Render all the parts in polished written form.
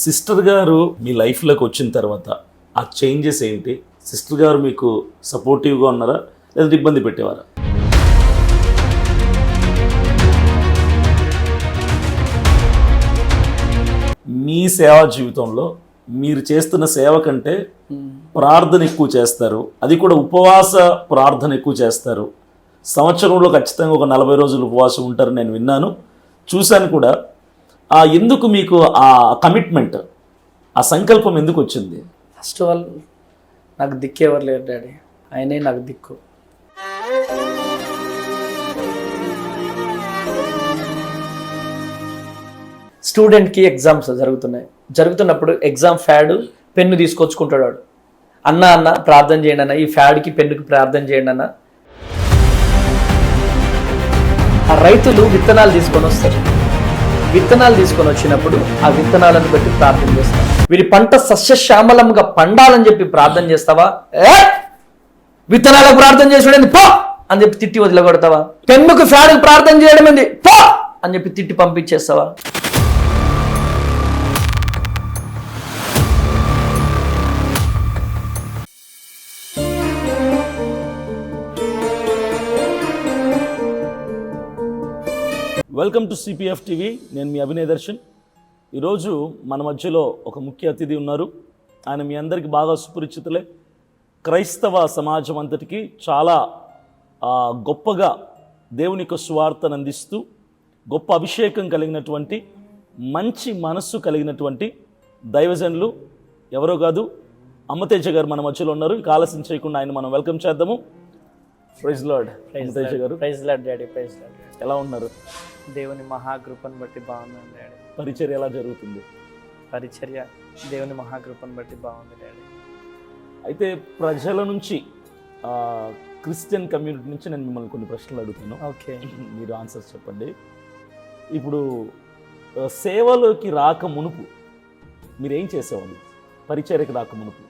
Sister గారు మీ లైఫ్లోకి వచ్చిన తర్వాత ఆ చేంజెస్ ఏంటి? సిస్టర్ గారు మీకు సపోర్టివ్గా ఉన్నారా లేదంటే ఇబ్బంది పెట్టేవారా? మీ సేవా జీవితంలో మీరు చేస్తున్న సేవ కంటే ప్రార్థన ఎక్కువ చేస్తారు, అది కూడా ఉపవాస ప్రార్థన ఎక్కువ చేస్తారు. సంవత్సరంలో ఖచ్చితంగా ఒక 40 రోజులు ఉపవాసం ఉంటారు, నేను విన్నాను, చూశాను కూడా. ఎందుకు మీకు ఆ కమిట్మెంట్, ఆ సంకల్పం ఎందుకు వచ్చింది? ఫస్ట్ ఆఫ్ ఆల్ నాకు దిక్కు ఎవరు లేరు డాడీ, ఆయనే నాకు దిక్కు. స్టూడెంట్కి ఎగ్జామ్స్ జరుగుతున్నప్పుడు ఎగ్జామ్ ఫ్యాడ్ పెన్ను తీసుకొచ్చుకుంటాడు వాడు. అన్న ప్రార్థన చేయండి అన్న, ఈ ఫ్యాడ్కి పెన్నుకి ప్రార్థన చేయండి అన్న. ఆ రైతులు విత్తనాలు తీసుకొని వస్తారు. విత్తనాలు తీసుకొని వచ్చినప్పుడు ఆ విత్తనాలను బట్టి ప్రార్థన చేస్తాం. వీరి పంట సస్యశ్యామలంగా పండాలని చెప్పి ప్రార్థన చేస్తావా? విత్తనాలకు ప్రార్థన చేసాడు పో అని చెప్పి తిట్టి వదిలగొడతావా? పెన్నుకు ఫ్యాడ్కి ప్రార్థన చేయడం ఏంది పో అని చెప్పి తిట్టి పంపించేస్తావా? Welcome to CPF TV. నేను మీ అభినయ్ దర్శన్. ఈరోజు మన మధ్యలో ఒక ముఖ్య అతిథి ఉన్నారు. ఆయన మీ అందరికీ బాగా సుపరిచితులే. క్రైస్తవ సమాజం అంతటికి చాలా గొప్పగా దేవుని యొక్క సువార్తను అందిస్తూ గొప్ప అభిషేకం కలిగినటువంటి, మంచి మనస్సు కలిగినటువంటి దైవజనులు ఎవరో కాదు, అమ్మతేజ గారు మన మధ్యలో ఉన్నారు. ఇక ఆలస్యం చేయకుండా ఆయన మనం వెల్కమ్ చేద్దాము. ప్రైజ్ లార్డ్ అమ్మతేజ గారు. Praise lord daddy. Praise lord. ఎలా ఉన్నారు? దేవుని మహాకృపను బట్టి బాగుంది డాడీ. పరిచర్య ఎలా జరుగుతుంది? పరిచర్య దేవుని మహాకృపను బట్టి బాగుంది డాడీ. అయితే ప్రజల నుంచి, క్రిస్టియన్ కమ్యూనిటీ నుంచి నేను మిమ్మల్ని కొన్ని ప్రశ్నలు అడుగుతాను. ఓకే, మీరు ఆన్సర్స్ చెప్పండి. ఇప్పుడు సేవలోకి రాక మునుపు మీరేం చేసేవాళ్ళు? పరిచర్యకి రాక మునుపు.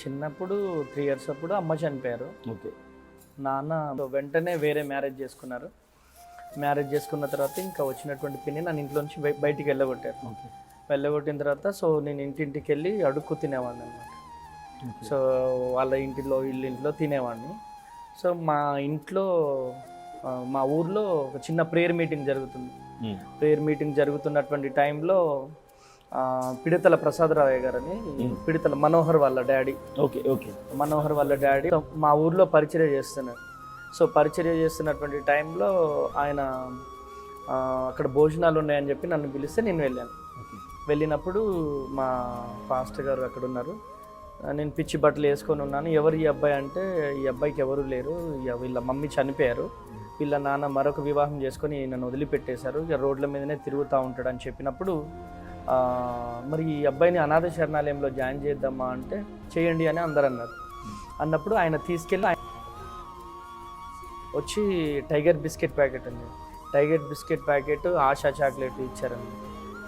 చిన్నప్పుడు 3 years అప్పుడు అమ్మ చనిపోయారు. ఓకే. నాన్న వెంటనే వేరే మ్యారేజ్ చేసుకున్నారు. మ్యారేజ్ చేసుకున్న తర్వాత ఇంకా వచ్చినటువంటి పిన్ని నన్ను ఇంట్లో నుంచి బయటికి వెళ్ళగొట్టారు. ఓకే. వెళ్ళగొట్టిన తర్వాత నేను ఇంటింటికి వెళ్ళి అడుక్కు తినేవాడిని అనమాట. సో వాళ్ళ ఇంటిలో ఇంట్లో తినేవాడిని. సో మా ఇంట్లో మా ఊర్లో ఒక చిన్న ప్రేయర్ మీటింగ్ జరుగుతుంది. ప్రేయర్ మీటింగ్ జరుగుతున్నటువంటి టైంలో పిడతల ప్రసాదరావయ్య గారని, పిడతల మనోహర్ వాళ్ళ డాడీ. ఓకే. ఓకే. మనోహర్ వాళ్ళ డాడీ మా ఊర్లో పరిచర్య చేస్తున్నారు. సో పరిచర్య చేస్తున్నటువంటి టైంలో ఆయన అక్కడ భోజనాలు ఉన్నాయని చెప్పి నన్ను పిలిస్తే నేను వెళ్ళాను. వెళ్ళినప్పుడు మా పాస్టర్ గారు అక్కడ ఉన్నారు. నేను పిచ్చి బట్టలు వేసుకొని ఉన్నాను. ఎవరు ఈ అబ్బాయి అంటే, ఈ అబ్బాయికి ఎవరు లేరు, వీళ్ళ మమ్మీ చనిపోయారు, వీళ్ళ నాన్న మరొక వివాహం చేసుకొని నన్ను వదిలిపెట్టేశారు, ఇక రోడ్ల మీదనే తిరుగుతూ ఉంటాడు అని చెప్పినప్పుడు, మరి ఈ అబ్బాయిని అనాథ శరణాలయంలో జాయిన్ చేద్దామా అంటే చేయండి అని అందరు అన్నారు. అన్నప్పుడు ఆయన తీసుకెళ్ళి వచ్చి టైగర్ బిస్కెట్ ప్యాకెట్ ఉంది, tiger biscuit packet, ASHA chocolate ఇచ్చారండి.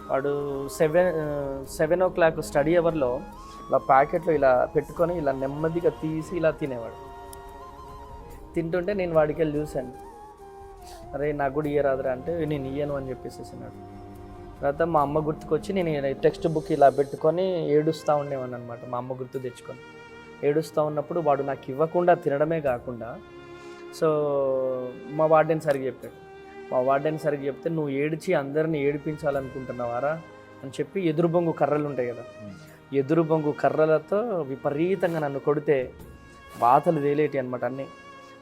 వాడు 7 o'clock స్టడీ అవర్లో ఇలా ప్యాకెట్లో ఇలా పెట్టుకొని ఇలా నెమ్మదిగా తీసి ఇలా తినేవాడు. తింటుంటే నేను వాడికి వెళ్ళి చూశాను, అరే నాకు కూడా ఇయ్యరాదురా అంటే నేను ఇయ్యను అని చెప్పేసేసినాడు. తర్వాత మా అమ్మ గుర్తుకొచ్చి నేను టెక్స్ట్ బుక్ ఇలా పెట్టుకొని ఏడుస్తూ ఉండేవాడిని అనమాట. మా అమ్మ గుర్తు తెచ్చుకొని ఏడుస్తూ ఉన్నప్పుడు వాడు నాకు ఇవ్వకుండా తినడమే కాకుండా, సో మా వార్డెన్ సరిగ్గా చెప్పాడు. మా వార్డెన్ సరిగ్గా చెప్తే, నువ్వు ఏడ్చి అందరిని ఏడిపించాలనుకుంటున్నావారా అని చెప్పి ఎదురు బొంగు కర్రలు ఉంటాయి కదా, ఎదురు బొంగు కర్రలతో విపరీతంగా నన్ను కొడితే బాధలు తేలేటి అనమాట అన్నీ.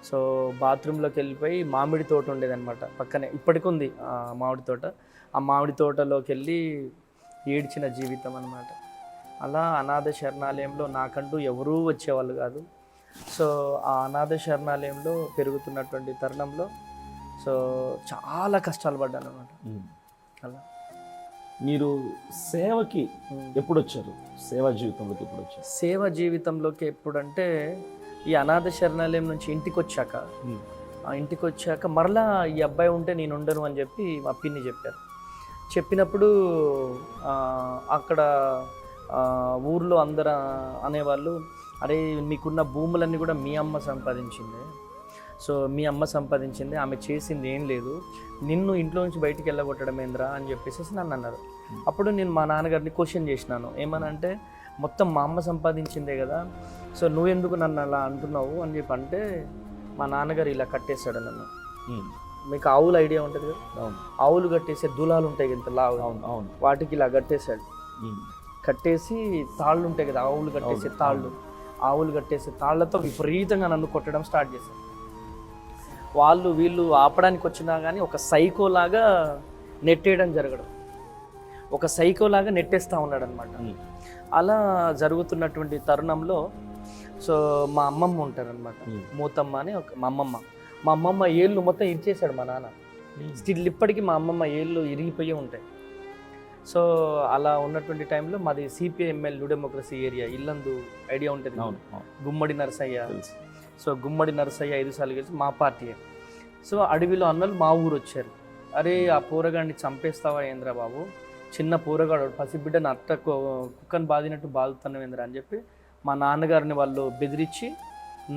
సో బాత్రూంలోకి వెళ్ళిపోయి మామిడి తోట ఉండేదన్నమాట పక్కనే, ఇప్పటికి ఉంది ఆ మామిడి తోట. ఆ మామిడి తోటలోకి వెళ్ళి ఏడ్చిన జీవితం అనమాట. అలా అనాథ శరణాలయంలో నాకంటూ ఎవరూ వచ్చేవాళ్ళు కాదు. సో ఆ అనాథ శరణాలయంలో పెరుగుతున్నటువంటి తరుణంలో సో చాలా కష్టాలు పడ్డాను అనమాట. అలా మీరు సేవకి ఎప్పుడు వచ్చారు? సేవా జీవితంలోకి ఎప్పుడు వచ్చారు? సేవ జీవితంలోకి ఎప్పుడంటే, ఈ అనాథ శరణాలయం నుంచి ఇంటికి వచ్చాక మరలా ఈ అబ్బాయి ఉంటే నేను ఉండను అని చెప్పి మా పిన్ని చెప్పారు. చెప్పినప్పుడు అక్కడ ఊర్లో అందరూ అనేవాళ్ళు, అరే మీకున్న భూములన్నీ కూడా మీ అమ్మ సంపాదించింది, సో మీ అమ్మ సంపాదించింది, ఆమె చేసింది ఏం లేదు, నిన్ను ఇంట్లో నుంచి బయటికి వెళ్ళగొట్టడం ఏంద్రా అని చెప్పేసి నన్ను అన్నారు. అప్పుడు నేను మా నాన్నగారిని క్వశ్చన్ చేసినాను, ఏమనంటే మొత్తం మా అమ్మ సంపాదించిందే కదా, సో నువ్వెందుకు నన్ను అలా అంటున్నావు అని చెప్పి అంటే మా నాన్నగారు ఇలా కట్టేశాడు నన్ను. మీకు ఆవులు ఐడియా ఉంటుంది కదా, ఆవులు కట్టేసే దూలాలు ఉంటాయి ఇంత లావు, వాటికి ఇలా కట్టేశాడు. కట్టేసి తాళ్ళు ఉంటాయి కదా, ఆవులు కట్టేసే తాళ్ళు, ఆవులు కట్టేసే తాళ్లతో విపరీతంగా నన్ను కొట్టడం స్టార్ట్ చేశారు. వాళ్ళు వీళ్ళు ఆపడానికి వచ్చినా కానీ ఒక సైకోలాగా నెట్టేయడం జరగడం, ఒక సైకోలాగా నెట్టేస్తూ ఉన్నాడు అనమాట. అలా జరుగుతున్నటువంటి తరుణంలో సో మా అమ్మమ్మ ఉంటారనమాట, మూతమ్మ అని మా అమ్మమ్మ ఏళ్ళు మొత్తం ఇరిచేశాడు మా నాన్న. స్టిల్ ఇప్పటికీ మా అమ్మమ్మ ఏళ్ళు ఇరిగిపోయి ఉంటాయి. సో అలా ఉన్నటువంటి టైంలో మాది సిపిఎంఎల్ న్యూ డెమోక్రసీ ఏరియా, ఇల్లందు ఐడియా ఉంటుంది, గుమ్మడి నరసయ్య. సో గుమ్మడి నరసయ్య 5 సార్లు గెలిచి మా పార్టీయే. సో అడవిలో అన్నలు మా ఊరు వచ్చారు, అరే ఆ పూరగాడిని చంపేస్తావా ఏంద్రా బాబు, చిన్న పూరగాడు పసిబిడ్డను అట్ట కుక్కను బాదినట్టు బాదుతున్నావు ఏంద్రా అని చెప్పి మా నాన్నగారిని వాళ్ళు బెదిరించి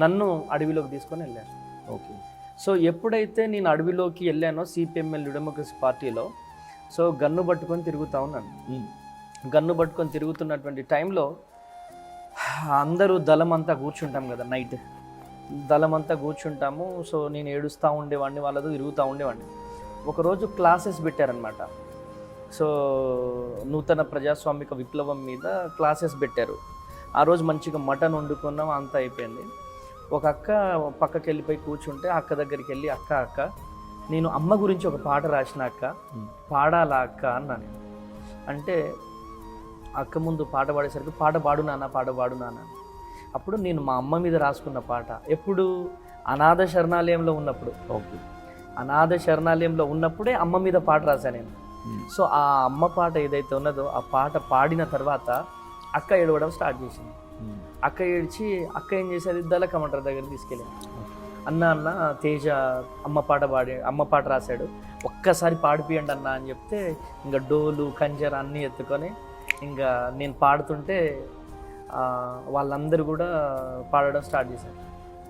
నన్ను అడవిలోకి తీసుకొని వెళ్ళారు. ఓకే. సో ఎప్పుడైతే నేను అడవిలోకి వెళ్ళానో సిపిఎంఎల్ న్యూ డెమోక్రసీ పార్టీలో, సో గన్ను పట్టుకొని తిరుగుతూ ఉన్నాను. గన్ను పట్టుకొని తిరుగుతున్నటువంటి టైంలో అందరూ దళం అంతా కూర్చుంటాం కదా, నైట్ దళం అంతా కూర్చుంటాము. సో నేను ఏడుస్తూ ఉండేవాడిని, వాళ్ళతో తిరుగుతూ ఉండేవాడిని. ఒకరోజు క్లాసెస్ పెట్టారనమాట. సో నూతన ప్రజాస్వామిక విప్లవం మీద క్లాసెస్ పెట్టారు. ఆ రోజు మంచిగా మటన్ వండుకున్నాం, అంతా అయిపోయింది. ఒక అక్క పక్కకి వెళ్ళిపోయి కూర్చుంటే అక్క దగ్గరికి వెళ్ళి, అక్క నేను అమ్మ గురించి ఒక పాట రాసిన అక్క, పాడాలా అక్క అన్నాను. అంటే అక్క ముందు పాట పాడేసరికి పాట పాడు నాన్న. అప్పుడు నేను మా అమ్మ మీద రాసుకున్న పాట, ఎప్పుడు అనాథ శరణాలయంలో ఉన్నప్పుడు, అనాథ శరణాలయంలో ఉన్నప్పుడే అమ్మ మీద పాట రాశాను నేను. సో ఆ అమ్మ పాట ఏదైతే ఉన్నదో ఆ పాట పాడిన తర్వాత అక్క ఏడవడం స్టార్ట్ చేసింది. అక్క ఏడ్చి అక్క ఏం చేసేది, దళ కమంటర్ దగ్గర తీసుకెళ్ళింది. అన్న తేజ అమ్మ పాట రాశాడు, ఒక్కసారి పాడిపియండి అన్న అని చెప్తే ఇంకా డోలు కంజర అన్నీ ఎత్తుకొని ఇంకా నేను పాడుతుంటే వాళ్ళందరూ కూడా పాడడం స్టార్ట్ చేశారు.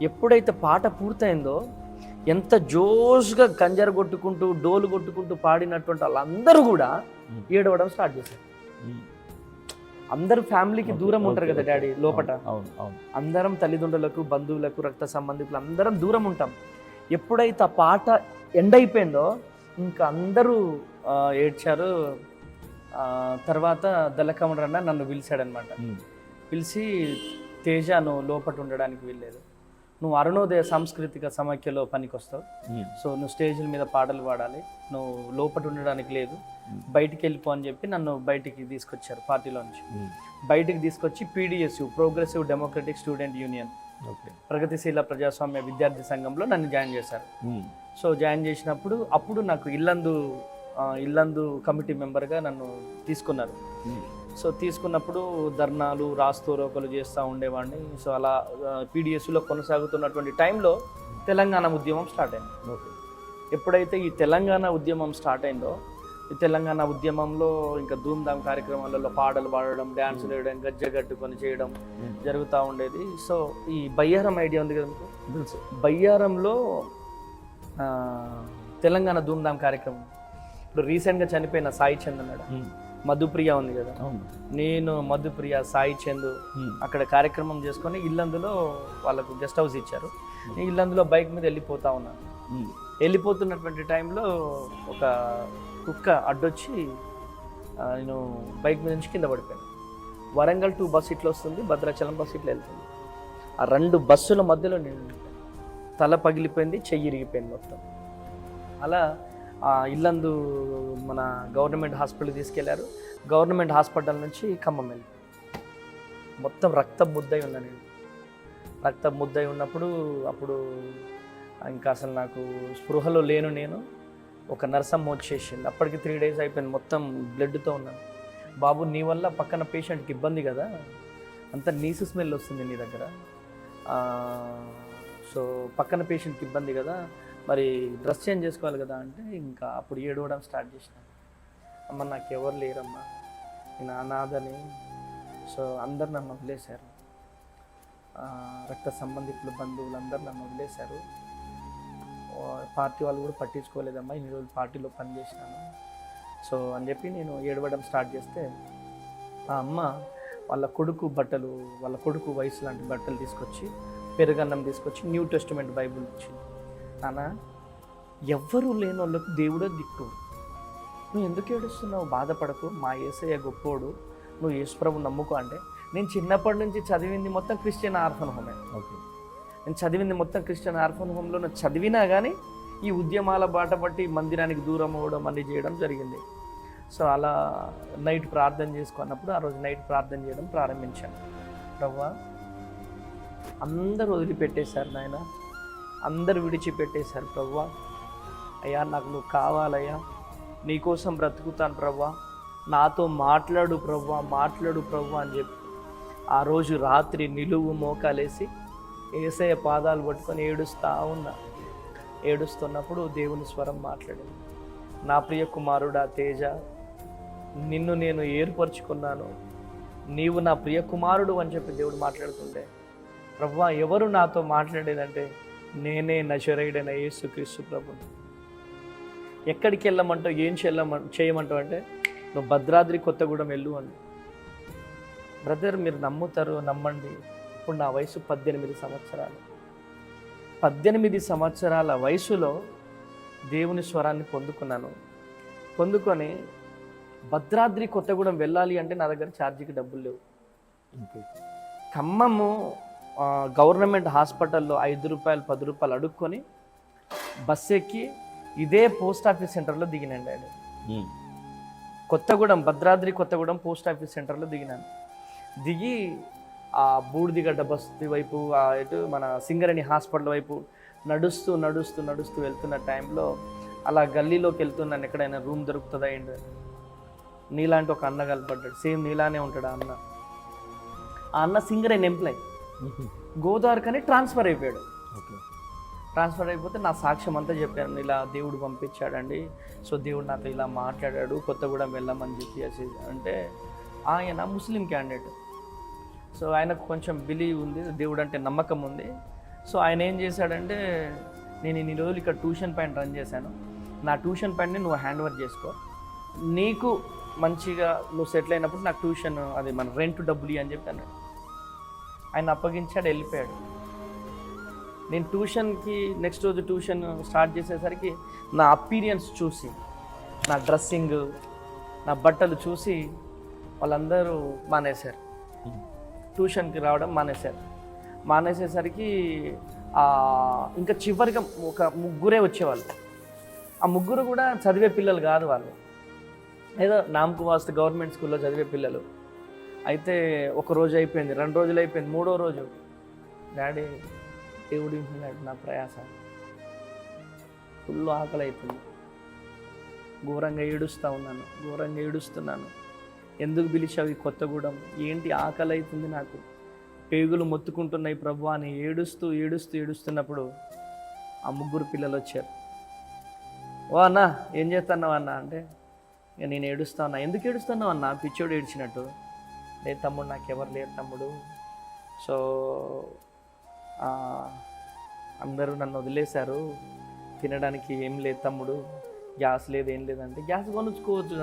ఎప్పుడైతే పాట పూర్తయిందో ఎంత జోష్గా కంజర కొట్టుకుంటూ డోలు కొట్టుకుంటూ పాడినటువంటి వాళ్ళందరూ కూడా ఏడవడం స్టార్ట్ చేశారు. అందరూ ఫ్యామిలీకి దూరం ఉంటారు కదా డాడీ, లోపట అందరం తల్లిదండ్రులకు, బంధువులకు, రక్త సంబంధికులు అందరం దూరం ఉంటాం. ఎప్పుడైతే ఆ పాట ఎండ్ అయిపోయిందో ఇంకా అందరూ ఏడ్చారు. తర్వాత దళకమరన్న నన్ను పిలిచాడనమాట. పిలిచి, తేజ నువ్వు లోపట ఉండడానికి వీల్లేదు, నువ్వు అరుణోదయ సాంస్కృతిక సమాఖ్యలో పనికి వస్తావు, సో నువ్వు స్టేజ్ల మీద పాటలు పాడాలి, నువ్వు లోపట ఉండడానికి లేదు, బయటికి వెళ్ళిపో అని చెప్పి నన్ను బయటికి తీసుకొచ్చారు. పార్టీలో నుంచి బయటికి తీసుకొచ్చి PDSU, progressive democratic student union, ప్రగతిశీల ప్రజాస్వామ్య విద్యార్థి సంఘంలో నన్ను జాయిన్ చేశారు. సో జాయిన్ చేసినప్పుడు అప్పుడు నాకు ఇల్లందు కమిటీ మెంబర్గా నన్ను తీసుకున్నారు. సో తీసుకున్నప్పుడు ధర్నాలు, రాస్తోరోకలు చేస్తూ ఉండేవాడిని. సో అలా PDSUలో కొనసాగుతున్నటువంటి టైంలో తెలంగాణ ఉద్యమం స్టార్ట్ అయింది. ఎప్పుడైతే ఈ తెలంగాణ ఉద్యమం స్టార్ట్ అయిందో, ఈ తెలంగాణ ఉద్యమంలో ఇంకా ధూమ్ధామ్ కార్యక్రమాలలో పాటలు పాడడం, డ్యాన్సులు వేయడం, గజ్జ కట్టుకొని చేయడం జరుగుతూ ఉండేది. సో ఈ బయ్యారం ఐడియా ఉంది కదా మీకు, బయ్యారంలో తెలంగాణ ధూమ్ధామ్ కార్యక్రమం, ఇప్పుడు రీసెంట్గా చనిపోయిన సాయి చంద్ అన్నాడు, మధుప్రియ ఉంది కదా, నేను మధుప్రియ, సాయి చంద్ అక్కడ కార్యక్రమం చేసుకొని ఇల్లందులో వాళ్ళకు గెస్ట్ హౌస్ ఇచ్చారు. నేను ఇల్లందులో బైక్ మీద వెళ్ళిపోతా ఉన్నాను. వెళ్ళిపోతున్నటువంటి టైంలో ఒక కుక్క అడ్డొచ్చి నేను బైక్ మీద నుంచి కింద పడిపోయాను. వరంగల్ టు బస్సు ఇట్లా వస్తుంది, భద్రాచలం బస్సు ఇట్లా వెళ్తుంది. ఆ 2 బస్సుల మధ్యలో నేను తల పగిలిపోయింది, చెయ్యి ఇరిగిపోయింది మొత్తం. అలా ఇల్లందు మన గవర్నమెంట్ హాస్పిటల్ తీసుకెళ్లారు. గవర్నమెంట్ హాస్పిటల్ నుంచి ఖమ్మం వెళ్ళి మొత్తం రక్తం ముద్దై ఉన్నా నేను. రక్తం ముద్దై ఉన్నప్పుడు అప్పుడు ఇంకా అసలు నాకు స్పృహలో లేను నేను. ఒక నర్సమ్మ వచ్చేసింది, అప్పటికి 3 days అయిపోయింది, మొత్తం బ్లడ్తో ఉన్నాను. బాబు నీ వల్ల పక్కన పేషెంట్కి ఇబ్బంది కదా, అంత నీసు స్మెల్ వస్తుంది నీ దగ్గర, సో పక్కన పేషెంట్కి ఇబ్బంది కదా, మరి డ్రెస్ చేంజ్ చేసుకోవాలి కదా అంటే ఇంకా అప్పుడు ఏడవడం స్టార్ట్ చేసిన. అమ్మ నాకు ఎవరు లేరమ్మా, నేను అనాథని, సో అందరు నన్ను వదిలేశారు, రక్త సంబంధికులు, బంధువులు అందరు నన్ను వదిలేశారు, పార్టీ వాళ్ళు కూడా పట్టించుకోలేదమ్మా, ఇన్ని రోజులు పార్టీలో పనిచేసినాను సో అని చెప్పి నేను ఏడవడం స్టార్ట్ చేస్తే ఆ అమ్మ వాళ్ళ కొడుకు వయసు లాంటి బట్టలు తీసుకొచ్చి పెరుగన్నం తీసుకొచ్చి న్యూ టెస్టిమెంట్ బైబిల్ ఇచ్చింది. నాన్న, ఎవ్వరూ లేని వాళ్ళకు దేవుడే దిక్కు, నువ్వు ఎందుకు ఏడుస్తున్నావు, బాధపడకు, మా యేసయ్య గొప్పోడు, నువ్వు యేసుప్రభు నమ్ముకో అంటే, నేను చిన్నప్పటి నుంచి చదివింది మొత్తం క్రిస్టియన్ ఆర్ఫన్ హోమే. ఓకే. నేను చదివింది మొత్తం క్రిస్టియన్ ఆర్ఫన్ హోమ్లో చదివినా కానీ ఈ ఉద్యమాల బాట పట్టి మందిరానికి దూరం అవ్వడం అన్నీ చేయడం జరిగింది. సో అలా నైట్ ప్రార్థన చేసుకున్నప్పుడు ఆ రోజు నైట్ ప్రార్థన చేయడం ప్రారంభించాను. ప్రభువా, అందరూ వదిలిపెట్టేశారు నాయన, అందరూ విడిచిపెట్టేశారు ప్రభువా, అయ్యా నాకు నువ్వు కావాలయ్యా, నీకోసం బ్రతుకుతాను ప్రభువా, నాతో మాట్లాడు ప్రభువా అని చెప్పి ఆ రోజు రాత్రి నిలువు మోకాలేసి యేసయ్య పాదాలు పట్టుకొని ఏడుస్తున్నప్పుడు దేవుని స్వరం మాట్లాడింది. నా ప్రియ కుమారుడా తేజ, నిన్ను నేను ఏర్పరచుకున్నాను, నీవు నా ప్రియ కుమారుడు అని చెప్పి దేవుడు మాట్లాడుతుంటే, ప్రభువా ఎవరు నాతో మాట్లాడేదంటే నేనే నజరేయుడైన యేసుక్రీస్తు ప్రభు. ఎక్కడికి వెళ్ళమంటావు, ఏం చేయమంటావు అంటే నువ్వు భద్రాద్రి కొత్తగూడెం వెళ్ళు అని. బ్రదర్, మీరు నమ్ముతారు నమ్మండి, ఇప్పుడు నా వయసు 18 సంవత్సరాలు. 18 సంవత్సరాల వయసులో దేవుని స్వరాన్ని పొందుకొని భద్రాద్రి కొత్తగూడెం వెళ్ళాలి అంటే నా దగ్గర ఛార్జీకి డబ్బులు లేవు. ఖమ్మము గవర్నమెంట్ హాస్పిటల్లో 5 రూపాయలు 10 రూపాయలు అడుక్కొని బస్ ఎక్కి ఇదే పోస్ట్ ఆఫీస్ సెంటర్లో దిగినండి ఆయన. భద్రాద్రి కొత్తగూడెం పోస్ట్ ఆఫీస్ సెంటర్లో దిగి ఆ బూడిదిగడ్డ బస్తీ వైపు ఇటు మన సింగరేణి హాస్పిటల్ వైపు నడుస్తూ వెళ్తున్న టైంలో అలా గల్లీలోకి వెళ్తున్నాను, ఎక్కడైనా రూమ్ దొరుకుతుందా ఏంటి, నీలాంటి ఒక అన్న కలపడ్డాడు, సేమ్ నీలానే ఉంటాడు ఆ అన్న సింగరేణి ఎంప్లాయ్, గోదావరికని ట్రాన్స్ఫర్ అయిపోయాడు. ట్రాన్స్ఫర్ అయిపోతే నా సాక్ష్యం అంతా చెప్పాను, ఇలా దేవుడు పంపించాడండి, సో దేవుడు నాతో ఇలా మాట్లాడాడు, కొత్తగూడెం వెళ్ళామని చెప్పి అంటే ఆయన ముస్లిం క్యాండిడేట్, సో ఆయనకు కొంచెం బిలీవ్ ఉంది, దేవుడు అంటే నమ్మకం ఉంది. సో ఆయన ఏం చేశాడంటే, నేను ఇన్ని రోజులు ఇక్కడ ట్యూషన్ పాయింట్ రన్ చేశాను, నా ట్యూషన్ పాయింట్ని నువ్వు హ్యాండ్ ఓవర్ చేసుకో, నీకు మంచిగా నువ్వు సెటిల్ అయినప్పుడు నాకు ట్యూషన్ అది మన రెంట్ డబ్బులు అని చెప్పి అన్నాడు. ఆయన అప్పగించాడు, వెళ్ళిపోయాడు. నేను ట్యూషన్కి నెక్స్ట్ రోజు ట్యూషన్ స్టార్ట్ చేసేసరికి నా అపీరియన్స్ చూసి, నా డ్రెస్సింగ్, నా బట్టలు చూసి వాళ్ళందరూ మానేశారు, ట్యూషన్కి రావడం మానేసేసరికి ఇంకా చివరిగా ఒక 3 వచ్చేవాళ్ళు. ఆ 3 కూడా చదివే పిల్లలు కాదు, వాళ్ళు ఏదో నామకు వాస్తు గవర్నమెంట్ స్కూల్లో చదివే పిల్లలు. అయితే 1 రోజు అయిపోయింది, 2 రోజులు అయిపోయింది, 3వ రోజు డాడీ దేవుడు వింటున్నాడు నా ప్రయాస, ఫుల్ ఆకలి అవుతుంది, ఘోరంగా ఏడుస్తున్నాను, ఎందుకు పిలిచావు ఈ కొత్తగూడెం, ఏంటి ఆకలి అవుతుంది నాకు, పేగులు మొత్తుకుంటున్నాయి ప్రభు అని ఏడుస్తున్నప్పుడు ఆ 3 పిల్లలు వచ్చారు. ఓ అన్న ఏం చేస్తున్నావు అన్న అంటే, నేను ఏడుస్తా ఉన్నా. ఎందుకు ఏడుస్తున్నావు అన్న, పిచ్చోడు ఏడ్చినట్టు. లేదు తమ్ముడు, నాకు ఎవరు లేరు తమ్ముడు, సో అందరూ నన్ను వదిలేశారు, తినడానికి ఏం లేదు తమ్ముడు, గ్యాస్ లేదు ఏం లేదంటే, గ్యాస్ కొనుక్కోవచ్చు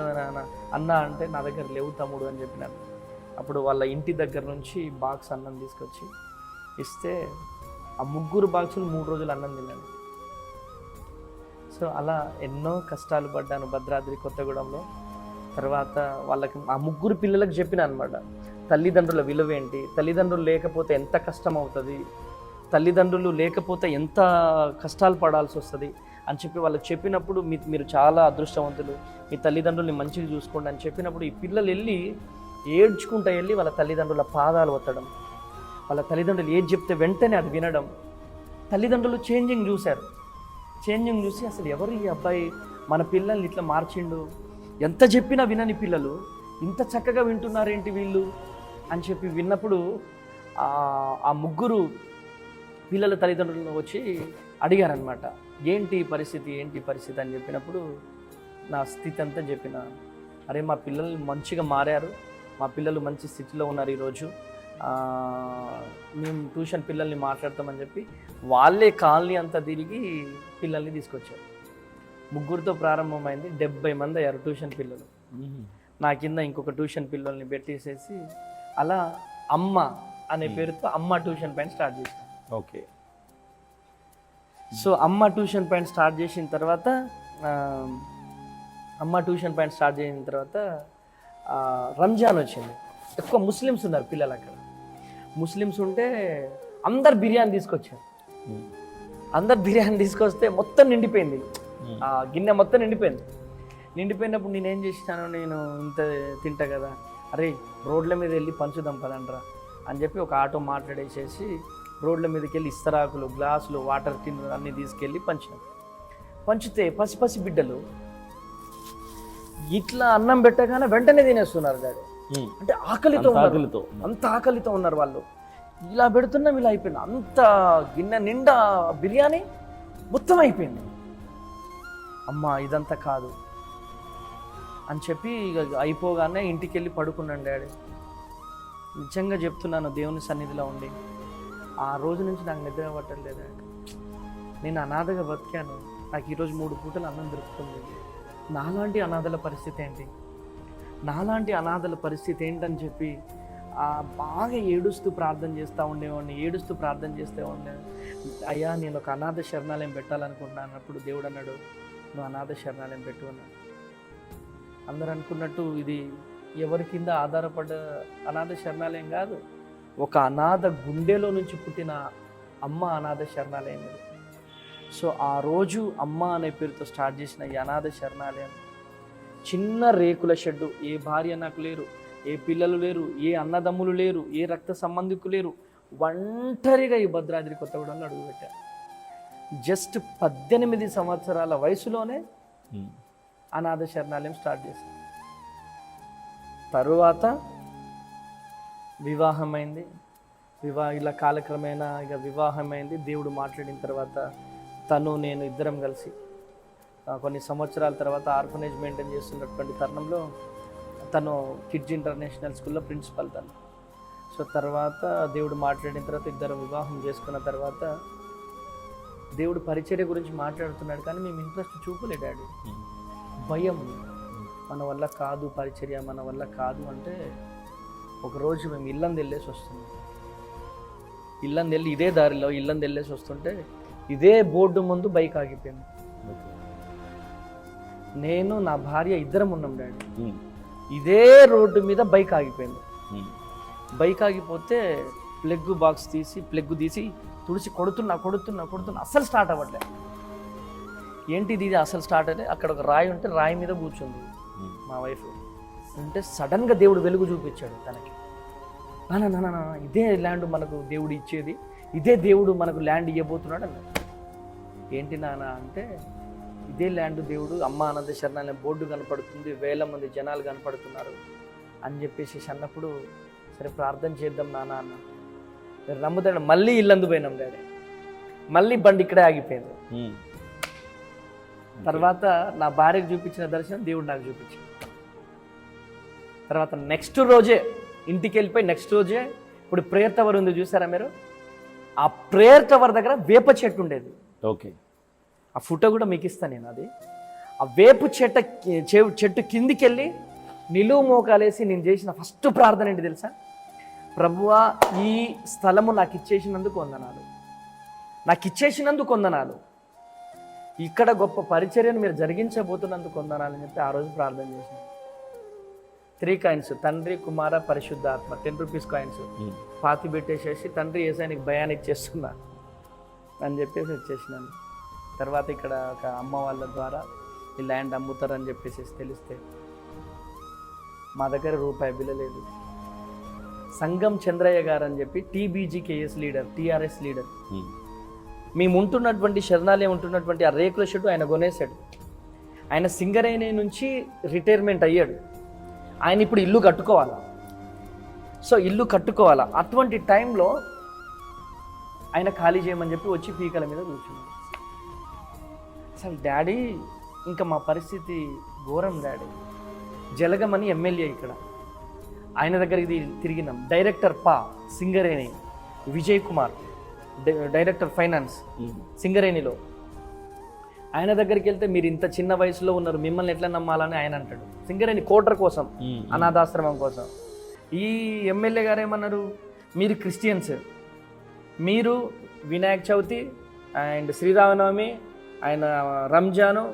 అన్న అంటే, నా దగ్గర లేవు తమ్ముడు అని చెప్పినాను. అప్పుడు వాళ్ళ ఇంటి దగ్గర నుంచి బాక్స్ అన్నం తీసుకొచ్చి ఇస్తే ఆ 3 బాక్సులు 3 రోజులు అన్నం తిన్నాను. సో అలా ఎన్నో కష్టాలు పడ్డాను భద్రాద్రి కొత్తగూడెంలో. తర్వాత వాళ్ళకి ఆ 3 పిల్లలకు చెప్పిన అనమాట, తల్లిదండ్రుల విలువ ఏంటి, తల్లిదండ్రులు లేకపోతే ఎంత కష్టం అవుతుంది, తల్లిదండ్రులు లేకపోతే ఎంత కష్టాలు పడాల్సి వస్తుంది అని చెప్పి వాళ్ళకి చెప్పినప్పుడు, మీరు చాలా అదృష్టవంతులు, మీ తల్లిదండ్రుల్ని మంచిగా చూసుకోండి అని చెప్పినప్పుడు ఈ పిల్లలు ఏడ్చుకుంటూ వెళ్ళి వాళ్ళ తల్లిదండ్రుల పాదాలు ఒత్తడం, వాళ్ళ తల్లిదండ్రులు ఏది చెప్తే వెంటనే అది వినడం. తల్లిదండ్రులు చేంజింగ్ చూసి అసలు ఎవరు ఈ అబ్బాయి, మన పిల్లల్ని ఇట్లా మార్చిండు, ఎంత చెప్పినా వినని పిల్లలు ఇంత చక్కగా వింటున్నారేంటి వీళ్ళు అని చెప్పి విన్నప్పుడు ఆ 3 పిల్లల తల్లిదండ్రులను వచ్చి అడిగారనమాట, ఏంటి పరిస్థితి అని చెప్పినప్పుడు నా స్థితి అంతా చెప్పిన, అరే మా పిల్లలు మంచిగా మారారు, మా పిల్లలు మంచి స్థితిలో ఉన్నారు ఈరోజు, మేము ట్యూషన్ పిల్లల్ని మాట్లాడతామని చెప్పి వాళ్ళే కాలనీ అంతా తిరిగి పిల్లల్ని తీసుకొచ్చారు. 3 ప్రారంభమైంది, 70 మంది అయ్యారు ట్యూషన్ పిల్లలు. నా కింద ఇంకొక ట్యూషన్ పిల్లల్ని పెట్టేసేసి అలా అమ్మ అనే పేరుతో అమ్మ ట్యూషన్ పాయింట్ స్టార్ట్ చేశాను. ఓకే. సో అమ్మ ట్యూషన్ పాయింట్ స్టార్ట్ చేసిన తర్వాత రంజాన్ వచ్చింది. ఎక్కువ ముస్లిమ్స్ ఉన్నారు పిల్లలు అక్కడ. ముస్లిమ్స్ ఉంటే అందరు బిర్యానీ తీసుకొచ్చారు. అందరు బిర్యానీ తీసుకొస్తే మొత్తం నిండిపోయింది, ఆ గిన్నె మొత్తం నిండిపోయినప్పుడు నేనేం చేసినాను, నేను ఇంత తింటా కదా, అరే రోడ్ల మీద వెళ్ళి పంచుదాం పదండ్రా అని చెప్పి ఒక ఆటో మాట్లాడేసేసి రోడ్ల మీదకి వెళ్ళి ఇస్తరాకులు, గ్లాసులు, వాటర్ టిన్నులు అన్నీ తీసుకెళ్ళి పంచితే పసి బిడ్డలు ఇట్లా అన్నం పెట్టగానే వెంటనే తినేస్తున్నారు డాడీ. అంటే ఆకలితో అంత ఆకలితో ఉన్నారు వాళ్ళు. ఇలా పెడుతున్నాం, ఇలా అయిపోయింది. అంత గిన్నె నిండా బిర్యానీ మొత్తం అయిపోయింది. అమ్మ ఇదంతా కాదు అని చెప్పి ఇక అయిపోగానే ఇంటికి వెళ్ళి పడుకున్నాను డాడీ. నిజంగా చెప్తున్నాను, దేవుని సన్నిధిలో ఉండి ఆ రోజు నుంచి నాకు నిద్ర పట్టలేదు డాడీ. నేను అనాథగా బతికాను, నాకు ఈరోజు 3 పూటలు అన్నం దొరుకుతుంది. నాలాంటి అనాథల పరిస్థితి ఏంటని చెప్పి బాగా ఏడుస్తూ ప్రార్థన చేస్తూ ఉండేవాడిని. అయ్యా నేను ఒక అనాథ శరణాలయం పెట్టాలనుకుంటున్నాను అన్నప్పుడు దేవుడు అన్నాడు, నువ్వు అనాథ శరణాలయం పెట్టు అన్నాడు. అందరు అనుకున్నట్టు ఇది ఎవరి కింద ఆధారపడ్డ అనాథ శరణాలయం కాదు, ఒక అనాథ గుండెలో నుంచి పుట్టిన అమ్మ అనాథ శరణాలయం ఇది. సో ఆ రోజు అమ్మ అనే పేరుతో స్టార్ట్ చేసిన ఈ అనాథ శరణాలయం చిన్న రేకుల షెడ్డు, ఏ భార్య నాకు లేరు, ఏ పిల్లలు లేరు, ఏ అన్నదమ్ములు లేరు, ఏ రక్త సంబంధికులు లేరు, ఒంటరిగా ఈ భద్రాద్రి కొత్తగూడెంలో అడుగుపెట్టాను. జస్ట్ 18 సంవత్సరాల వయసులోనే అనాథ శరణాలయం స్టార్ట్ చేశాను. తరువాత వివాహమైంది. ఇలా కాలక్రమేణా ఇక వివాహమైంది. దేవుడు మాట్లాడిన తర్వాత నేను ఇద్దరం కలిసి కొన్ని సంవత్సరాల తర్వాత ఆర్ఫనేజ్ మెయింటైన్ చేస్తున్నటువంటి తరుణంలో తను కిడ్స్ ఇంటర్నేషనల్ స్కూల్లో ప్రిన్సిపల్ తను. సో తర్వాత దేవుడు మాట్లాడిన తర్వాత ఇద్దరు వివాహం చేసుకున్న తర్వాత దేవుడు పరిచర్య గురించి మాట్లాడుతున్నాడు, కానీ మేము ఇంట్రెస్ట్ చూపలే డాడీ. భయం, మన వల్ల కాదు పరిచర్య, మన వల్ల కాదు అంటే ఒకరోజు మేము ఇల్లందు వెళ్ళేసి వస్తున్నాం. ఇదే దారిలో ఇల్లందు వెళ్ళేసి వస్తుంటే ఇదే బోర్డు ముందు బైక్ ఆగిపోయింది. నేను నా భార్య ఇద్దరం ఉన్నాం డాడీ. ఇదే రోడ్డు మీద బైక్ ఆగిపోయింది. బైక్ ఆగిపోతే ప్లగ్ తీసి తుడిచి కొడుతున్నా అస్సలు స్టార్ట్ అవ్వట్లేదు. ఏంటిది ఇది అసలు స్టార్ట్ అయితే అక్కడ ఒక రాయి ఉంటే రాయి మీద కూర్చుంది మా వైఫ్. అంటే సడన్గా దేవుడు వెలుగు చూపించాడు తనకి. నాన్న ఇదే ల్యాండ్ మనకు దేవుడు ఇచ్చేది, ఇదే దేవుడు మనకు ల్యాండ్ ఇవ్వబోతున్నాడు అన్నాడు. ఏంటి నాన్న అంటే, ఇదే ల్యాండ్ దేవుడు అమ్మ అనాథ శరణాలయం బోర్డు కనపడుతుంది, 1000 మంది జనాలు కనపడుతున్నారు అని చెప్పేసి అన్నప్పుడు సరే ప్రార్థన చేద్దాం నాన్న అన్న. మీరు నమ్ముతాడు, మళ్ళీ ఇల్లందు పోయినాం డాడీ. మళ్ళీ బండి ఇక్కడే ఆగిపోయింది. తర్వాత నా భార్యకు చూపించిన దర్శనం దేవుడు నాకు చూపించాడు. తర్వాత నెక్స్ట్ రోజే ఇంటికి వెళ్ళిపోయి నెక్స్ట్ రోజే ఇప్పుడు ప్రేయర్ టవర్ ఉంది చూసారా మీరు, ఆ ప్రేయర్ టవర్ దగ్గర వేప చెట్టు ఉండేది. ఓకే, ఆ ఫోటో కూడా మీకు ఇస్తాను నేను. అది ఆ వేపు చెట్టు కిందికి వెళ్ళి నిలువు మోకాలేసి నేను చేసిన ఫస్ట్ ప్రార్థన ఏంటి తెలుసా? ప్రభువా, ఈ స్థలము నాకు ఇచ్చేసినందుకు వందనాలు, ఇక్కడ గొప్ప పరిచర్యను మీరు జరిగించబోతున్నందుకు వందనాలు అని చెప్పి ఆ రోజు ప్రార్థన చేసిన. 3 కాయిన్స్, తండ్రి కుమార పరిశుద్ధాత్మ, 10 రూపీస్ కాయిన్స్ పాతి పెట్టేసేసి తండ్రి ఏసైనికి భయాన్ని ఇచ్చేస్తున్నా అని చెప్పేసి వచ్చేసినాను. తర్వాత ఇక్కడ ఒక అమ్మ వాళ్ళ ద్వారా ఈ ల్యాండ్ అమ్ముతారని చెప్పేసి తెలిస్తే మా దగ్గర రూపాయి బిల్ల లేదు. సంగం చంద్రయ్య గారు అని చెప్పి TBGKS లీడర్, TRS లీడర్, మేము ఉంటున్నటువంటి శరణాలయం ఉంటున్నటువంటి ఆ రేకుల షెడ్డు ఆయన కొనేశాడు. ఆయన సింగరేణి నుంచి రిటైర్మెంట్ అయ్యాడు. ఆయన ఇప్పుడు ఇల్లు కట్టుకోవాలా. అటువంటి టైంలో ఆయన ఖాళీ చేయమని చెప్పి వచ్చి పీకల మీద కూర్చున్నాడు. అసలు డాడీ ఇంకా మా పరిస్థితి ఘోరం డాడీ. జలగమని ఎమ్మెల్యే ఇక్కడ, ఆయన దగ్గరికి తిరిగినాం. Director Singareni Vijay Kumar, director finance సింగరేణిలో. ఆయన దగ్గరికి వెళ్తే మీరు ఇంత చిన్న వయసులో ఉన్నారు, మిమ్మల్ని ఎట్లా నమ్మాలని ఆయన అంటాడు. సింగరేణి కోటర్ కోసం, అనాథాశ్రమం కోసం. ఈ ఎమ్మెల్యే గారు ఏమన్నారు, మీరు క్రిస్టియన్స్, మీరు వినాయక చవితి అండ్ శ్రీరామనవమి ఆయన రంజాను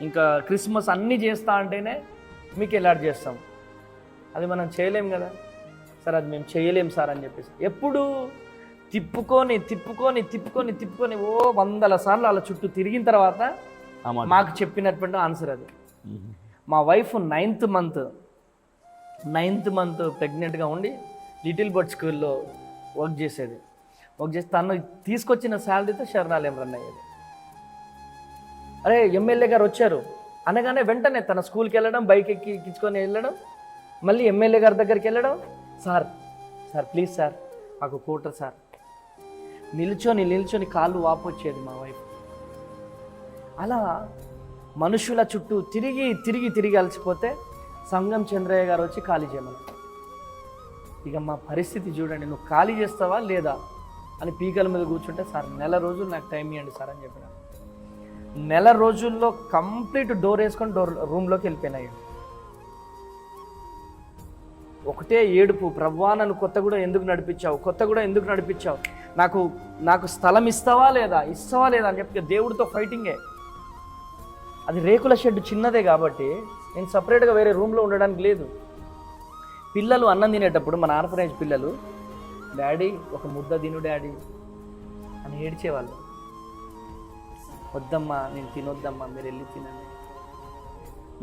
ఇంకా క్రిస్మస్ అన్నీ చేస్తా అంటేనే మీకు అలాట్ చేస్తాం. అది మనం చేయలేం కదా సార్, అది మేము చేయలేం సార్ అని చెప్పేసి ఎప్పుడు తిప్పుకొని తిప్పుకొని తిప్పుకొని తిప్పుకొని 100 సార్లు అలా చుట్టూ తిరిగిన తర్వాత మాకు చెప్పినటువంటి ఆన్సర్ అది. మా వైఫ్ 9th మంత్ ప్రెగ్నెంట్గా ఉండి లిటిల్ బర్డ్ స్కూల్లో వర్క్ చేసి తను తీసుకొచ్చిన శాలరీతో శరణాలయం రన్ అయ్యేది. అరే ఎమ్మెల్యే గారు వచ్చారు అనగానే వెంటనే తన స్కూల్కి వెళ్ళడం, బైక్ ఎక్కించుకొని వెళ్ళడం, మళ్ళీ ఎమ్మెల్యే గారి దగ్గరికి వెళ్ళడం, సార్ ప్లీజ్ సార్ మాకు కోటర్ సార్, నిల్చొని కాళ్ళు వాపు వచ్చేది మా వైఫ్. అలా మనుషుల చుట్టూ తిరిగి అలసిపోతే సంగం చంద్రయ్య గారు వచ్చి ఖాళీ చేయమని. ఇక మా పరిస్థితి చూడండి, నువ్వు ఖాళీ చేస్తావా లేదా అని పీకల మీద కూర్చుంటే, సార్ 1 రోజులు నాకు టైం ఇవ్వండి సార్ అని చెప్పిన. 1 రోజుల్లో కంప్లీట్ డోర్ వేసుకొని రూమ్లోకి వెళ్ళిపోయినాయి. ఒకటే ఏడుపు, ప్రవ్వా నన్ను కొత్తగూడెం ఎందుకు నడిపించావు, నాకు స్థలం ఇస్తావా లేదా అని చెప్పి దేవుడితో ఫైటింగే. అది రేకుల షెడ్ చిన్నదే కాబట్టి నేను సపరేట్గా వేరే రూమ్లో ఉండడానికి లేదు. పిల్లలు అన్నం తినేటప్పుడు మన ఆర్ఫనైజ్ పిల్లలు, డాడీ ఒక ముద్ద తిను డాడీ అని ఏడ్చేవాళ్ళు. వద్దమ్మా నేను తినొద్దమ్మా, మీరు వెళ్ళి తినండి.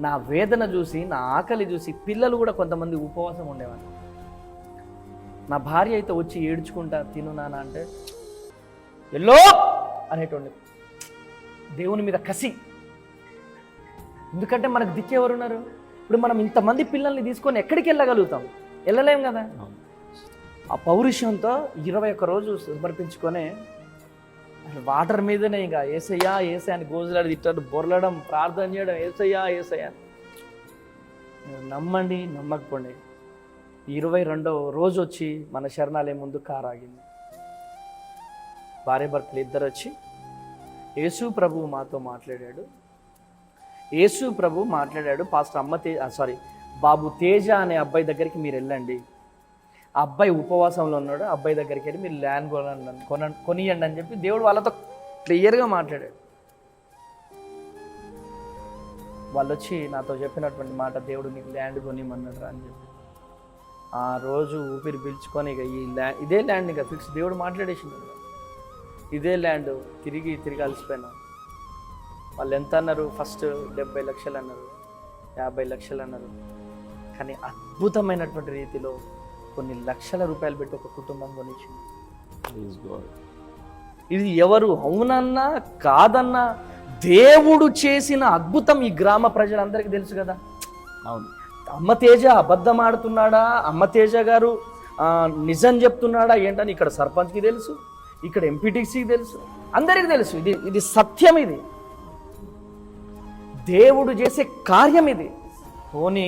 నా వేదన చూసి, నా ఆకలి చూసి పిల్లలు కూడా కొంతమంది ఉపవాసం ఉండేవాళ్ళు. నా భార్య అయితే వచ్చి ఏడ్చుకుంటా తిను నాన్న అంటే ఎల్లో అనేటోండి. దేవుని మీద కసి. ఎందుకంటే మనకు దిక్కెవరున్నారు? ఇప్పుడు మనం ఇంతమంది పిల్లల్ని తీసుకొని ఎక్కడికి వెళ్ళగలుగుతాం? వెళ్ళలేం కదా. ఆ పౌరుషంతో 21 రోజు సమర్పించుకొని వాటర్ మీదనే ఇక ఏసయ్యా అని గోజులాడి తిట్టాడు, బొర్లడం, ప్రార్థన చేయడం, ఏసయ్యా. నమ్మండి నమ్మకపోండి, 22వ రోజు వచ్చి మన శరణాలయం ముందు కారు ఆగింది. భార్యాభర్తలు ఇద్దరు వచ్చి యేసు ప్రభు మాతో మాట్లాడాడు. పాస్టర్ బాబు తేజ అనే అబ్బాయి దగ్గరికి మీరు వెళ్ళండి, ఆ అబ్బాయి ఉపవాసంలో ఉన్నాడు, అబ్బాయి దగ్గరికి వెళ్ళి మీరు ల్యాండ్ కొనియండి అని చెప్పి దేవుడు వాళ్ళతో క్లియర్గా మాట్లాడాడు. వాళ్ళు వచ్చి నాతో చెప్పినటువంటి మాట, దేవుడు నీకు ల్యాండ్ కొనిమన్నాడు అని చెప్పి ఆ రోజు ఊపిరి పీల్చుకొని ఇక ఇదే ల్యాండ్ ఇక ఫిక్స్, దేవుడు మాట్లాడేసింది, ఇదే ల్యాండ్. తిరిగి అలసిపోయినా. వాళ్ళు ఎంత అన్నారు? ఫస్ట్ 70 లక్షలు అన్నారు, 50 లక్షలు అన్నారు. కానీ అద్భుతమైనటువంటి రీతిలో కొన్ని లక్షల రూపాయలు పెట్టి ఒక కుటుంబం కొనిచ్చింది. ఇది ఎవరు అవునన్నా కాదన్నా దేవుడు చేసిన అద్భుతం ఈ గ్రామ ప్రజలందరికీ తెలుసు కదా. అవును. అమ్మ తేజ అబద్ధం ఆడుతున్నాడా, అమ్మ తేజ గారు నిజం చెప్తున్నాడా ఏంటని ఇక్కడ సర్పంచ్కి తెలుసు, ఇక్కడ ఎంపీటీసీకి తెలుసు, అందరికీ తెలుసు. ఇది సత్యం, ఇది దేవుడు చేసే కార్యం. ఇది పోనీ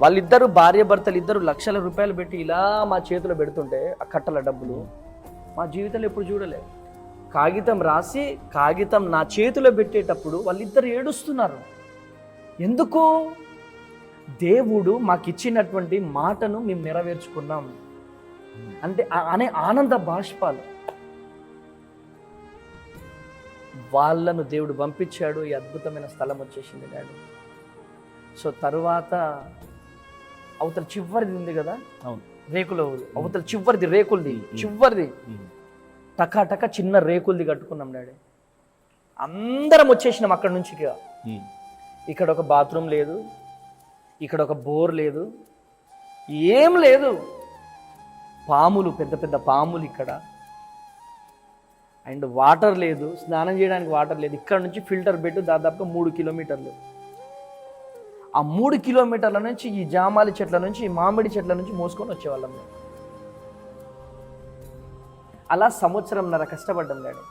వాళ్ళిద్దరు భార్యాభర్తలు ఇద్దరు లక్షల రూపాయలు పెట్టి ఇలా మా చేతిలో పెడుతుంటే ఆ కట్టల డబ్బులు మా జీవితంలో ఎప్పుడు చూడలే. కాగితం రాసి కాగితం నా చేతిలో పెట్టేటప్పుడు వాళ్ళిద్దరు ఏడుస్తున్నారు. ఎందుకు? దేవుడు మాకు ఇచ్చినటువంటి మాటను మేము నెరవేర్చుకున్నాం అంటే అనే ఆనంద బాష్పాలు. వాళ్ళను దేవుడు పంపించాడు, ఈ అద్భుతమైన స్థలం వచ్చేసింది డాడీ. సో తరువాత అవతల చివరిది ఉంది కదా రేకుల, అవతల చివరిది చివరిది టకా చిన్న రేకులది కట్టుకున్నాం డాడీ. అందరం వచ్చేసినాం అక్కడి నుంచి. ఇక్కడ ఒక బాత్రూమ్ లేదు, ఇక్కడ ఒక బోర్ లేదు, ఏం లేదు. పాములు, పెద్ద పెద్ద పాములు ఇక్కడ. అండ్ వాటర్ లేదు, స్నానం చేయడానికి వాటర్ లేదు. ఇక్కడ నుంచి ఫిల్టర్ బెడ్ దాదాపుగా 3 కిలోమీటర్లు. ఆ 3 కిలోమీటర్ల నుంచి ఈ జామాలి చెట్ల నుంచి, ఈ మామిడి చెట్ల నుంచి మోసుకొని వచ్చేవాళ్ళం మేము. అలా 1.5 సంవత్సరం కష్టపడ్డాం డాడీ.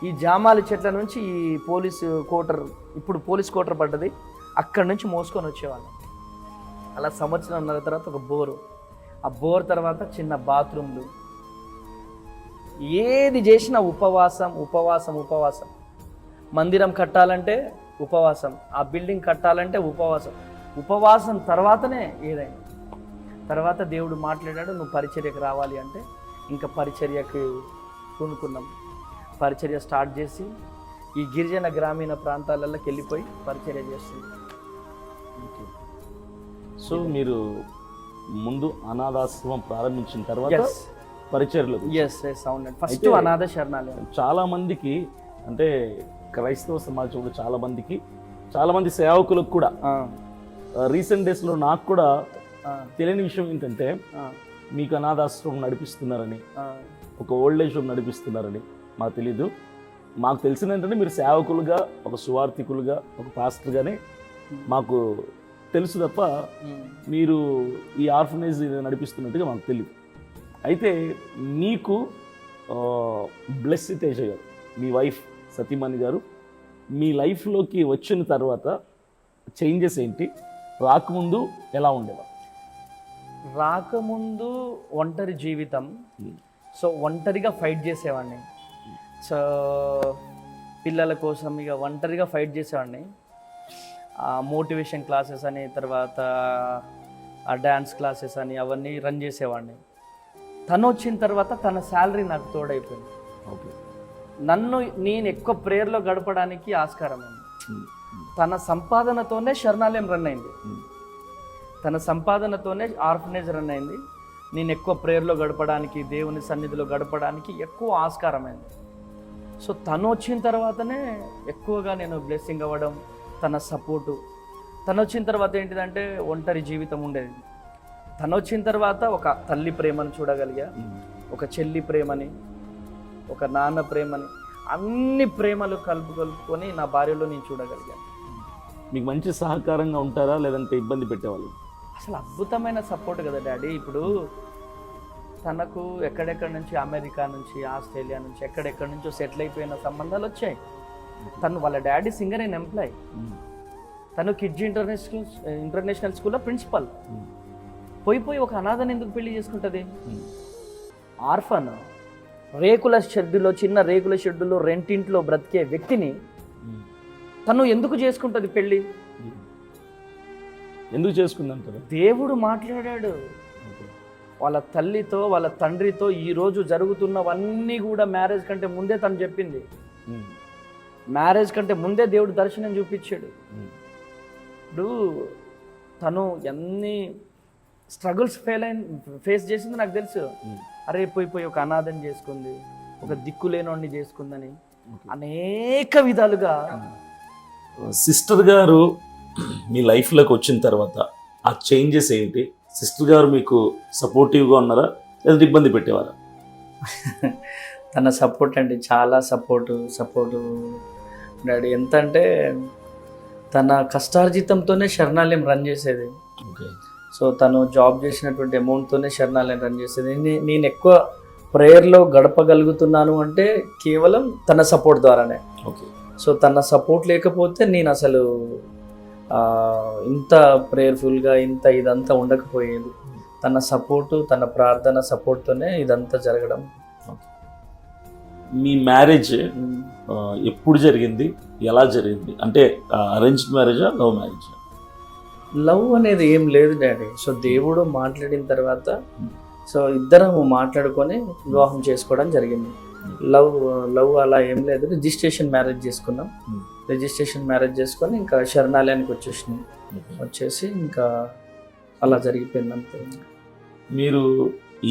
ఈ జామాలి చెట్ల నుంచి ఈ పోలీస్ క్వార్టర్, ఇప్పుడు పోలీస్ క్వార్టర్ పడ్డది, అక్కడి నుంచి మోసుకొని వచ్చేవాళ్ళం. అలా సంవత్సరంన్నర తర్వాత ఒక బోరు, ఆ బోర్ తర్వాత చిన్న బాత్రూమ్లు, ఏది చేసినా ఉపవాసం ఉపవాసం ఉపవాసం. మందిరం కట్టాలంటే ఉపవాసం, ఆ బిల్డింగ్ కట్టాలంటే ఉపవాసం. ఉపవాసం తర్వాతనే ఏదైనా. తర్వాత దేవుడు మాట్లాడాడు, నువ్వు పరిచర్యకు రావాలి అంటే ఇంకా పరిచర్యకు పూనుకున్నాం. పరిచర్య స్టార్ట్ చేసి ఈ గిరిజన గ్రామీణ ప్రాంతాలలోకి వెళ్ళిపోయి పరిచర్య చేస్తుంది. సో మీరు ముందు అనాథాశ్రమం ప్రారంభించిన తర్వాత ఎస్ పరిచర్లకు ఎస్ ఎస్ అవునండి. ఫస్ట్ అనాథ శరణాలయం. చాలా మందికి అంటే క్రైస్తవ సమాజంలో చాలా మంది సేవకులకు కూడా రీసెంట్ డేస్లో నాకు కూడా తెలియని విషయం ఏంటంటే మీకు అనాథాశ్రమం నడిపిస్తున్నారని, ఒక ఓల్డ్ ఏజ్ హోమ్ నడిపిస్తున్నారని మాకు తెలీదు. మాకు తెలిసిన ఏంటంటే మీరు సేవకులుగా, ఒక సువార్థికులుగా, ఒక పాస్టర్గానే మాకు తెలుసు తప్ప మీరు ఈ ఆర్ఫనేజ్ నడిపిస్తున్నట్టుగా మాకు తెలియదు. అయితే మీకు బ్లెస్సీ తేజ గారు, మీ వైఫ్ సతీమణి గారు, మీ లైఫ్లోకి వచ్చిన తర్వాత చేంజెస్ ఏంటి? రాకముందు ఎలా ఉండేవారు? రాకముందు ఒంటరి జీవితం. సో ఒంటరిగా ఫైట్ చేసేవాడిని. సో పిల్లల కోసం ఇక ఒంటరిగా ఫైట్ చేసేవాడిని. మోటివేషన్ క్లాసెస్ అని, తర్వాత ఆ డ్యాన్స్ క్లాసెస్ అని అవన్నీ రన్ చేసేవాడిని. తను వచ్చిన తర్వాత తన శాలరీ నాకు తోడైపోయింది. ఓకే, నేను ఎక్కువ ప్రేయర్లో గడపడానికి ఆస్కారం అయింది. తన సంపాదనతోనే శరణాలయం రన్ అయింది, తన సంపాదనతోనే ఆర్ఫనేజ్ రన్ అయింది. నేను ఎక్కువ ప్రేయర్లో గడపడానికి, దేవుని సన్నిధిలో గడపడానికి ఎక్కువ ఆస్కారమైంది. సో తను వచ్చిన తర్వాతనే ఎక్కువగా నేను బ్లెస్సింగ్ అవ్వడం, తన సపోర్టు. తను వచ్చిన తర్వాత ఏంటిదంటే ఒంటరి జీవితం ఉండేది. తను వచ్చిన తర్వాత ఒక తల్లి ప్రేమను చూడగలిగా, ఒక చెల్లి ప్రేమని, ఒక నాన్న ప్రేమని, అన్ని ప్రేమలు కలుపుకొని నా భార్యలో నేను చూడగలిగాను. మీకు మంచి సహకారంగా ఉంటారా లేదంటే ఇబ్బంది పెట్టేవాళ్ళు? అసలు అద్భుతమైన సపోర్ట్ కదా డాడీ. ఇప్పుడు తనకు ఎక్కడెక్కడి నుంచి, అమెరికా నుంచి, ఆస్ట్రేలియా నుంచి, ఎక్కడెక్కడి నుంచో సెటిల్ అయిపోయిన సంబంధాలు వచ్చాయి. తను వాళ్ళ డాడీ సింగర్ అండ్ ఎంప్లాయ్, తను కిడ్జీ ఇంటర్నేషనల్ స్కూల్లో ప్రిన్సిపల్. పోయి ఒక అనాథని ఎందుకు పెళ్లి చేసుకుంటుంది? ఆర్ఫన్, రేకుల షెడ్డులో, చిన్న రేకుల షెడ్డులో రెంటింట్లో బ్రతికే వ్యక్తిని తను ఎందుకు చేసుకుంటుంది పెళ్ళి? ఎందుకు చేసుకుందంటారు? దేవుడు మాట్లాడాడు వాళ్ళ తల్లితో, వాళ్ళ తండ్రితో. ఈరోజు జరుగుతున్నవన్నీ కూడా మ్యారేజ్ కంటే ముందే తను చెప్పింది. మ్యారేజ్ కంటే ముందే దేవుడు దర్శనం చూపించాడు. ఇప్పుడు తను ఎన్ని స్ట్రగుల్స్ ఫేస్ చేసిందో నాకు తెలుసు. అరే పోయి ఒక అనాథని చేసుకుంది, ఒక దిక్కులేనోడిని చేసుకుందని అనేక విధాలుగా. సిస్టర్ గారు మీ లైఫ్లోకి వచ్చిన తర్వాత ఆ చేంజెస్ ఏంటి? సిస్టర్ గారు మీకు సపోర్టివ్గా ఉన్నారా లేదంటే ఇబ్బంది పెట్టేవారా? తన సపోర్ట్ అండి, చాలా సపోర్టు డాడీ. ఎంత అంటే తన కష్టార్జితంతోనే శరణాలయం రన్ చేసేది. ఓకే. సో తను జాబ్ చేసినటువంటి అమౌంట్తోనే శరణాలయం రన్ చేసేది. నేను ఎక్కువ ప్రేయర్లో గడపగలుగుతున్నాను అంటే కేవలం తన సపోర్ట్ ద్వారానే. ఓకే. సో తన సపోర్ట్ లేకపోతే నేను అసలు ఇంత ప్రేయర్ఫుల్గా ఇదంతా ఉండకపోయేది. తన సపోర్టు, తన ప్రార్థన సపోర్ట్తోనే ఇదంతా జరగడం. మీ మ్యారేజ్ ఎప్పుడు జరిగింది, ఎలా జరిగింది? అంటే అరేంజ్డ్ మ్యారేజా, లవ్ మ్యారేజా? లవ్ అనేది ఏం లేదు డాడీ. సో దేవుడు మాట్లాడిన తర్వాత సో ఇద్దరం మాట్లాడుకొని వివాహం చేసుకోవడం జరిగింది. లవ్ అలా ఏం లేదు. రిజిస్ట్రేషన్ మ్యారేజ్ చేసుకున్నాం. రిజిస్ట్రేషన్ మ్యారేజ్ చేసుకొని ఇంకా శరణాలయానికి వచ్చేసి ఇంకా అలా జరిగిపోయింది అంతే. మీరు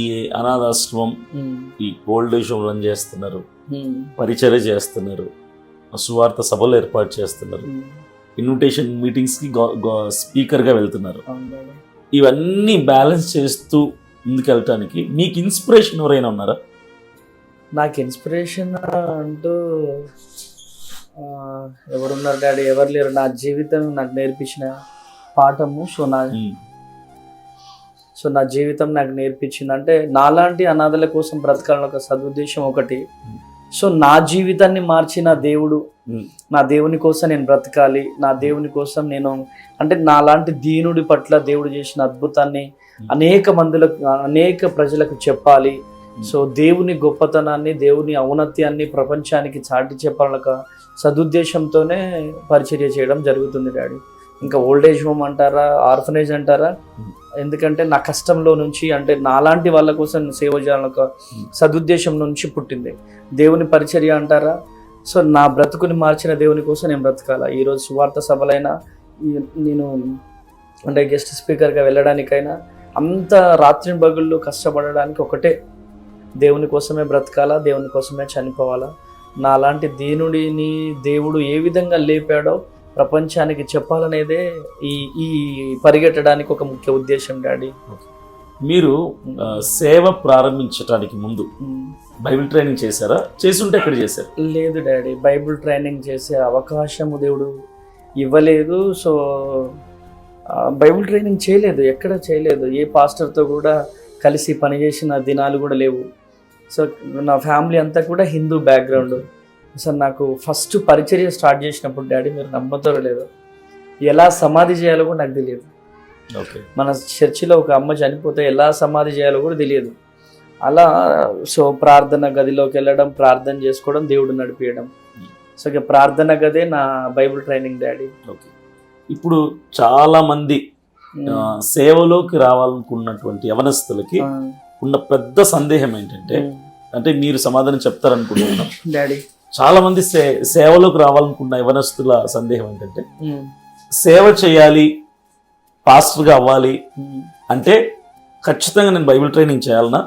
ఈ అనాథాశ్రమం, ఈ ఓల్డ్ ఏజ్ హోమ్ రన్ చేస్తున్నారు, పరిచర్య చేస్తున్నారు, సువార్త సభలు ఏర్పాటు చేస్తున్నారు, ఇన్విటేషన్ మీటింగ్స్కి స్పీకర్గా వెళ్తున్నారు. ఇవన్నీ బ్యాలెన్స్ చేస్తూ ముందుకెళ్ళటానికి మీకు ఇన్స్పిరేషన్ ఎవరైనా ఉన్నారా? నాకు ఇన్స్పిరేషన్ అంటూ ఎవరున్నారు డాడీ? ఎవరు లేరు. నా జీవితం నాకు నేర్పించిన పాఠము. సో నా జీవితం నాకు నేర్పించింది అంటే నాలాంటి అనాథల కోసం బ్రతకాలని ఒక సదుద్దేశం ఒకటి. సో నా జీవితాన్ని మార్చిన దేవుడు, నా దేవుని కోసం నేను బ్రతకాలి, నా దేవుని కోసం నేను అంటే నాలాంటి దీనుడి పట్ల దేవుడు చేసిన అద్భుతాన్ని అనేక మందులకు అనేక ప్రజలకు చెప్పాలి. సో దేవుని గొప్పతనాన్ని, దేవుని ఔన్నత్యాన్ని ప్రపంచానికి చాటి చెప్పాలక సదుద్దేశంతోనే పరిచర్య చేయడం జరుగుతుంది డాడీ. ఇంకా ఓల్డేజ్ హోమ్ అంటారా, ఆర్ఫనేజ్ అంటారా, ఎందుకంటే నా కష్టంలో నుంచి అంటే నాలాంటి వాళ్ళ కోసం సేవ చేయాలొక సదుద్దేశం నుంచి పుట్టింది. దేవుని పరిచర్య అంటారా, సో నా బ్రతుకుని మార్చిన దేవుని కోసం నేను బ్రతకాల. ఈరోజు సువార్త సభలైనా నేను అంటే గెస్ట్ స్పీకర్గా వెళ్ళడానికైనా అంత రాత్రి పగుళ్ళు కష్టపడడానికి ఒకటే, దేవుని కోసమే బ్రతకాలా, దేవుని కోసమే చనిపోవాలా. నాలాంటి దీనుడిని దేవుడు ఏ విధంగా లేపాడో ప్రపంచానికి చెప్పాలనేదే ఈ పరిగెట్టడానికి ఒక ముఖ్య ఉద్దేశం డాడీ. మీరు సేవ ప్రారంభించడానికి ముందు బైబిల్ ట్రైనింగ్ చేశారా? చేసుంటే ఎక్కడ చేశారు? లేదు డాడీ, బైబిల్ ట్రైనింగ్ చేసే అవకాశము దేవుడు ఇవ్వలేదు. సో బైబిల్ ట్రైనింగ్ చేయలేదు, ఎక్కడ చేయలేదు. ఏ పాస్టర్తో కూడా కలిసి పనిచేసిన దినాలు కూడా లేవు. సో నా ఫ్యామిలీ అంతా కూడా హిందూ బ్యాక్గ్రౌండ్. సార్ నాకు ఫస్ట్ పరిచర్య స్టార్ట్ చేసినప్పుడు డాడీ, మీరు నమ్మతారో లేదో, ఎలా సమాధి చేయాలో కూడా నాకు తెలియదు. మన చర్చిలో ఒక అమ్మ చనిపోతే ఎలా సమాధి చేయాలో కూడా తెలియదు. అలా సో ప్రార్థన గదిలోకి వెళ్ళడం, ప్రార్థన చేసుకోవడం, దేవుడు నడిపించడం. సో ఇక ప్రార్థన గదే నా బైబిల్ ట్రైనింగ్ డాడీ. ఇప్పుడు చాలా మంది సేవలోకి రావాలనుకున్నటువంటి యవనస్తులకి ఉన్న పెద్ద సందేహం ఏంటంటే, అంటే మీరు సమాధానం చెప్తారనుకుంటున్నాను డాడీ, చాలా మంది సేవలోకి రావాలనుకున్న యవనస్తుల సందేహం ఏంటంటే, సేవ చేయాలి, పాస్టర్గా అవ్వాలి అంటే ఖచ్చితంగా నేను బైబిల్ ట్రైనింగ్ చేయాలనా,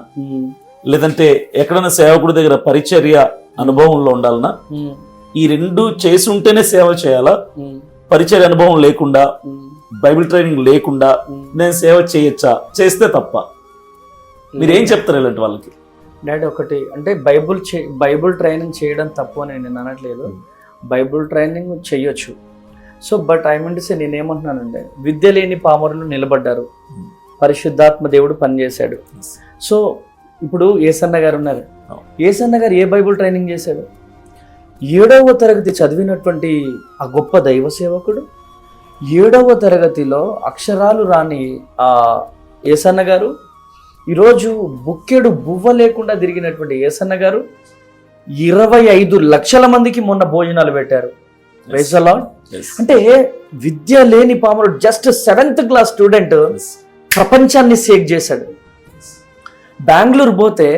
లేదంటే ఎక్కడైనా సేవకుడి దగ్గర పరిచర్య అనుభవంలో ఉండాలనా, ఈ రెండు చేసి ఉంటేనే సేవ చేయాలా, పరిచర్య అనుభవం లేకుండా బైబిల్ ట్రైనింగ్ లేకుండా నేను సేవ చేయొచ్చా, చేస్తే తప్ప? మీరేం చెప్తారు ఇలాంటి వాళ్ళకి? డాడీ ఒకటి అంటే బైబుల్ ట్రైనింగ్ చేయడం తప్పు అని నేను అనట్లేదు, బైబుల్ ట్రైనింగ్ చెయ్యొచ్చు. So but I mean to say, నేనేమంటున్నానంటే విద్య లేని పామరులు నిలబడ్డారు, పరిశుద్ధాత్మ దేవుడు పనిచేశాడు. సో ఇప్పుడు ఏసన్న గారు ఉన్నారు, ఏసన్న గారు ఏ బైబుల్ ట్రైనింగ్ చేశాడు? 7వ తరగతి చదివినటువంటి ఆ గొప్ప దైవ సేవకుడు 7వ తరగతిలో అక్షరాలు రాని ఆ ఏసన్న గారు ఈరోజు బుక్కెడు బువ్వ లేకుండా తిరిగినటువంటి ఏసన్న గారు 25 లక్షల మందికి మొన్న భోజనాలు పెట్టారు. Praise the lord. అంటే విద్య లేని పామరుడు, జస్ట్ 7th క్లాస్ స్టూడెంట్ ప్రపంచాన్ని షేక్ చేశాడు. బెంగళూరు పోతే,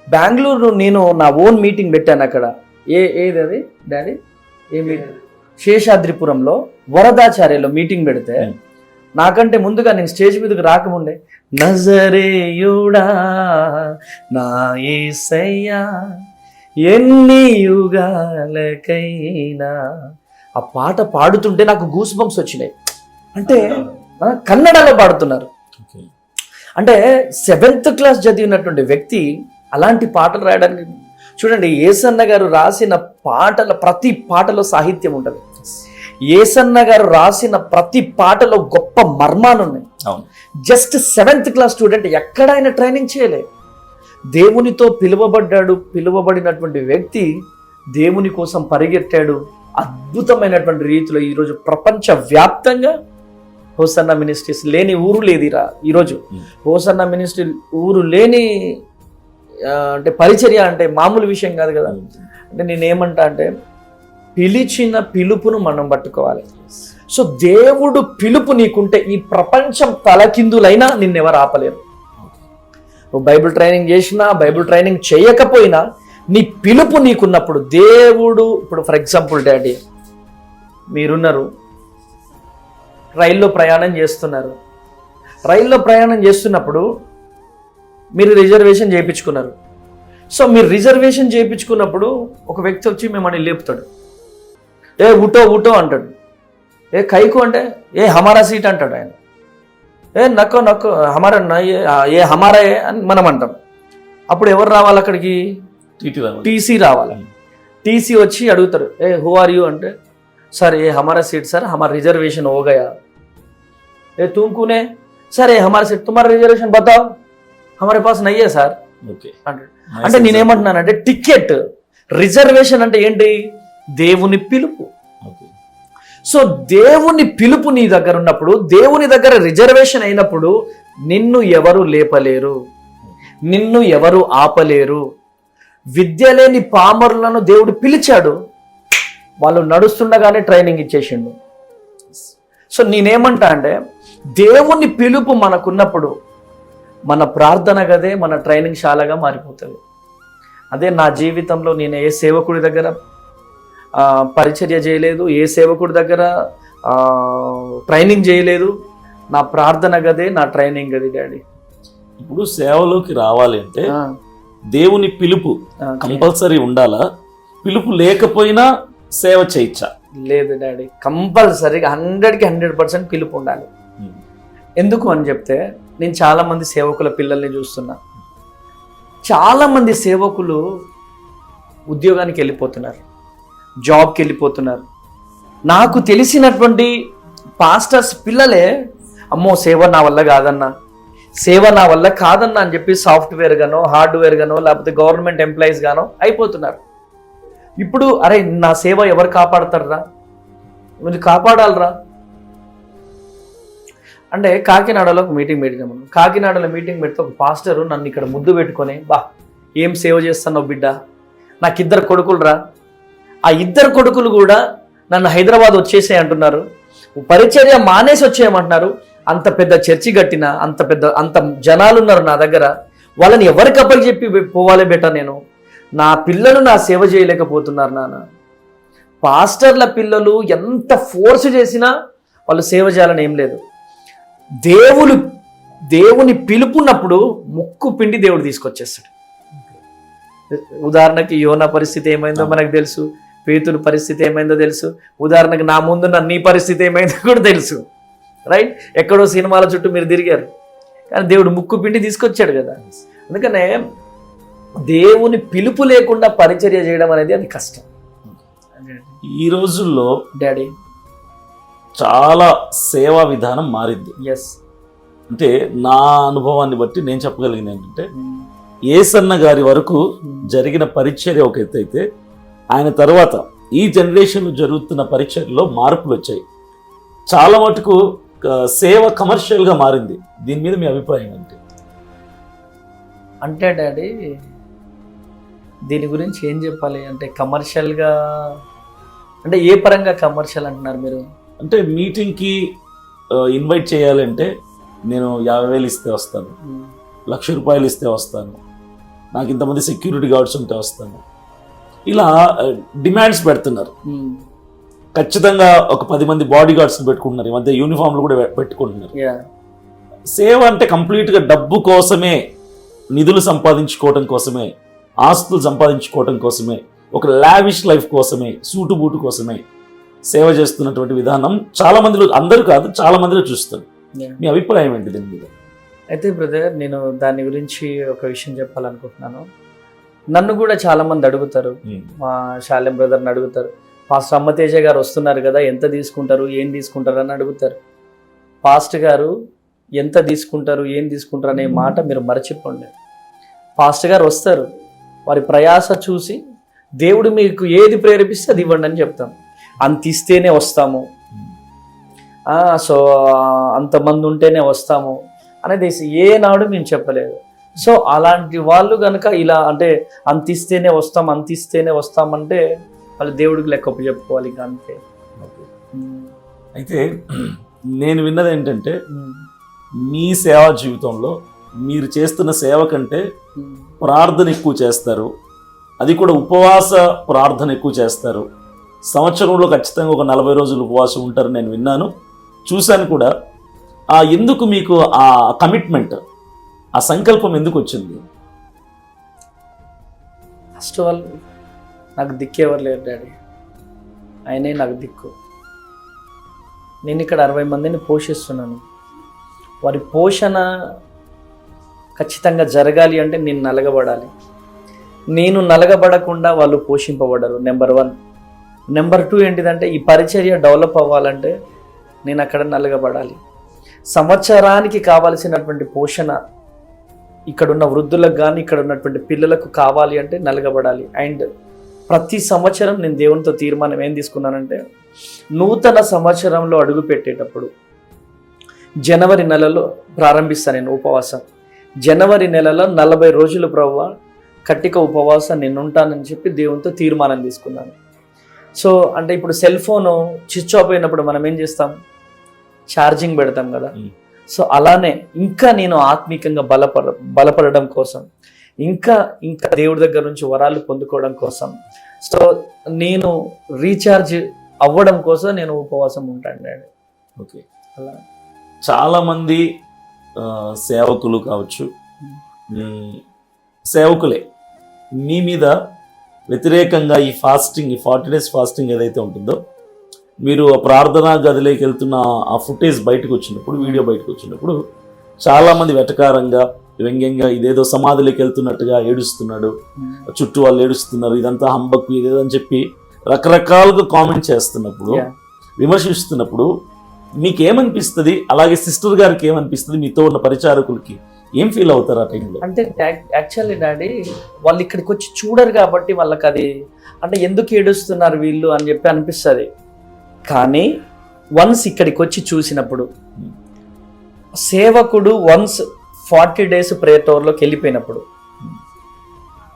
బెంగళూరు నేను నా ఓన్ మీటింగ్ పెట్టాను అక్కడ. ఏది అది డాడీ? ఏ మీటింగ్? శేషాద్రిపురంలో వరదాచార్యలో మీటింగ్ పెడితే నాకంటే ముందుగా నేను స్టేజ్ మీదకి రాకముందే నజరేయుడా నా యేసయ్యా ఎన్ని యుగాలకైనా ఆ పాట పాడుతుంటే నాకు గూస్ బంప్స్ వచ్చినాయి. అంటే కన్నడలో పాడుతున్నారు. అంటే 7th క్లాస్ చదివినటువంటి వ్యక్తి అలాంటి పాటలు రాయడానికి చూడండి. ఏసన్న గారు రాసిన పాటల ప్రతి పాటలో సాహిత్యం ఉంటుంది. ఏసన్న గారు రాసిన ప్రతి పాటలో గొప్ప మర్మాలు ఉన్నాయి. జస్ట్ 7th క్లాస్ స్టూడెంట్ ఎక్కడైనా ట్రైనింగ్ చేయలే. దేవునితో పిలువబడినటువంటి వ్యక్తి దేవుని కోసం పరిగెత్తాడు. అద్భుతమైనటువంటి రీతిలో ఈరోజు ప్రపంచ వ్యాప్తంగా హోసన్న మినిస్ట్రీస్ లేని ఊరు లేదిరా. ఈరోజు హోసన్న మినిస్ట్రీ ఊరు లేని అంటే పరిచర్య అంటే మామూలు విషయం కాదు కదా. అంటే నేనేమంటా అంటే పిలిచిన పిలుపును మనం పట్టుకోవాలి. సో దేవుడు పిలుపు నీకుంటే ఈ ప్రపంచం తలకిందులైనా నిన్నెవరు ఆపలేరు. నువ్వు బైబిల్ ట్రైనింగ్ చేసినా, బైబిల్ ట్రైనింగ్ చేయకపోయినా నీ పిలుపు నీకున్నప్పుడు దేవుడు, ఇప్పుడు ఫర్ ఎగ్జాంపుల్ డాడీ మీరున్నారు, రైల్లో ప్రయాణం చేస్తున్నారు. రైల్లో ప్రయాణం చేస్తున్నప్పుడు మీరు రిజర్వేషన్ చేయించుకున్నారు. సో మీరు రిజర్వేషన్ చేయించుకున్నప్పుడు ఒక వ్యక్తి వచ్చి మిమ్మల్ని లేపుతాడు. ఏ ఉటో అంటాడు. ఏ కైకు అంటే ఏ హమారా సీట్ అంటాడు ఆయన. ఏ నక్కో హమారా ఏ హమారా అని మనం అంటాం. అప్పుడు ఎవరు రావాలి అక్కడికి? టీసీ రావాలి. టీసీ వచ్చి అడుగుతారు, ఏ హూ ఆర్ యూ అంటే, సార్ ఏ హమారా సీట్ సార్, హమారా రిజర్వేషన్ హో గయా. ఏ तुम कौन है? सर ये हमारा सीट, तुम्हारा रिजर्वेशन बताओ, हमारे पास नहीं है సార్ అంటాడు. అంటే నేనేమంటున్నానంటే టికెట్ రిజర్వేషన్ అంటే ఏంటి? దేవుని పిలుపు. ఓకే. సో దేవుని పిలుపు నీ దగ్గర ఉన్నప్పుడు, దేవుని దగ్గర రిజర్వేషన్ అయినప్పుడు నిన్ను ఎవరు లేపలేరు, నిన్ను ఎవరు ఆపలేరు. విద్య లేని పామరులను దేవుడు పిలిచాడు, వాళ్ళు నడుస్తుండగానే ట్రైనింగ్ ఇచ్చేసిండు. సో నేనేమంటా అంటే, దేవుని పిలుపు మనకున్నప్పుడు మన ప్రార్థన గదే మన ట్రైనింగ్ శాలగా మారిపోతుంది. అదే నా జీవితంలో నేను ఏ సేవకుడి దగ్గర పరిచర్య చేయలేదు, ఏ సేవకుడి దగ్గర ట్రైనింగ్ చేయలేదు. నా ప్రార్థన గదే నా ట్రైనింగ్ గది డాడీ. ఇప్పుడు సేవలోకి రావాలి అంటే దేవుని పిలుపు కంపల్సరీ ఉండాలా? పిలుపు లేకపోయినా సేవ చేయొచ్చా? లేదు డాడీ, కంపల్సరీగా 100కి 100% పిలుపు ఉండాలి. ఎందుకు అని చెప్తే, నేను చాలామంది సేవకుల పిల్లల్ని చూస్తున్నా. చాలామంది సేవకులు ఉద్యోగానికి వెళ్ళిపోతున్నారు, జాబ్కి వెళ్ళిపోతున్నారు. నాకు తెలిసినటువంటి పాస్టర్స్ పిల్లలే, అమ్మో సేవ నా వల్ల కాదన్నా, సేవ నా వల్ల కాదన్నా అని చెప్పి సాఫ్ట్వేర్ గానో హార్డ్వేర్ గానో లేకపోతే గవర్నమెంట్ ఎంప్లాయీస్ గానో అయిపోతున్నారు. ఇప్పుడు అరే నా సేవ ఎవరు కాపాడతారా, మీరు కాపాడాలరా అంటే కాకినాడలో ఒక మీటింగ్ పెట్టాము. కాకినాడలో మీటింగ్ పెడితే ఒక పాస్టరు నన్ను ఇక్కడ ముద్దు పెట్టుకొని, బా ఏం సేవ చేస్తున్నావు బిడ్డ, నాకు 2 కొడుకులు. ఆ 2 కొడుకులు కూడా నన్ను హైదరాబాద్ వచ్చేసే అంటున్నారు, పరిచర్య మానేసి వచ్చేయమంటున్నారు. అంత పెద్ద చర్చి కట్టిన, అంత జనాలు ఉన్నారు నా దగ్గర, వాళ్ళని ఎవరికి అప్పకి చెప్పి పోవాలి బేటా? నేను నా పిల్లలు నా సేవ చేయలేకపోతున్నారు నాన్న. పాస్టర్ల పిల్లలు ఎంత ఫోర్స్ చేసినా వాళ్ళు సేవ చేయాలని ఏం లేదు. దేవుని పిలుపున్నప్పుడు ముక్కు పిండి దేవుడు తీసుకొచ్చేస్తాడు. ఉదాహరణకి యోనా పరిస్థితి ఏమైందో మనకు తెలుసు, పేతురు పరిస్థితి ఏమైందో తెలుసు, ఉదాహరణకి నా ముందున్న నీ పరిస్థితి ఏమైందో కూడా తెలుసు, రైట్? ఎక్కడో సినిమాల చుట్టూ మీరు తిరిగారు, కానీ దేవుడు ముక్కు పిండి తీసుకొచ్చాడు కదా. అందుకనే దేవుని పిలుపు లేకుండా పరిచర్య చేయడం అనేది అది కష్టం. ఈ రోజుల్లో డాడీ చాలా సేవా విధానం మారింది. ఎస్, అంటే నా అనుభవాన్ని బట్టి నేను చెప్పగలిగింది ఏంటంటే, యేసన్న గారి వరకు జరిగిన పరిచర్య ఒక ఎత్తు అయితే, ఆయన తర్వాత ఈ జనరేషన్లో జరుగుతున్న పరిచర్యలో మార్పులు వచ్చాయి. చాలా మటుకు సేవ కమర్షియల్గా మారింది. దీని మీద మీ అభిప్రాయం ఏంటి? అంటే డాడీ దీని గురించి ఏం చెప్పాలి అంటే, కమర్షియల్గా అంటే ఏ పరంగా కమర్షియల్ అంటున్నారు మీరు? అంటే మీటింగ్కి ఇన్వైట్ చేయాలంటే నేను 50,000 ఇస్తే వస్తాను, 1,00,000 రూపాయలు ఇస్తే వస్తాను, నాకు ఇంతమంది సెక్యూరిటీ గార్డ్స్ ఉంటే వస్తాను, ఇలా డిమాండ్స్ పెడుతున్నారు. ఖచ్చితంగా ఒక 10 మంది బాడీ గార్డ్స్ని పెట్టుకుంటున్నారు. ఈ మధ్య యూనిఫామ్లు కూడా పెట్టుకుంటున్నారు. సేవ అంటే కంప్లీట్గా డబ్బు కోసమే, నిధులు సంపాదించుకోవటం కోసమే, ఆస్తులు సంపాదించుకోవటం కోసమే, ఒక లావిష్ లైఫ్ కోసమే, సూటు బూటు కోసమే సేవ చేస్తున్నటువంటి విధానం చాలా మందిలో, అందరూ కాదు చాలా మందిలో చూస్తారు. మీ అభిప్రాయం ఏంటి దీని మీద? అయితే బ్రదర్, నేను దాని గురించి ఒక విషయం చెప్పాలనుకుంటున్నాను. నన్ను కూడా చాలా మంది అడుగుతారు, మా శాలెం బ్రదర్ని అడుగుతారు, పాస్టర్ అమ్మతేజ గారు వస్తున్నారు కదా, ఎంత తీసుకుంటారు, ఏం తీసుకుంటారు అని అడుగుతారు. పాస్టర్ గారు ఎంత తీసుకుంటారు, ఏం తీసుకుంటారు అనే మాట మీరు మర్చిపోండి. పాస్టర్ గారు వస్తారు, వారి ప్రయాస చూసి దేవుడు మీకు ఏది ప్రేరేపిస్తే అది ఇవ్వండి అని చెప్తాం. అంత ఇస్తేనే వస్తాము, సో అంతమంది ఉంటేనే వస్తాము అనేది ఏనాడు మేము చెప్పలేదు. సో అలాంటి వాళ్ళు కనుక ఇలా అంటే అంత ఇస్తేనే వస్తామంటే వాళ్ళు దేవుడికి లెక్క చెప్పుకోవాలి, ఇంకా అంతే. అయితే నేను విన్నది ఏంటంటే, మీ సేవా జీవితంలో మీరు చేస్తున్న సేవ కంటే ప్రార్థన ఎక్కువ చేస్తారు, అది కూడా ఉపవాస ప్రార్థన ఎక్కువ చేస్తారు. సంవత్సరంలో ఖచ్చితంగా ఒక 40 రోజులు ఉపవాసం ఉంటారు, నేను విన్నాను, చూశాను కూడా. ఎందుకు మీకు ఆ కమిట్మెంట్, ఆ సంకల్పం ఎందుకు వచ్చింది? ఫస్ట్ ఆఫ్ ఆల్ నాకు దిక్కేవారు లేరు డాడీ, ఆయనే నాకు దిక్కు. నేను ఇక్కడ 60 మందిని పోషిస్తున్నాను. వారి పోషణ ఖచ్చితంగా జరగాలి అంటే నేను నలగబడాలి. నేను నలగబడకుండా వాళ్ళు పోషింపబడరు, నెంబర్ 1. నెంబర్ 2 ఏంటిదంటే, ఈ పరిచర్య డెవలప్ అవ్వాలంటే నేను అక్కడ నలగబడాలి. సంవత్సరానికి కావాల్సినటువంటి పోషణ ఇక్కడున్న వృద్ధులకు కానీ ఇక్కడ ఉన్నటువంటి పిల్లలకు కావాలి అంటే నలగబడాలి. అండ్ ప్రతి సంవత్సరం నేను దేవునితో తీర్మానం ఏం తీసుకున్నానంటే, నూతన సంవత్సరంలో అడుగు పెట్టేటప్పుడు జనవరి నెలలో ప్రారంభిస్తాను నేను ఉపవాసం. జనవరి నెలలో 40 రోజులు ప్రభువా కట్టిక ఉపవాసం నేను ఉంటానని చెప్పి దేవునితో తీర్మానం తీసుకున్నాను. సో అంటే ఇప్పుడు సెల్ ఫోన్ స్విచ్ ఆఫ్ అయినప్పుడు మనం ఏం చేస్తాం, ఛార్జింగ్ పెడతాం కదా. సో అలానే ఇంకా నేను ఆత్మీకంగా బలపడడం కోసం, ఇంకా దేవుడి దగ్గర నుంచి వరాలు పొందుకోవడం కోసం, సో నేను రీఛార్జ్ అవ్వడం కోసం నేను ఉపవాసం ఉంటాను. ఓకే. అలా చాలామంది సేవకులు కావచ్చు, సేవకులే మీ మీద వ్యతిరేకంగా ఈ 40 days ఫాస్టింగ్ ఏదైతే ఉంటుందో, మీరు ఆ ప్రార్థనా గదిలోకి వెళ్తున్న ఆ ఫుటేజ్ బయటకు వచ్చినప్పుడు, వీడియో బయటకు వచ్చినప్పుడు చాలామంది వెటకారంగా, వ్యంగ్యంగా, ఇదేదో సమాధిలోకి వెళ్తున్నట్టుగా ఏడుస్తున్నాడు, చుట్టూ వాళ్ళు ఏడుస్తున్నారు, ఇదంతా హంబక్కు, ఇదేదో అని చెప్పి రకరకాలుగా కామెంట్ చేస్తున్నప్పుడు, విమర్శిస్తున్నప్పుడు మీకేమనిపిస్తుంది? అలాగే సిస్టర్ గారికి ఏమనిపిస్తుంది? మీతో ఉన్న పరిచారకులకి ఏం ఫీల్ అవుతారు ఆ టైంలో? అంటే యాక్చువల్లీ డాడీ వాళ్ళు ఇక్కడికి వచ్చి చూడరు కాబట్టి వాళ్ళకి అది అంటే ఎందుకు ఏడుస్తున్నారు వీళ్ళు అని చెప్పి అనిపిస్తుంది. కానీ వన్స్ ఇక్కడికి వచ్చి చూసినప్పుడు, సేవకుడు వన్స్ 40 days ప్రేయర్ టవర్లోకి వెళ్ళిపోయినప్పుడు